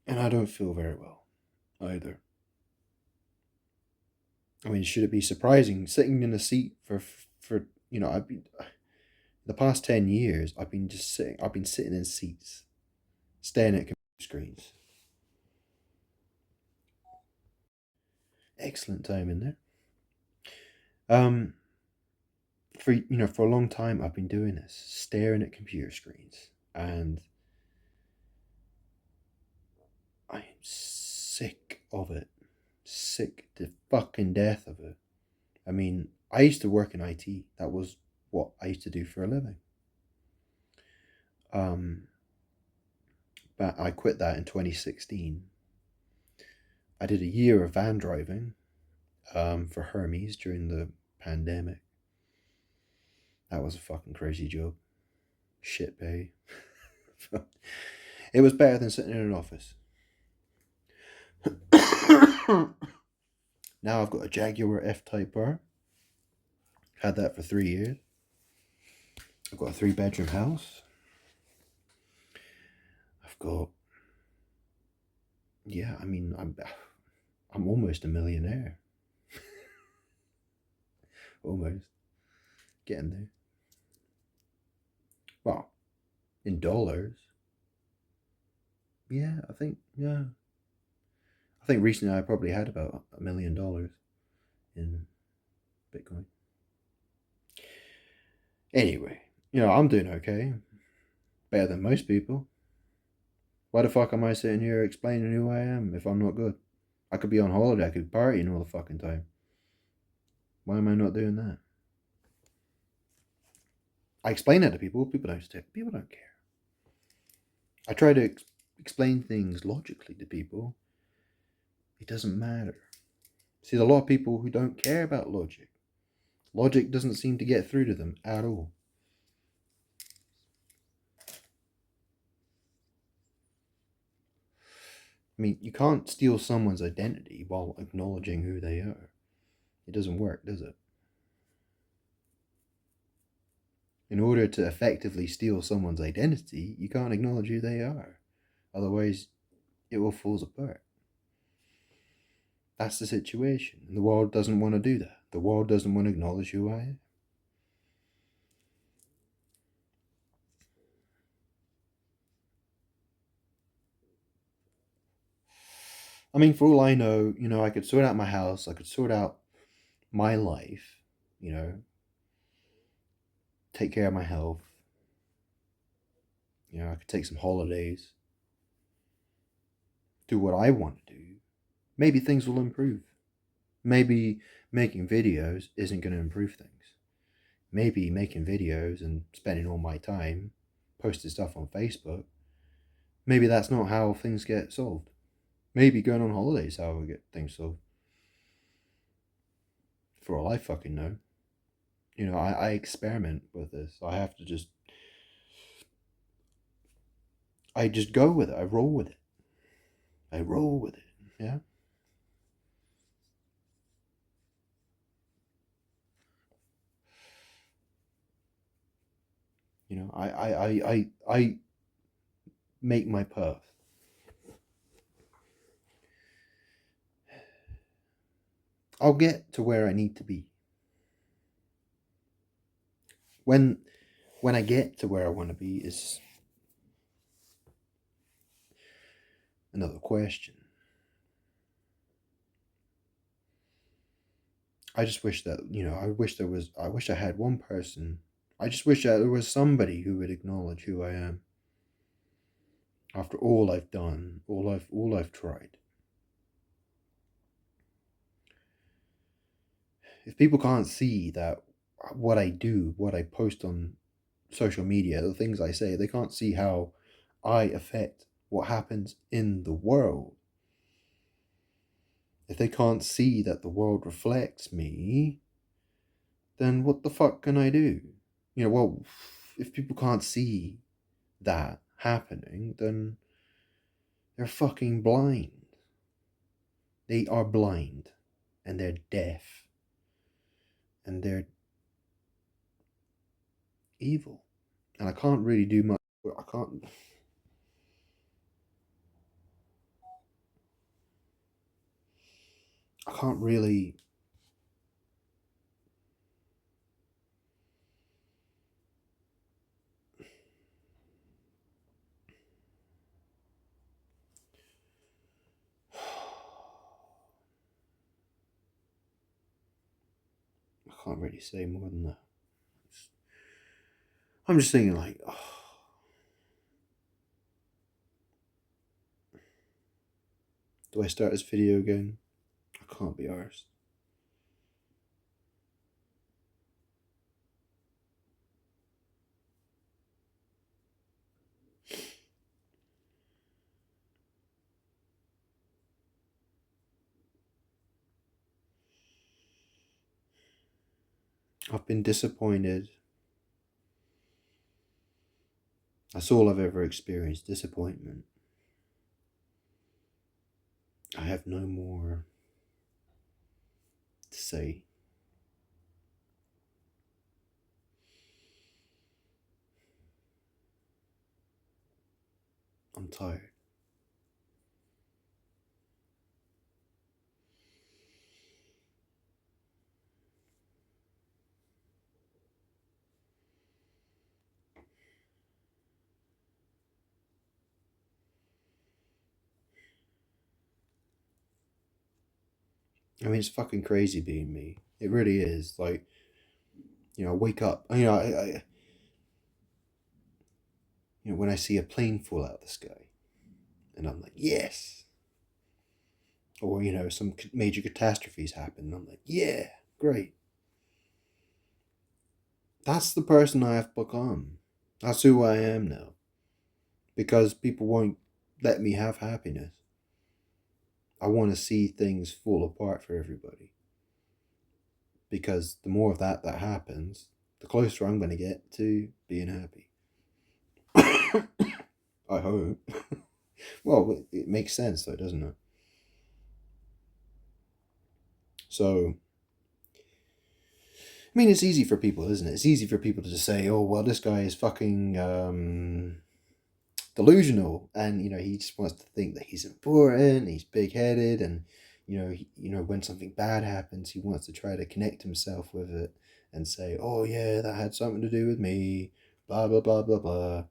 And I don't feel very well either. I mean, should it be surprising sitting in a seat for I've been the past 10 years I've been sitting in seats staring at computer screens. Excellent time in there. Um for a long time I've been doing this, staring at computer screens, and I am sick of it. Sick to fucking death of it. I mean, I used to work in IT. That was what I used to do for a living. Um, but I quit that in 2016. I did a year of van driving for Hermes during the pandemic. That was a fucking crazy job. Shit pay. It was better than sitting in an office. Now I've got a Jaguar F-Type R. Had that for 3 years. I've got a 3-bedroom house. I've got, yeah, I mean, I'm almost a millionaire. Almost. Getting there. Well, in dollars. Yeah, I think, yeah. I think recently I probably had about $1 million in Bitcoin. Anyway, I'm doing okay. Better than most people. Why the fuck am I sitting here explaining who I am if I'm not good? I could be on holiday, I could be partying all the fucking time. Why am I not doing that? I explain that to people. People don't care. I try to explain things logically to people. It doesn't matter. See, there's a lot of people who don't care about logic. Logic doesn't seem to get through to them at all. I mean, you can't steal someone's identity while acknowledging who they are. It doesn't work, does it? In order to effectively steal someone's identity, you can't acknowledge who they are. Otherwise, it will fall apart. That's the situation. And the world doesn't want to do that. The world doesn't want to acknowledge who I am. I mean, for all I know, I could sort out my house, I could sort out my life, take care of my health. I could take some holidays, do what I want to do. Maybe things will improve. Maybe making videos isn't going to improve things. Maybe making videos and spending all my time posting stuff on Facebook, maybe that's not how things get solved. Maybe going on holidays is how we get things solved. For all I fucking know. I experiment with this. I just go with it. I roll with it. I roll with it. Yeah. I make my path. I'll get to where I need to be. When I get to where I want to be is another question. I just wish that, I wish I had one person. I just wish that there was somebody who would acknowledge who I am. After all I've done, all I've tried. If people can't see that what I do, what I post on social media, the things I say, they can't see how I affect what happens in the world. If they can't see that the world reflects me, then what the fuck can I do? Well, if people can't see that happening, then they're fucking blind. They are blind, and they're deaf, and they're evil. And I can't really do much. I can't. I can't really. I can't really say more than that. I'm just thinking, like, do I start this video again? I can't be arsed. I've been disappointed. That's all I've ever experienced, disappointment. I have no more to say. I'm tired. I mean, it's fucking crazy being me. It really is. Like, I wake up. When I see a plane fall out of the sky, and I'm like, yes. Or some major catastrophes happen, and I'm like, yeah, great. That's the person I have become. That's who I am now. Because people won't let me have happiness. I want to see things fall apart for everybody. Because the more of that happens, the closer I'm going to get to being happy. I hope. Well, it makes sense though, doesn't it? So, I mean, it's easy for people, isn't it? It's easy for people to just say, oh, well, this guy is fucking delusional, and he just wants to think that he's important, he's big-headed, and when something bad happens, he wants to try to connect himself with it and say, oh yeah, that had something to do with me, blah blah blah blah blah.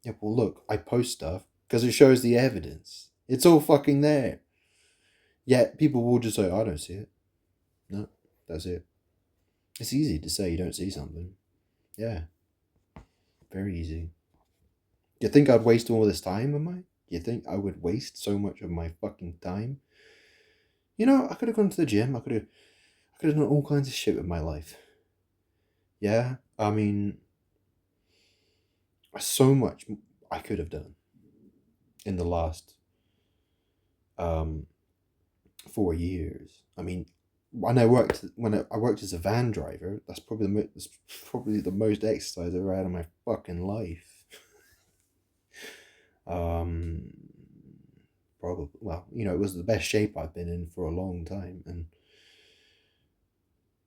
Yeah, well, look, I post stuff because it shows the evidence. It's all fucking there. Yet people will just say, I don't see it. No, that's it. It's easy to say you don't see something. Yeah, very easy. You think I'd waste all this time, am I? You think I would waste so much of my fucking time? I could have gone to the gym. I could have done all kinds of shit with my life. Yeah, I mean, so much I could have done in the last um 4 years. I mean, when I worked as a van driver, that's probably the most exercise I've ever had in my fucking life. Um, Probably, well, it was the best shape I've been in for a long time, and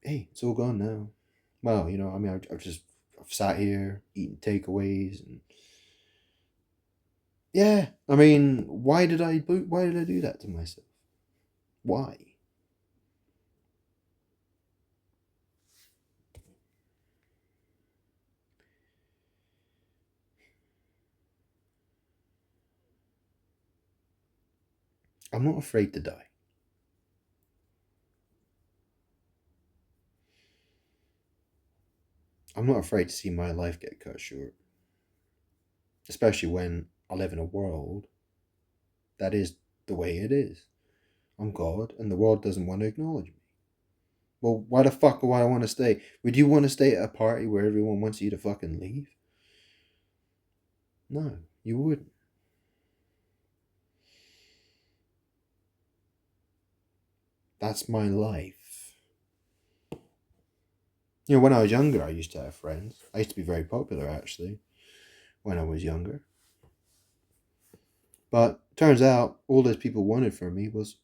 hey, it's all gone now. Well, I mean, I've sat here eating takeaways, and yeah, I mean, why did I do that to myself? Why? I'm not afraid to die. I'm not afraid to see my life get cut short, especially when I live in a world that is the way it is. I'm God, and the world doesn't want to acknowledge me. Well, why the fuck do I want to stay? Would you want to stay at a party where everyone wants you to fucking leave? No, you wouldn't. That's my life. You know, when I was younger, I used to have friends. I used to be very popular, actually, when I was younger. But turns out all those people wanted from me was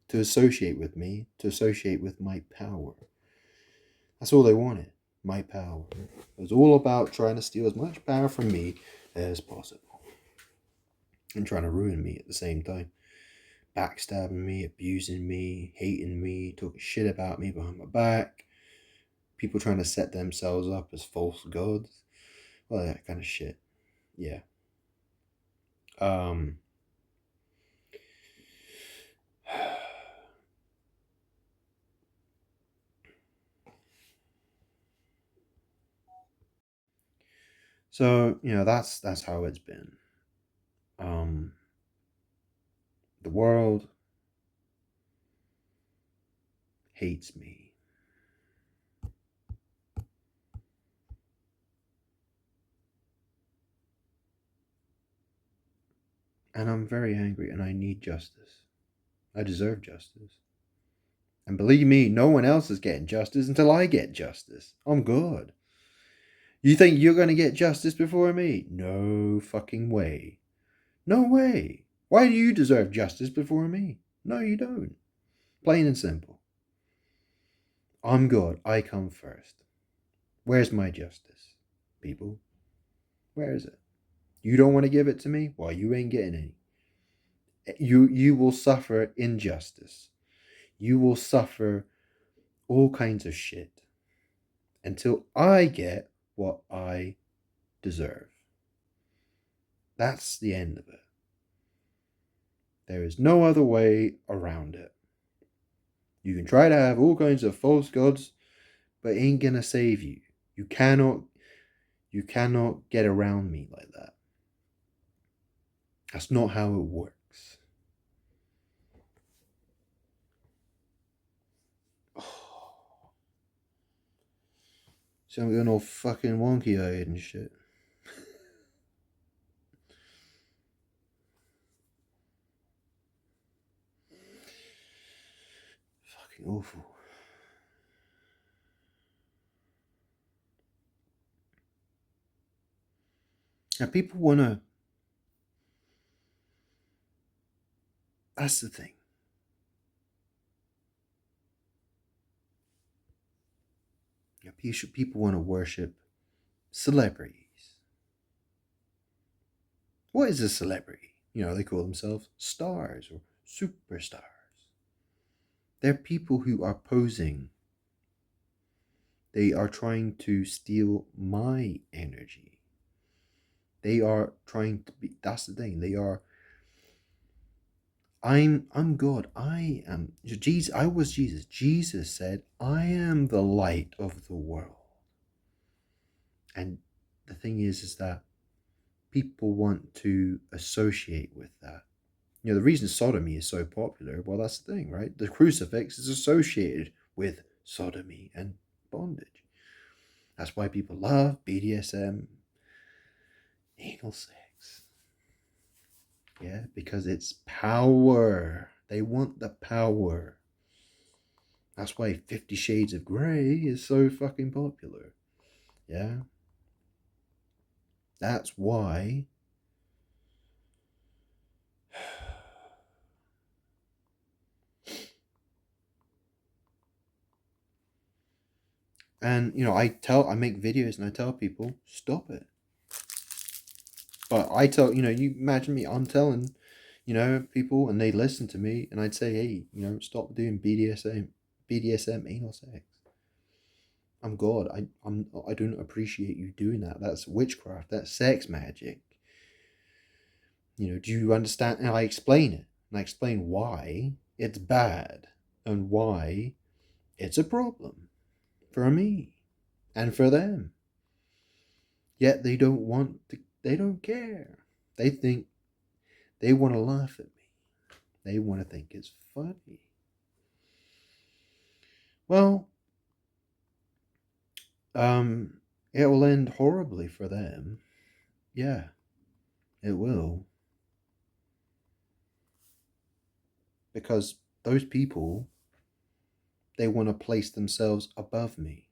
to associate with me, to associate with my power. That's all they wanted, my power. It was all about trying to steal as much power from me as possible and trying to ruin me at the same time. Backstabbing me, abusing me, hating me, talking shit about me behind my back, people trying to set themselves up as false gods, all that kind of shit. Yeah. Um, so that's how it's been. Um, the world hates me. And I'm very angry and I need justice. I deserve justice. And believe me, no one else is getting justice until I get justice. I'm good. You think you're going to get justice before me? No fucking way. No way. Why do you deserve justice before me? No, you don't. Plain and simple. I'm good. I come first. Where's my justice, people? Where is it? You don't want to give it to me? Well, you ain't getting any. You will suffer injustice. You will suffer all kinds of shit until I get what I deserve. That's the end of it. There is no other way around it. You can try to have all kinds of false gods, but it ain't gonna save you. You cannot get around me like that. That's not how it works. So I'm going all fucking wonky-eyed and shit. Fucking awful. Now people wanna. That's the thing. People want to worship celebrities. What is a celebrity? They call themselves stars or superstars. They're people who are posing. They are trying to steal my energy. They are trying to be. That's the thing. They are. I'm God. I am Jesus. I was Jesus. Jesus said, "I am the light of the world." And the thing is that people want to associate with that. The reason sodomy is so popular, well, that's the thing, right? The crucifix is associated with sodomy and bondage. That's why people love BDSM, anal sex. Yeah, because it's power. They want the power. That's why 50 Shades of Grey is so fucking popular. Yeah. That's why. And I make videos and I tell people, stop it. But I tell, you imagine me, I'm telling, people, and they listen to me, and I'd say, hey, stop doing BDSM anal sex. I'm God. I don't appreciate you doing that. That's witchcraft. That's sex magic. Do you understand? And I explain it, and I explain why it's bad and why it's a problem for me and for them. Yet they don't want to. They don't care. They think they want to laugh at me. They want to think it's funny. Well, it will end horribly for them. Yeah, it will. Because those people They want to place themselves above me.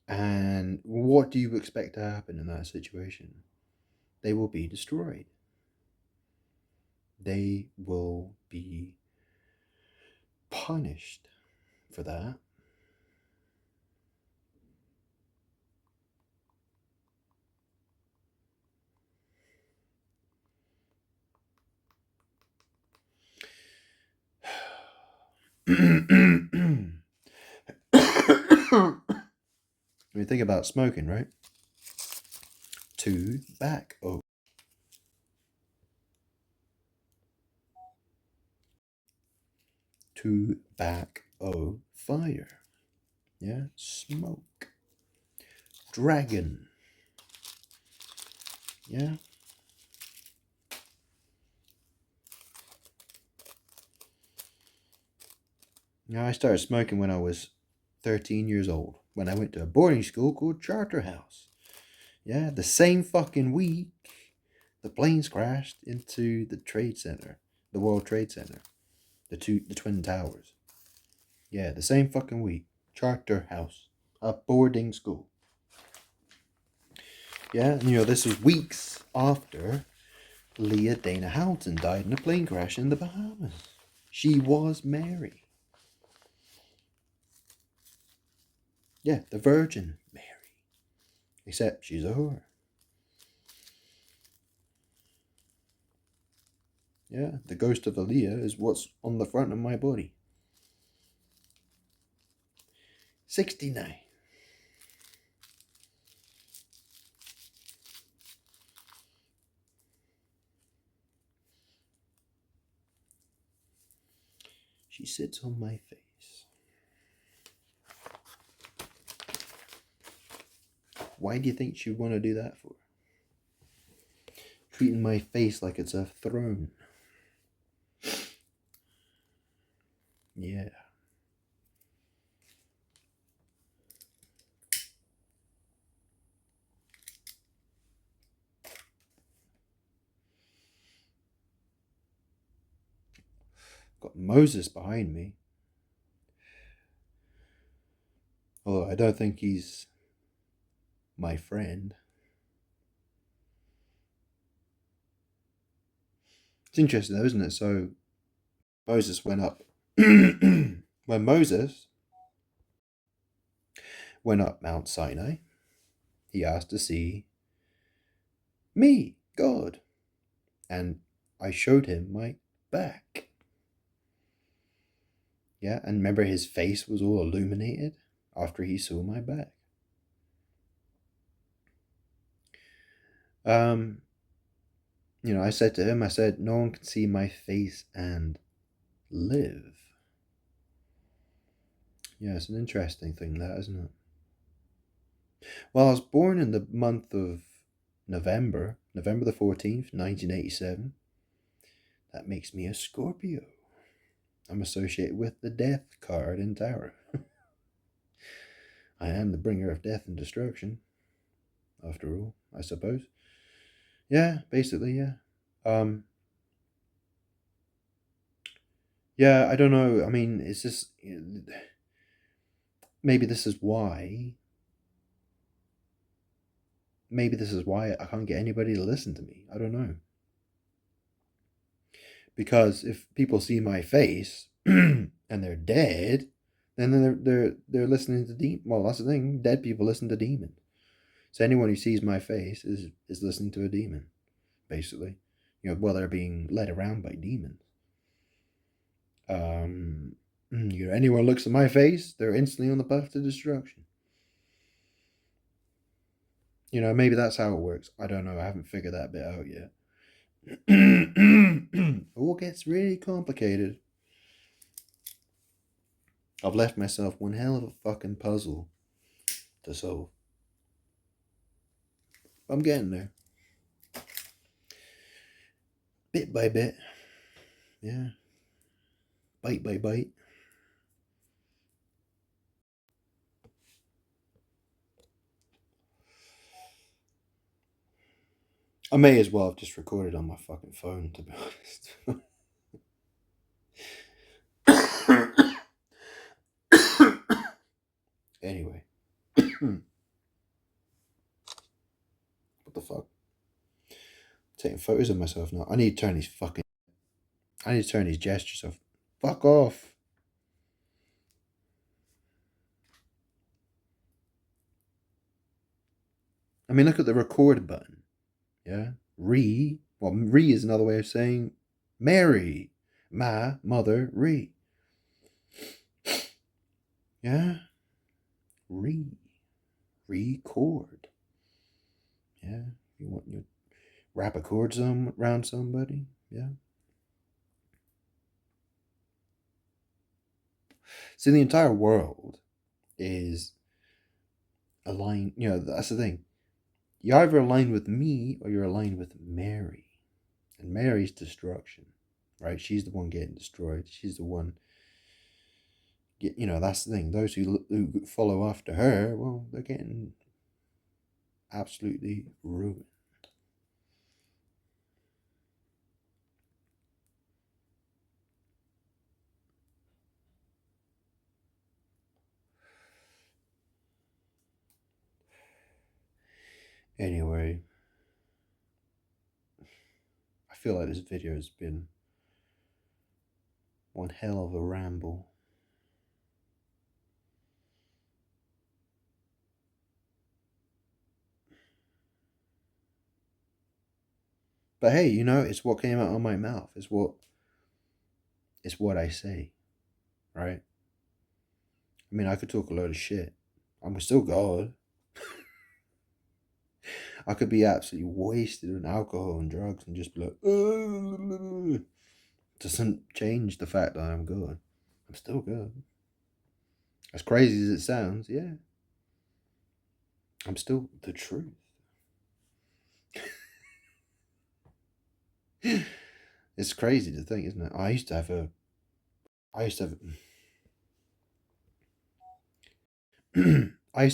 And what do you expect to happen in that situation? They will be destroyed. They will be punished for that. When you think about smoking, right? Tobacco. Tobacco fire. Yeah, smoke. Dragon. Yeah. I started smoking when I was 13 years old, when I went to a boarding school called Charterhouse. Yeah, the same fucking week the planes crashed into the Trade Center, the World Trade Center, the Twin Towers. Yeah, the same fucking week. Charterhouse, a boarding school. Yeah, and this was weeks after Leah Dana Houghton died in a plane crash in the Bahamas. She was Mary. Yeah, the Virgin Mary. Except she's a whore. Yeah, the ghost of Aaliyah is what's on the front of my body. 69. She sits on my face. Why do you think she'd want to do that for? Treating my face like it's a throne. Yeah. Got Moses behind me. Although I don't think he's my friend. It's interesting though, isn't it? So Moses went up. When Moses went up Mount Sinai, he asked to see me, God. And I showed him my back. Yeah, and remember his face was all illuminated after he saw my back. I said to him, no one can see my face and live. Yeah, it's an interesting thing, that, isn't it? Well, I was born in the month of November the 14th, 1987. That makes me a Scorpio. I'm associated with the death card in Tarot. I am the bringer of death and destruction, after all, I suppose. Yeah, basically, yeah. Yeah, I don't know. I mean, it's just maybe this is why. Maybe this is why I can't get anybody to listen to me. I don't know. Because if people see my face and they're dead, then they're listening to demons. Well, that's the thing. Dead people listen to demons. So anyone who sees my face is listening to a demon, basically. They're being led around by demons. Anyone looks at my face, they're instantly on the path to destruction. Maybe that's how it works. I don't know. I haven't figured that bit out yet. It all gets really complicated. I've left myself one hell of a fucking puzzle to solve. I'm getting there. Bit by bit. Yeah. Bite by bite. I may as well have just recorded on my fucking phone, to be honest. getting photos of myself now. I need to turn these gestures off. Fuck off. I mean, look at the record button. Yeah. Re. Well, re is another way of saying Mary. My mother, re. Yeah. Re. Record. Yeah. You want your wrap a cord around somebody? Yeah. See, the entire world is aligned. You know, that's the thing. You're either aligned with me or you're aligned with Mary. And Mary's destruction, right? She's the one getting destroyed. She's the one. That's the thing. Those who follow after her, well, they're getting absolutely ruined. Anyway, I feel like this video has been one hell of a ramble. But hey, it's what came out of my mouth. It's what I say, right? I mean, I could talk a load of shit. I'm still God. I could be absolutely wasted on alcohol and drugs and just be like, doesn't change the fact that I'm good. I'm still good. As crazy as it sounds, yeah. I'm still the truth. It's crazy to think, isn't it? I used to have I used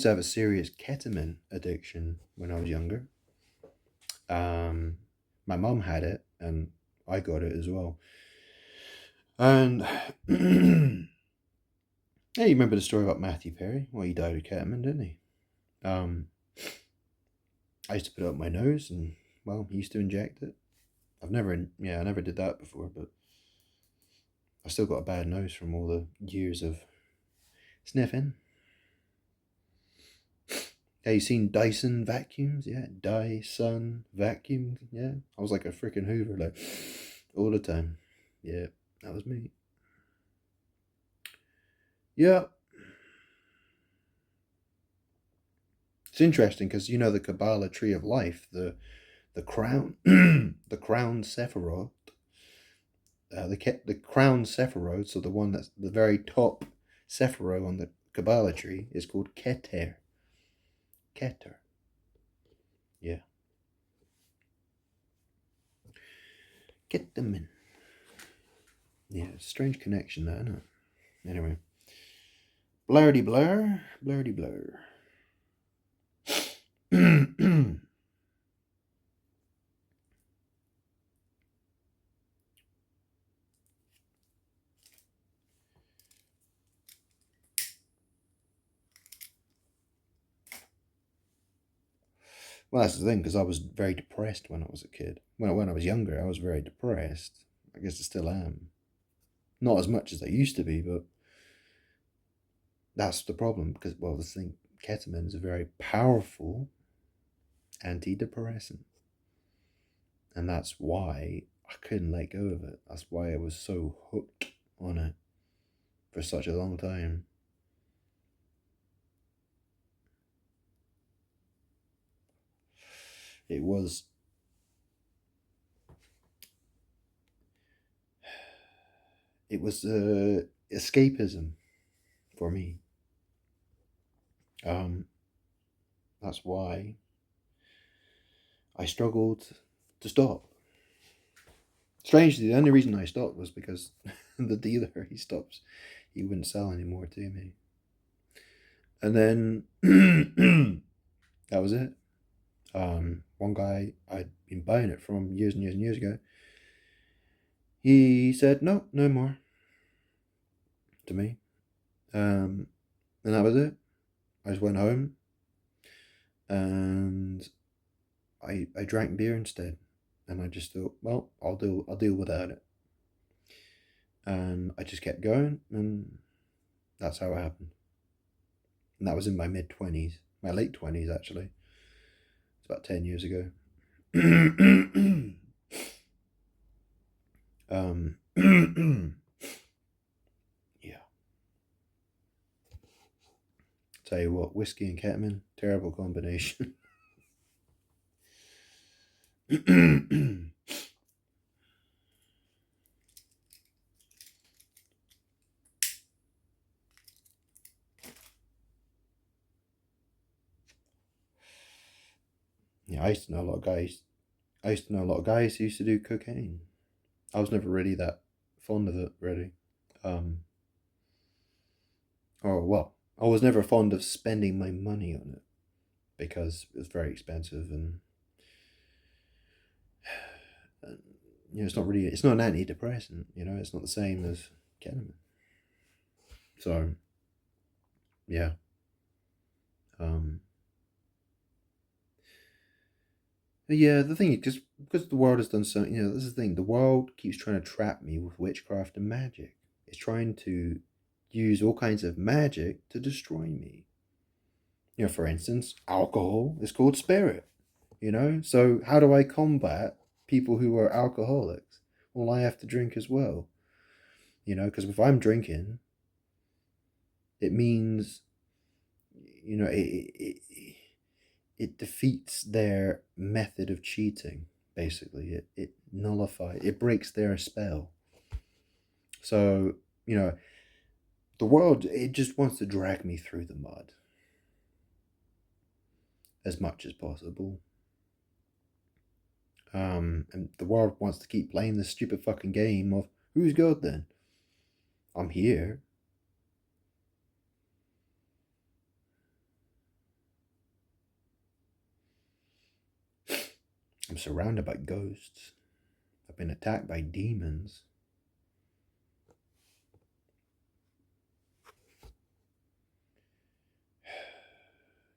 to have a serious ketamine addiction when I was younger. My mum had it, and I got it as well. And yeah, you remember the story about Matthew Perry? Well, he died of ketamine, didn't he? I used to put it up my nose, and well, he used to inject it. I never did that before, but I still got a bad nose from all the years of sniffing. Yeah, you seen Dyson vacuums? Yeah, Dyson vacuums. Yeah, I was like a freaking Hoover, like all the time. Yeah, that was me. Yeah, it's interesting because the Kabbalah tree of life, the crown, the crown Sephiroth, the crown Sephiroth, so the one that's the very top Sephiroth on the Kabbalah tree is called Keter. Keter. Yeah. Get them in. Yeah, strange connection there, isn't it? Anyway. Blurdy blur, blurdy blur. Well, that's the thing, because I was very depressed when I was a kid. When I was younger, I was very depressed. I guess I still am. Not as much as I used to be, but that's the problem. Because, well, the thing, ketamine is a very powerful antidepressant. And that's why I couldn't let go of it. That's why I was so hooked on it for such a long time. It was escapism for me. That's why I struggled to stop. Strangely, the only reason I stopped was because the dealer he wouldn't sell anymore to me. And then that was it. One guy I'd been buying it from years and years and years ago, he said, no, no more to me. And that was it. I just went home and I drank beer instead. and I just thought, well, I'll deal without it. And I just kept going, and that's how it happened. And that was in my mid-20s, my late 20s actually. It's about 10 years ago. Yeah. Tell you what, whiskey and ketamine, terrible combination. Yeah, I used to know a lot of guys. I used to know a lot of guys who used to do cocaine. I was never really that fond of it, really. Um, or well, I was never fond of spending my money on it because it was very expensive, and it's not really, it's not an antidepressant. It's not the same as ketamine. So yeah, um, but yeah. The thing is, just because the world has done so, this is the thing. The world keeps trying to trap me with witchcraft and magic. It's trying to use all kinds of magic to destroy me. For instance, alcohol is called spirit. So how do I combat people who are alcoholics? Well, I have to drink as well. Because if I'm drinking, it means, it defeats their method of cheating. Basically, it nullifies, it breaks their spell. So the world, it just wants to drag me through the mud as much as possible. And the world wants to keep playing this stupid fucking game of who's God then? I'm here. I'm surrounded by ghosts. I've been attacked by demons.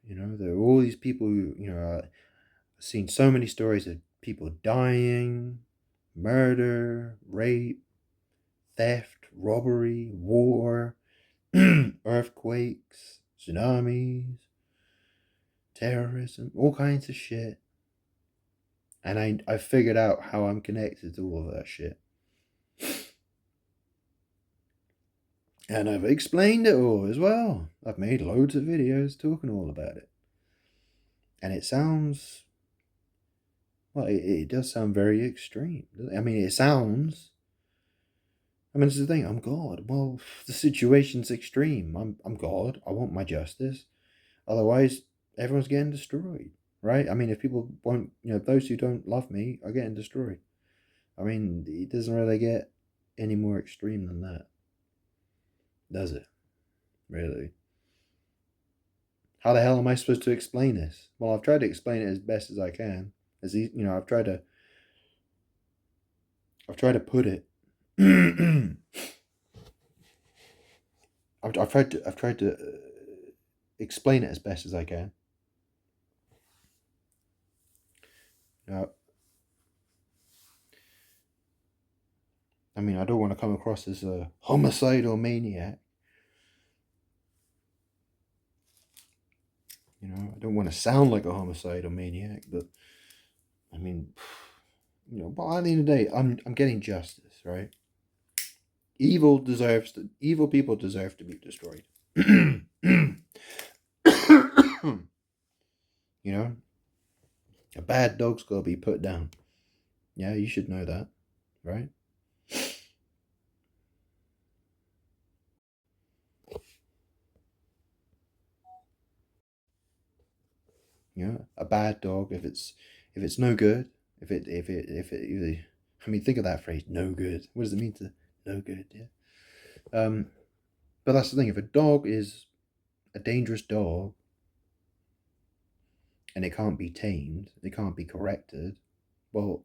There are all these people who, I've seen so many stories of people dying, murder, rape, theft, robbery, war, earthquakes, tsunamis, terrorism, all kinds of shit. And I figured out how I'm connected to all of that shit. And I've explained it all as well. I've made loads of videos talking all about it. And it sounds, well, it does sound very extreme. I mean, this is the thing, I'm God. Well, the situation's extreme. I'm God. I want my justice. Otherwise, everyone's getting destroyed, right? If people won't, those who don't love me are getting destroyed. It doesn't really get any more extreme than that, does it? Really? How the hell am I supposed to explain this? Well, I've tried to explain it as best as I can. I've tried to put it. I've tried to explain it as best as I can. Now, I don't want to come across as a homicidal maniac. I don't want to sound like a homicidal maniac, but but at the end of the day, I'm getting justice, right? Evil people deserve to be destroyed. A bad dog's got to be put down. Yeah, you should know that, right? A bad dog, if it's no good, think of that phrase, no good. What does it mean to no good? Yeah. But that's the thing. If a dog is a dangerous dog and it can't be tamed, it can't be corrected, well,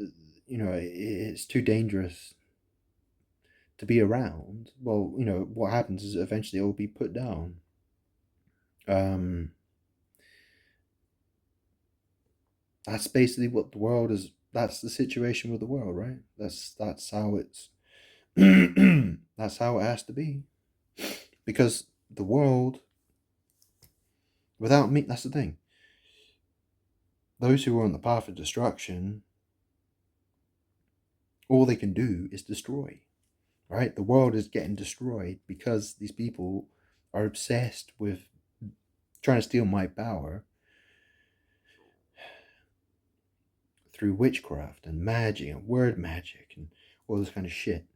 it's too dangerous to be around. Well, what happens is eventually it will be put down. Um, That's basically what the world is. That's the situation with the world, right? That's how it's that's how it has to be. Because the world without me, that's the thing. Those who are on the path of destruction, all they can do is destroy. Right? The world is getting destroyed because these people are obsessed with trying to steal my power through witchcraft and magic and word magic and all this kind of shit.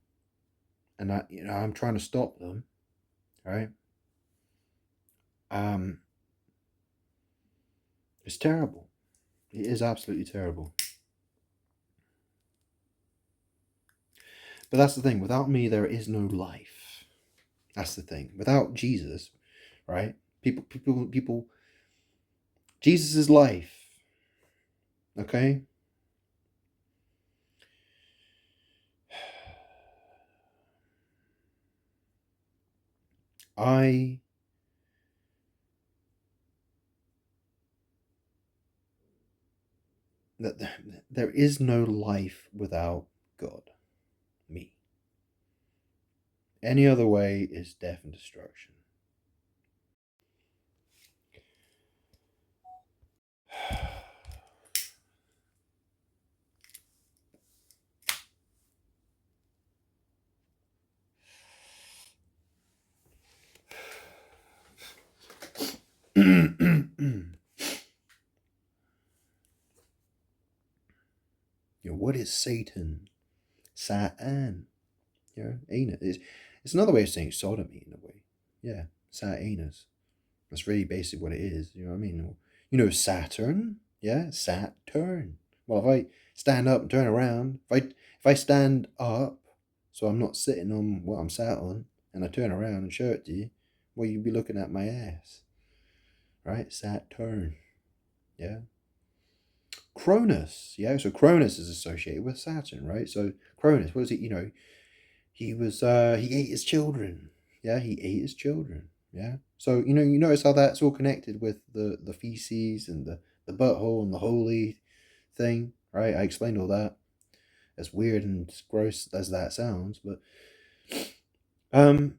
And I'm trying to stop them, right? Um, it's terrible. It is absolutely terrible. But that's the thing. Without me, there is no life. That's the thing. Without Jesus, right? People. Jesus is life. Okay. I that there is no life without God, me. Any other way is death and destruction. What is Satan? Satan. Anus. It's another way of saying sodomy in a way. Yeah, Satanus. That's really basically what it is. You know what I mean? Saturn. Yeah, Saturn. Well, if I stand up and turn around, if I stand up, so I'm not sitting on what I'm sat on, and I turn around and show it to you, well, you'd be looking at my ass, right? Saturn. Yeah. Cronus. Yeah. So Cronus is associated with Saturn, right? So Cronus, what is it? He ate his children. Yeah, he ate his children. Yeah. So you notice how that's all connected with the feces and the butthole and the holy thing, right? I explained all that. As weird and gross as that sounds, but but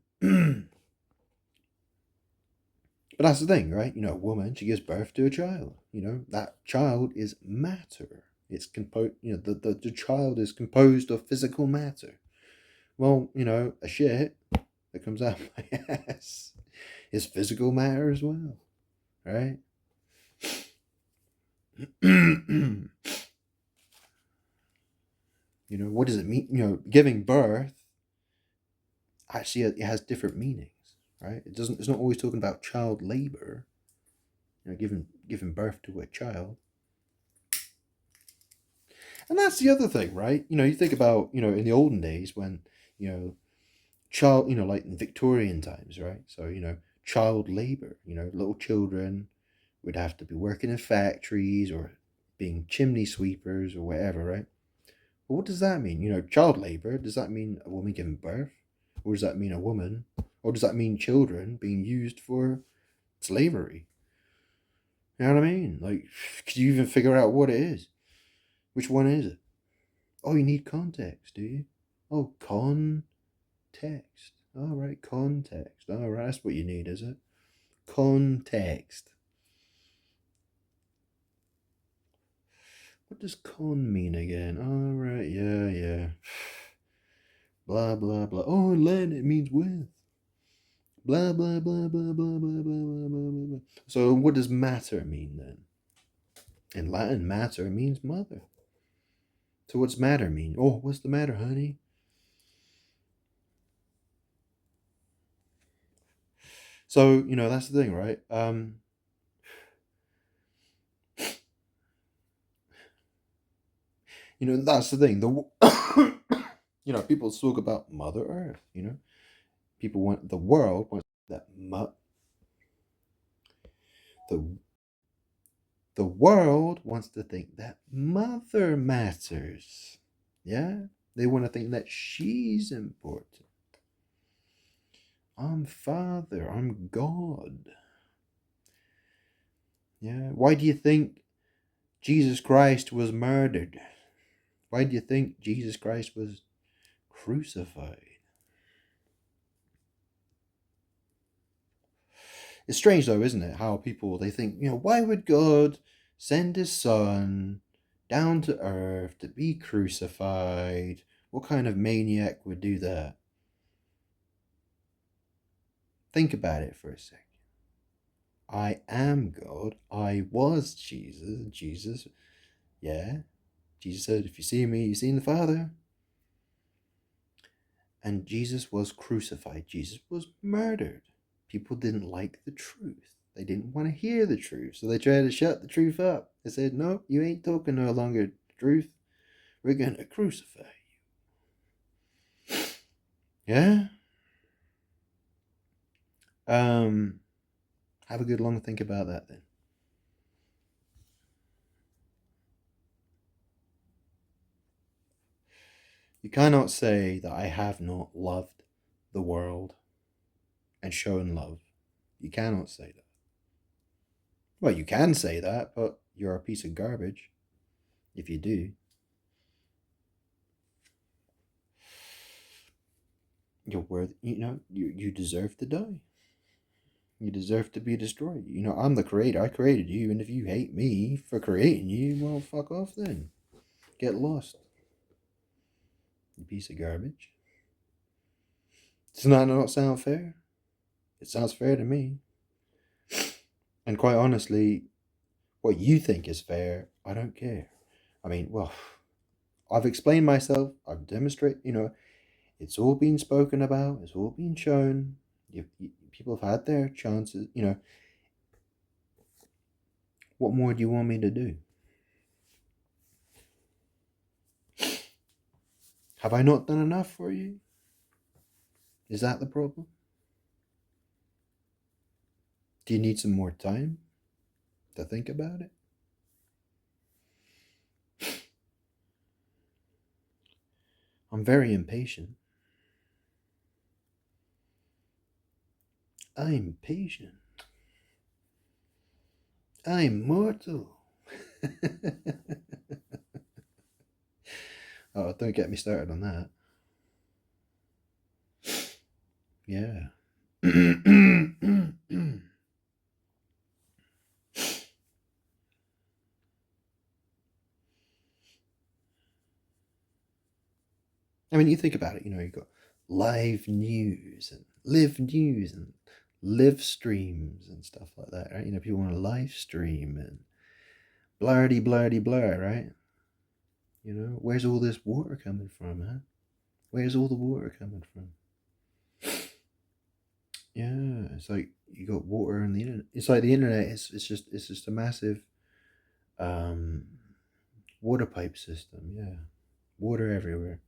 that's the thing, right? A woman, she gives birth to a child. That child is matter. It's composed. The child is composed of physical matter. Well, a shit that comes out of my ass is physical matter as well, right? What does it mean? Giving birth, actually, it has different meanings, right? It's not always talking about child labor, giving birth to a child. And that's the other thing, right? You think about, in the olden days when, child, like in Victorian times, right? So, child labor, little children would have to be working in factories or being chimney sweepers or whatever, right? But what does that mean? Child labor, does that mean a woman giving birth? Or does that mean a woman? Or does that mean children being used for slavery? You know what I mean? Like, could you even figure out what it is? Which one is it? Oh, you need context, do you? Oh, context. All right, context. All right, that's what you need, is it? Context. What does con mean again? All right, yeah. Blah, blah, blah. Oh, in Latin, it means with. Blah, blah, blah, blah, blah, blah, blah, blah, blah, blah. So what does matter mean then? In Latin, matter means mother. So what's matter mean? Oh, what's the matter, honey? So, that's the thing, right? That's the thing. People talk about Mother Earth, People want, the world wants that the the world wants to think that mother matters. Yeah? They want to think that she's important. I'm Father, I'm God. Yeah. Why do you think Jesus Christ was murdered. Why do you think Jesus Christ was crucified? It's strange though, isn't it? How people, they think, why would God send his son down to earth to be crucified? What kind of maniac would do that? Think about it for a second. I am God. I was Jesus. Jesus, yeah. Jesus said, if you see me, you've seen the Father. And Jesus was crucified. Jesus was murdered. People didn't like the truth. They didn't want to hear the truth. So they tried to shut the truth up. They said, no, you ain't talking no longer the truth. We're going to crucify you. Yeah? Have a good long think about that then. You cannot say that I have not loved the world and shown love. You cannot say that. Well, you can say that, but you're a piece of garbage if you do. You're worth, you deserve to die. You deserve to be destroyed. I'm the creator. I created you, and if you hate me for creating you, well, fuck off then. Get lost. You piece of garbage. Does that not sound fair? It sounds fair to me. And quite honestly, what you think is fair, I don't care. I mean, well, I've explained myself. I've demonstrated, it's all been spoken about. It's all been shown. People have had their chances. What more do you want me to do? Have I not done enough for you? Is that the problem? Do you need some more time to think about it? I'm very impatient. I'm patient. I'm mortal. Oh, don't get me started on that. Yeah. I mean, you think about it, you've got live news and live news and live streams and stuff like that, right? People want to live stream and blardy blardy blar, right? Where's all this water coming from, huh? Where's all the water coming from? Yeah, it's like you got water on the internet. It's like the internet it's just a massive um water pipe system. Yeah, water everywhere.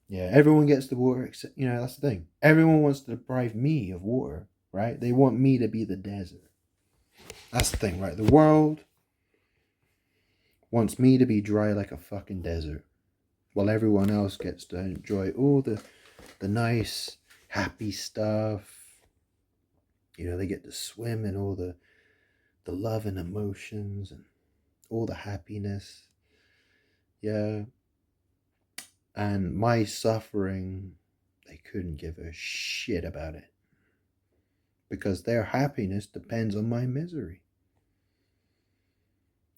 Yeah, everyone gets the water except, that's the thing. Everyone wants to deprive me of water, right? They want me to be the desert. That's the thing, right? The world wants me to be dry like a fucking desert, while everyone else gets to enjoy all the nice, happy stuff. They get to swim in all the love and emotions and all the happiness. Yeah. And my suffering, they couldn't give a shit about it. Because their happiness depends on my misery.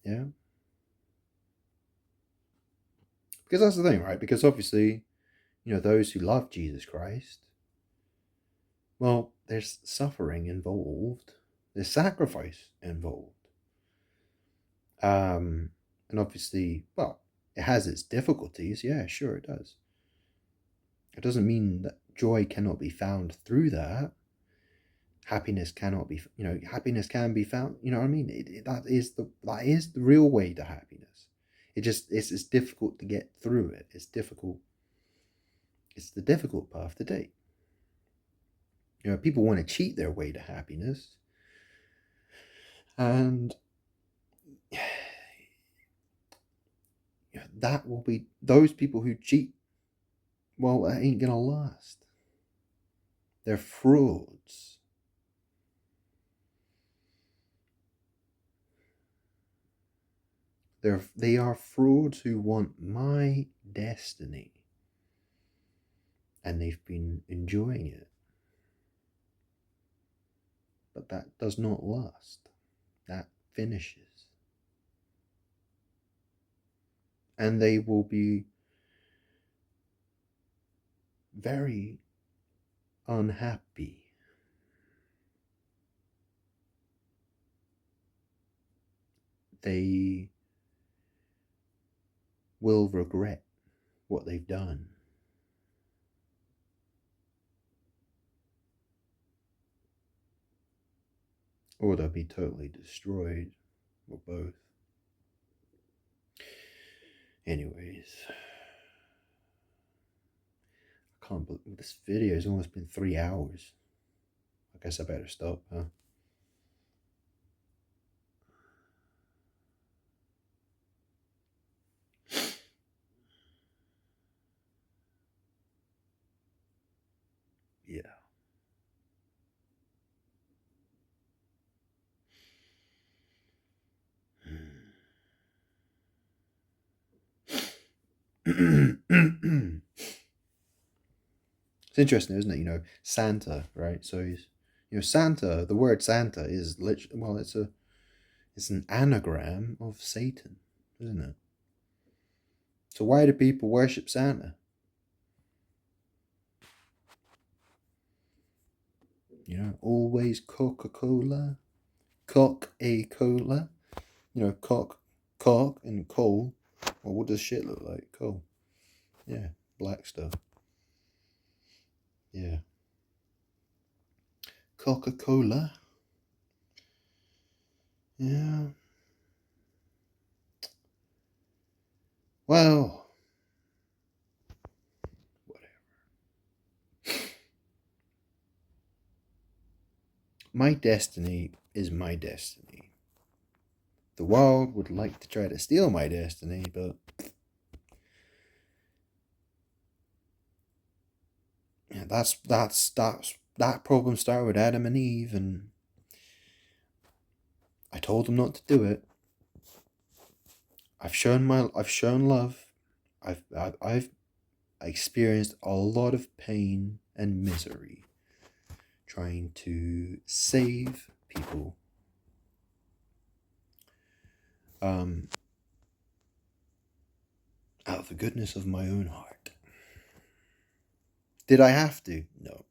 Yeah. Because that's the thing, right? Because obviously, those who love Jesus Christ, well, there's suffering involved. There's sacrifice involved. And obviously, well, it has its difficulties. Yeah, sure it does. It doesn't mean that joy cannot be found through that. Happiness cannot be, happiness can be found. You know what I mean? That is the real way to happiness. It's difficult to get through it. It's difficult. It's the difficult path to take. People want to cheat their way to happiness, and that will be those people who cheat. Well, that ain't gonna last. They're frauds. They are frauds who want my destiny, and they've been enjoying it. But that does not last. That finishes. And they will be very unhappy. They will regret what they've done. Or they'll be totally destroyed, or both. Anyways, I can't believe this video has almost been 3 hours. I guess I better stop, huh? Yeah. It's interesting, isn't it? Santa, right? So he's, Santa. The word Santa is literally, well, it's an anagram of Satan, isn't it? So why do people worship Santa? Always Coca-Cola, cock-a-cola. Cock and coal. Well, what does shit look like? Coal. Yeah, black stuff. Yeah. Coca-Cola. Yeah. Well, whatever. My destiny is my destiny. The world would like to try to steal my destiny, but yeah, that problem started with Adam and Eve, and I told them not to do it. I've shown love. I've experienced a lot of pain and misery trying to save people. Out of the goodness of my own heart. Did I have to? No.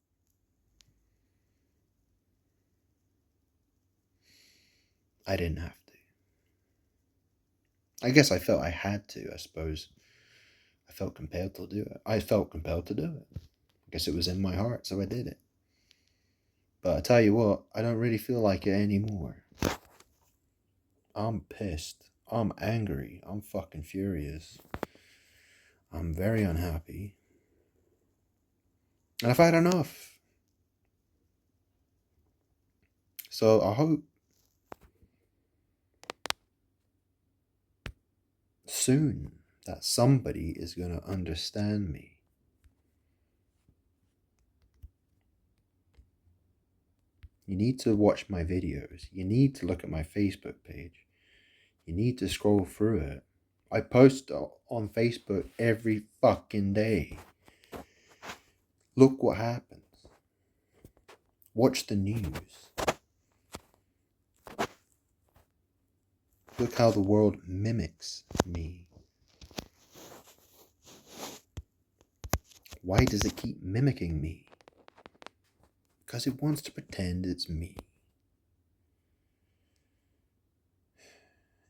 I didn't have to. I guess I felt I had to, I suppose. I felt compelled to do it. I guess it was in my heart, so I did it. But I tell you what, I don't really feel like it anymore. I'm pissed. I'm angry. I'm fucking furious. I'm very unhappy. And I've had enough. So I hope soon that somebody is going to understand me. You need to watch my videos. You need to look at my Facebook page. You need to scroll through it. I post on Facebook every fucking day. Look what happens. Watch the news. Look how the world mimics me. Why does it keep mimicking me? Because it wants to pretend it's me.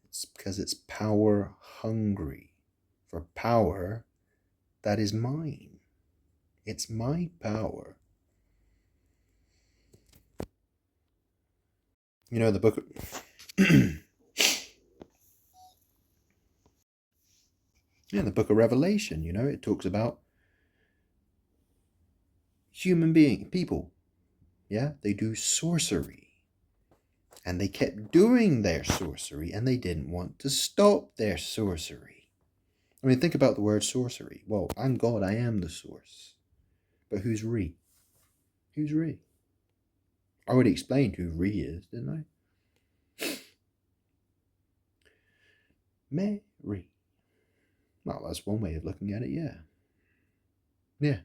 It's because it's power hungry for power that is mine. It's my power. The book the book of Revelation, it talks about people. Yeah, they do sorcery. And they kept doing their sorcery, and they didn't want to stop their sorcery. I mean, think about the word sorcery. Well, I'm God, I am the source. But who's Re? Who's Re? I already explained who Re is, didn't I? Mary. Well, that's one way of looking at it, yeah. Yeah.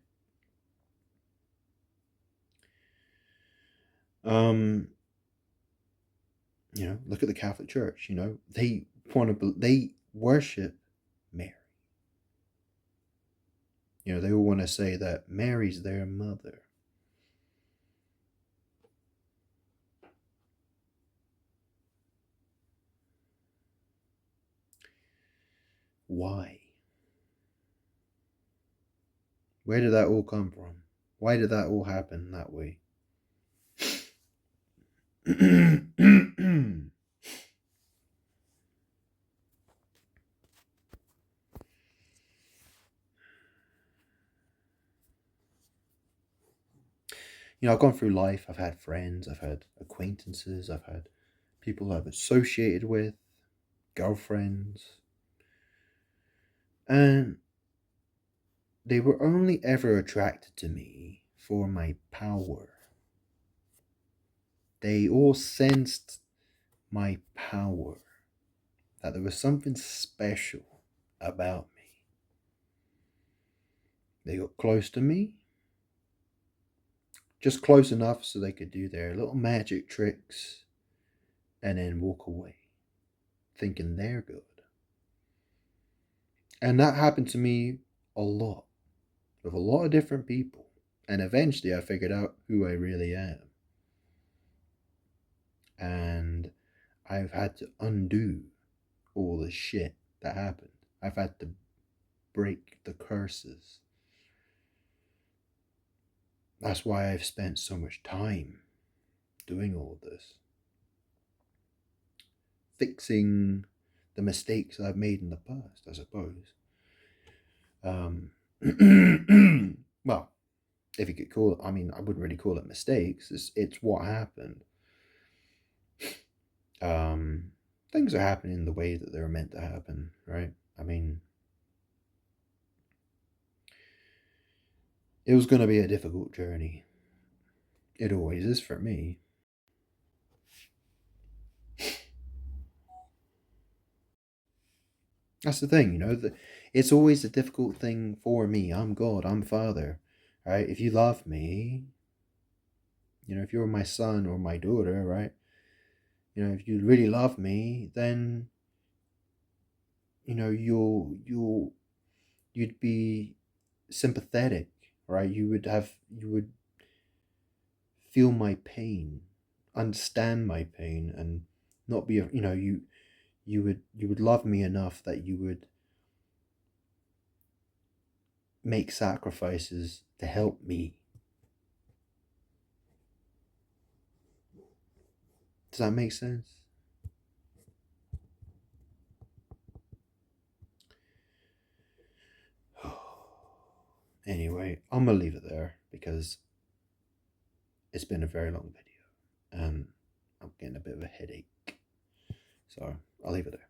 Look at the Catholic Church, they worship Mary. They all want to say that Mary's their mother. Why? Where did that all come from? Why did that all happen that way? I've gone through life. I've had friends, I've had acquaintances, I've had people I've associated with, girlfriends, and they were only ever attracted to me for my power. They all sensed my power, that there was something special about me. They got close to me, just close enough so they could do their little magic tricks and then walk away, thinking they're good. And that happened to me a lot, with a lot of different people. And eventually I figured out who I really am. And I've had to undo all the shit that happened. I've had to break the curses. That's why I've spent so much time doing all of this. Fixing the mistakes I've made in the past, I suppose. Well, if you could call it, I wouldn't really call it mistakes. It's what happened. Things are happening the way that they're meant to happen, right? It was going to be a difficult journey. It always is for me. That's the thing, it's always a difficult thing for me. I'm God, I'm Father, right? If you love me, if you're my son or my daughter, right? If you really love me, then you'd be sympathetic, right? You would feel my pain, understand my pain, and not be you would love me enough that you would make sacrifices to help me. Does that make sense? Anyway, I'm gonna leave it there because it's been a very long video and I'm getting a bit of a headache. So I'll leave it there.